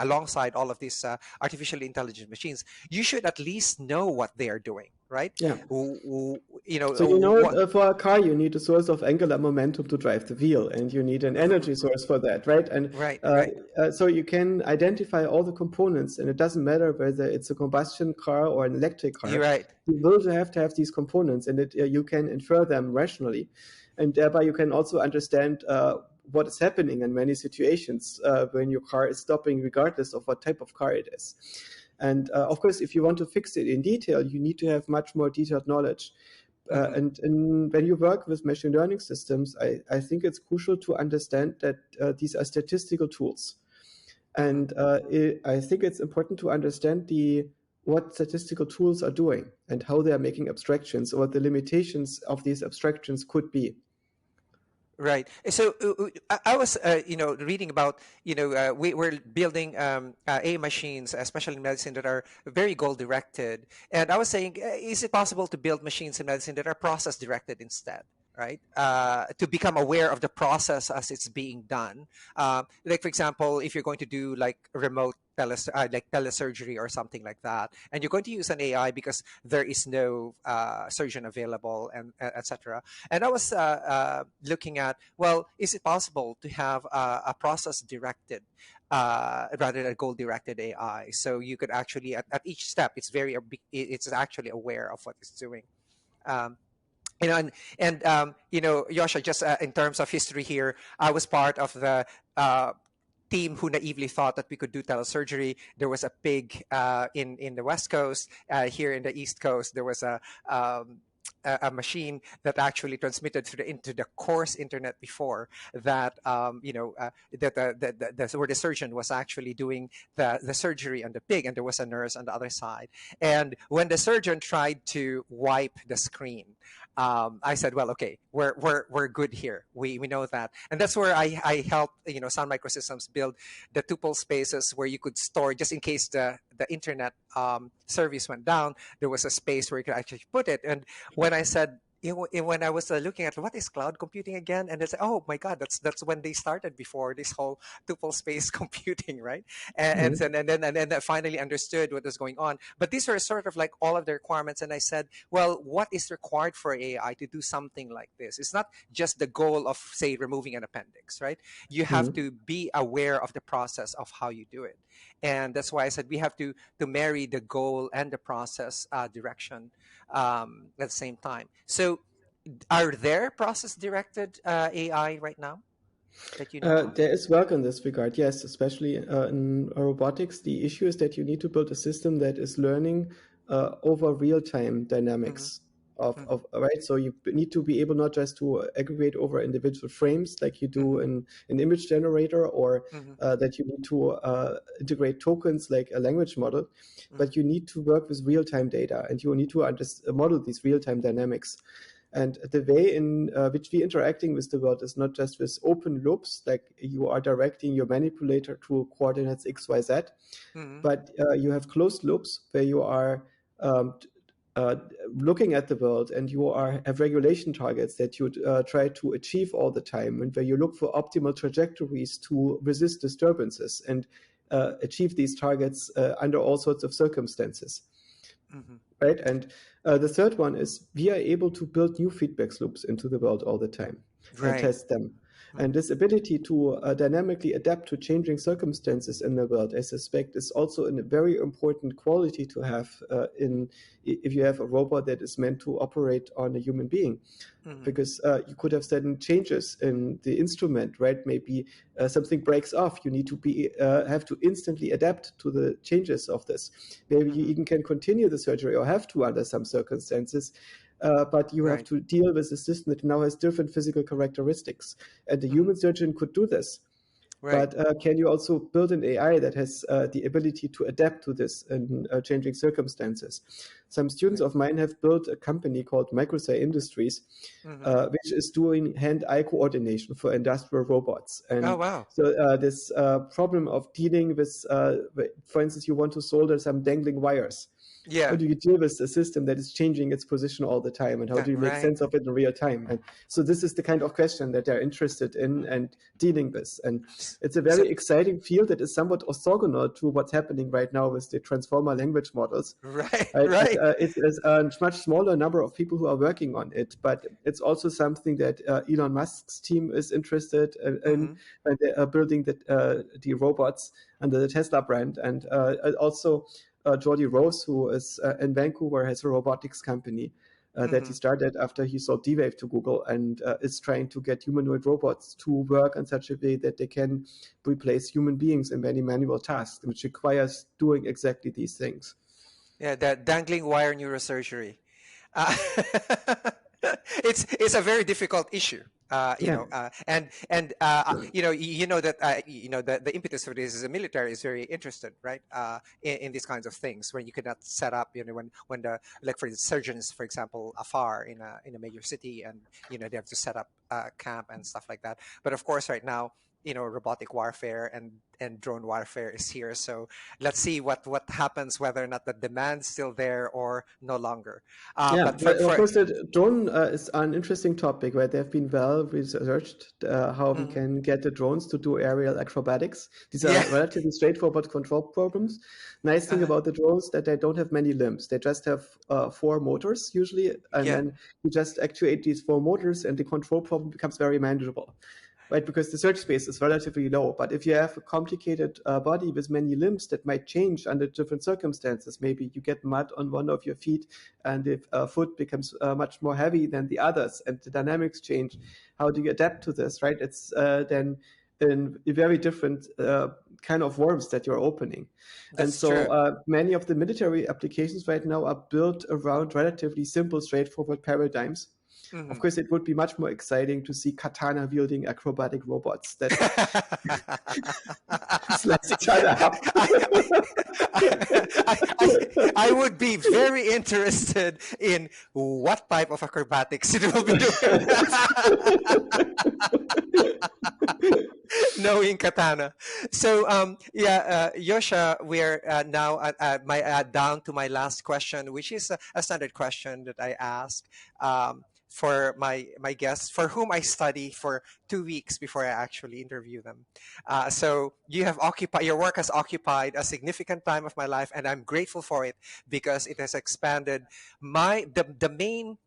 A: alongside all of these artificially intelligent machines, you should at least know what they are doing, right?
B: Yeah. So
A: What?
B: for a car, you need a source of angular momentum to drive the wheel, and you need an energy source for that, right? And
A: Right, right.
B: so you can identify all the components, and it doesn't matter whether it's a combustion car or an electric
A: You're
B: car.
A: right.
B: You will have to have these components, and you can infer them rationally, and thereby you can also understand what is happening in many situations when your car is stopping, regardless of what type of car it is. And of course, if you want to fix it in detail, you need to have much more detailed knowledge.
A: Hmm.
B: And when you work with machine learning systems, I think it's crucial to understand that these are statistical tools.
A: Hmm.
B: And I think it's important to understand what statistical tools are doing and how they are making abstractions, or what the limitations of these abstractions could be.
A: Right. So I was, reading about, we're building AI machines, especially in medicine, that are very goal directed. And I was saying, is it possible to build machines in medicine that are process directed instead? Right, to become aware of the process as it's being done. Like, for example, if you're going to do like remote like telesurgery or something like that, and you're going to use an AI because there is no surgeon available, and etc. And I was looking at, well, is it possible to have a process directed rather than goal directed AI? So you could actually, at each step, it's actually aware of what it's doing. Um, Yosha, just in terms of history here, I was part of the team who naively thought that we could do telesurgery. There was a pig in the West Coast. Here in the East Coast, there was a machine that actually transmitted into the coarse internet before that. Where the surgeon was actually doing the surgery on the pig, and there was a nurse on the other side. And when the surgeon tried to wipe the screen, I said, well, okay, we're good here. We know that. And that's where I helped, Sound Microsystems build the tuple spaces where you could store, just in case the internet service went down, there was a space where you could actually put it. And when I said, when I was looking at what is cloud computing again, and it's, oh my God, that's when they started before this whole tuple space computing, right? And then I finally understood what was going on. But these were sort of like all of the requirements, and I said, well, what is required for AI to do something like this? It's not just the goal of, say, removing an appendix, right? You have
B: Mhm.
A: to be aware of the process of how you do it, and that's why I said we have to marry the goal and the process direction at the same time. So, are there process directed AI right now that you know of?
B: There is work in this regard, yes, especially in robotics. The issue is that you need to build a system that is learning over real-time
A: Mhm.
B: dynamics
A: Mhm.
B: of right. So you need to be able not just to aggregate over individual frames like you do
A: Mhm.
B: in an image generator, or
A: Mhm.
B: that you need to integrate tokens like a language model, but
A: Mhm.
B: you need to work with real-time data, and you need to model these real-time dynamics. And the way in which we interacting with the world is not just with open loops, like you are directing your manipulator to coordinates X, Y, Z,
A: Mhm.
B: but you have closed loops where you are um, uh, looking at the world, and you are have regulation targets that you try to achieve all the time, and where you look for optimal trajectories to resist disturbances and achieve these targets under all sorts of circumstances,
A: Mhm.
B: right? And the third one is we are able to build new feedback loops into the world all the time and
A: Right.
B: test them. And
A: Mhm.
B: this ability to dynamically adapt to changing circumstances in the world, I suspect, is also a very important quality to have if you have a robot that is meant to operate on a human being,
A: Mhm.
B: because you could have certain changes in the instrument, right? Maybe something breaks off. You need to be have to instantly adapt to the changes of this. Maybe you
A: Mhm.
B: even can continue the surgery or have to under some circumstances. But you have
A: Right.
B: to deal with a system that now has different physical characteristics. And the
A: Mhm.
B: human surgeon could do this.
A: Right.
B: But can you also build an AI that has the ability to adapt to this in changing circumstances? Some students
A: Right.
B: of mine have built a company called Microsay Industries,
A: Mhm.
B: which is doing hand-eye coordination for industrial robots.
A: Oh
B: And
A: wow.
B: so this problem of dealing with, for instance, you want to solder some dangling wires. How
A: Yeah.
B: do you deal with a system that is changing its position all the time, and how do you make
A: Right.
B: sense of it in real time? And so this is the kind of question that they're interested in and dealing with. And
A: S-
B: it's a
A: So
B: very exciting field that is somewhat orthogonal to what's happening right now with the transformer language models.
A: right.
B: Right? But
A: Right.
B: it is a much smaller number of people who are working on it. But it's also something that Elon Musk's team is interested in,
A: Mhm.
B: and they are building the robots under the Tesla brand. And also Jordi Rose, who is in Vancouver, has a robotics company that he
A: Mhm.
B: started after he sold D-Wave to Google, and is trying to get humanoid robots to work in such a way that they can replace human beings in many manual tasks, which requires doing exactly these things.
A: Yeah, that dangling wire neurosurgery. Uh, it's a very difficult issue.
B: Yeah,
A: You know that the impetus for this is the military is very interested, right? In these kinds of things when you cannot set up, when the like for the surgeons, for example, afar in a major city, and they have to set up camp and stuff like that. But of course, right now, robotic warfare and drone warfare is here. So let's see what happens, whether or not the demand's still there or no longer.
B: yeah.
A: But
B: But of
A: for
B: course, the drone is an interesting topic, where they've been well researched how we
A: Mhm.
B: can get the drones to do aerial acrobatics. These
A: Yeah.
B: are relatively straightforward control problems. Nice thing
A: uh,
B: about the drones that they don't have many limbs. They just have four motors usually, and
A: yeah.
B: then you just actuate these four motors, and the control problem becomes very manageable, right? Because the search space is relatively low. But if you have a complicated body with many limbs that might change under different circumstances, maybe you get mud on one of your feet, and if a foot becomes much more heavy than the others, and the dynamics change, how do you adapt to this, right? It's then in a very different kind of worms that you're opening. And
A: That's
B: so
A: true.
B: many of the military applications right now are built around relatively simple, straightforward paradigms. Of
A: Mhm.
B: course, it would be much more exciting to see katana wielding acrobatic robots that slice each other up.
A: I, I would be very interested in what type of acrobatics it will be doing. Knowing katana. So yeah, Yosha, we're now my down to my last question, which is a standard question that I ask for my guests, for whom I study for 2 weeks before I actually interview them. So you have occupied your work has occupied a significant time of my life, and I'm grateful for it because it has expanded the main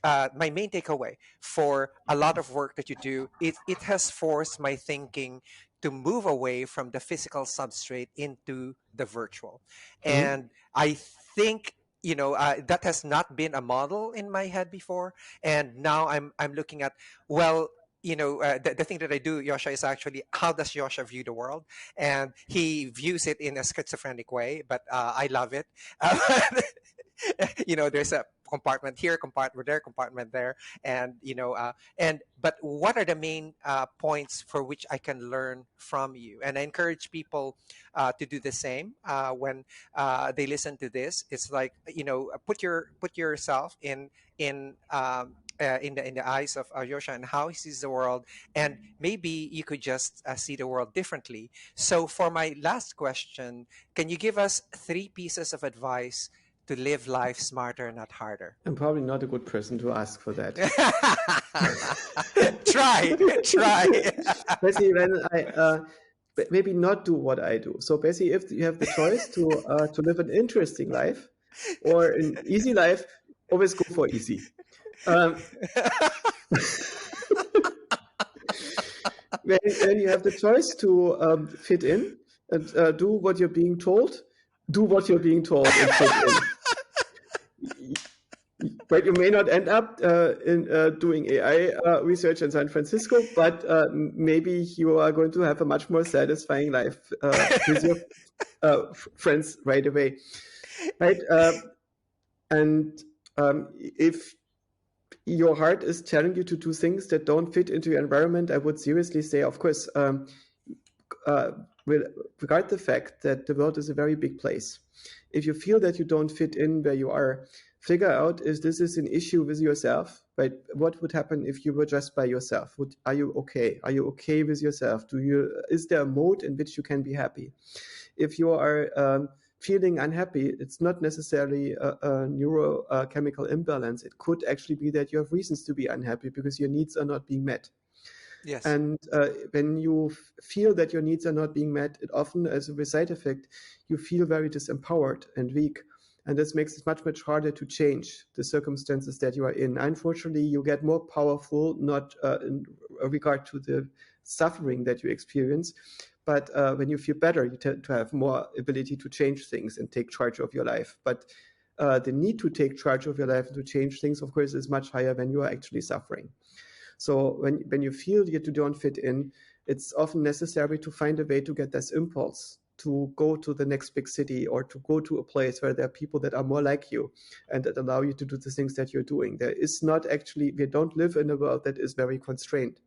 A: my main takeaway for a lot of work that you do. It has forced my thinking to move away from the physical substrate into the virtual,
B: Mhm.
A: and I think that has not been a model in my head before, and now I'm looking at, well, the thing that I do, Yosha, is actually how does Yosha view the world, and he views it in a schizophrenic way, but I love it. There's a compartment here, compartment there, compartment there, and but what are the main points for which I can learn from you? And I encourage people to do the same when they listen to this. It's like, put yourself in the eyes of Joscha and how he sees the world, and maybe you could just see the world differently. So, for my last question, can you give us three pieces of advice to live life smarter, not harder?
B: I'm probably not a good person to ask for that.
A: Try.
B: Basically, when I maybe not do what I do. So basically, if you have the choice to live an interesting life or an easy life, always go for easy. When you have the choice to fit in and do what you're being told, do what you're being told and fit in. But you may not end up in doing AI research in San Francisco, but maybe you are going to have a much more satisfying life with your friends right away, right? And if your heart is telling you to do things that don't fit into your environment, I would seriously say, of course, regard the fact that the world is a very big place. If you feel that you don't fit in where you are, figure out if this is an issue with yourself, right? What would happen if you were just by yourself? Are you okay? Are you okay with yourself? Is there a mode in which you can be happy? If you are feeling unhappy, it's not necessarily a neurochemical imbalance. It could actually be that you have reasons to be unhappy because your needs are not being met.
A: Yes.
B: And when you feel that your needs are not being met, it often, as a side effect, you feel very disempowered and weak. And this makes it much, much harder to change the circumstances that you are in. Unfortunately, you get more powerful, not in regard to the suffering that you experience, but when you feel better, you tend to have more ability to change things and take charge of your life. But the need to take charge of your life and to change things, of course, is much higher when you are actually suffering. So when you feel that you don't fit in, it's often necessary to find a way to get this impulse to go to the next big city or to go to a place where there are people that are more like you and that allow you to do the things that you're doing. We don't live in a world that is very constrained.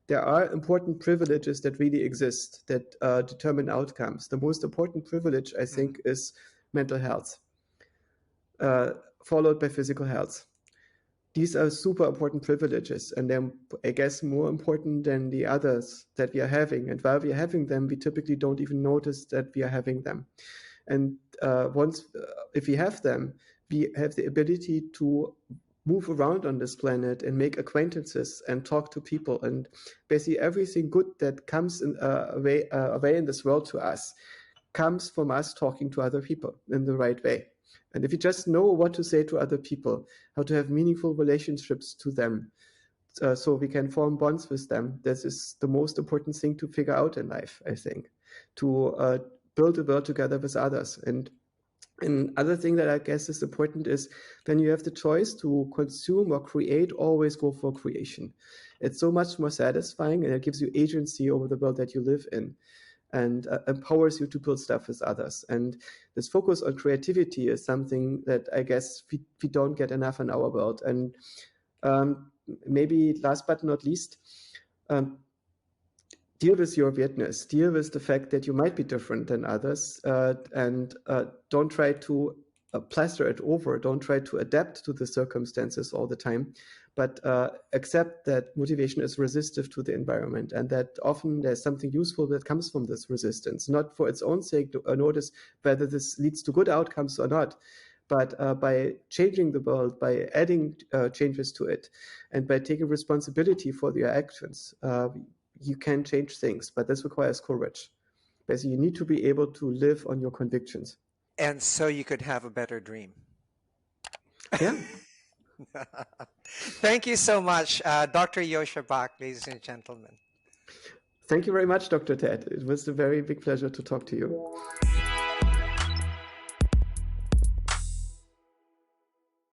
B: There are important privileges that really exist that determine outcomes. The most important privilege, I think, is mental health, followed by physical health. These are super important privileges, and they're, I guess, more important than the others that we are having. And while we are having them, we typically don't even notice that we are having them. And if we have them, we have the ability to move around on this planet and make acquaintances and talk to people. And basically everything good that comes away in this world to us comes from us talking to other people in the right way. And if you just know what to say to other people, how to have meaningful relationships to them, so we can form bonds with them, this is the most important thing to figure out in life, I think, to build a world together with others. And another thing that I guess is important is when you have the choice to consume or create, always go for creation. It's so much more satisfying, and it gives you agency over the world that you live in, and empowers you to build stuff with others. And this focus on creativity is something that I guess we don't get enough in our world. And maybe last but not least, deal with your weirdness, deal with the fact that you might be different than others, and don't try to plaster it over, don't try to adapt to the circumstances all the time, but accept that motivation is resistive to the environment, and that often there's something useful that comes from this resistance, not for its own sake to notice whether this leads to good outcomes or not, but by changing the world, by adding changes to it, and by taking responsibility for your actions, you can change things, but this requires courage. Basically, you need to be able to live on your convictions.
A: And so you could have a better dream.
B: Yeah.
A: Thank you so much, Dr. Joscha Bach, ladies and gentlemen.
B: Thank you very much, Dr. Ted. It was a very big pleasure to talk to you.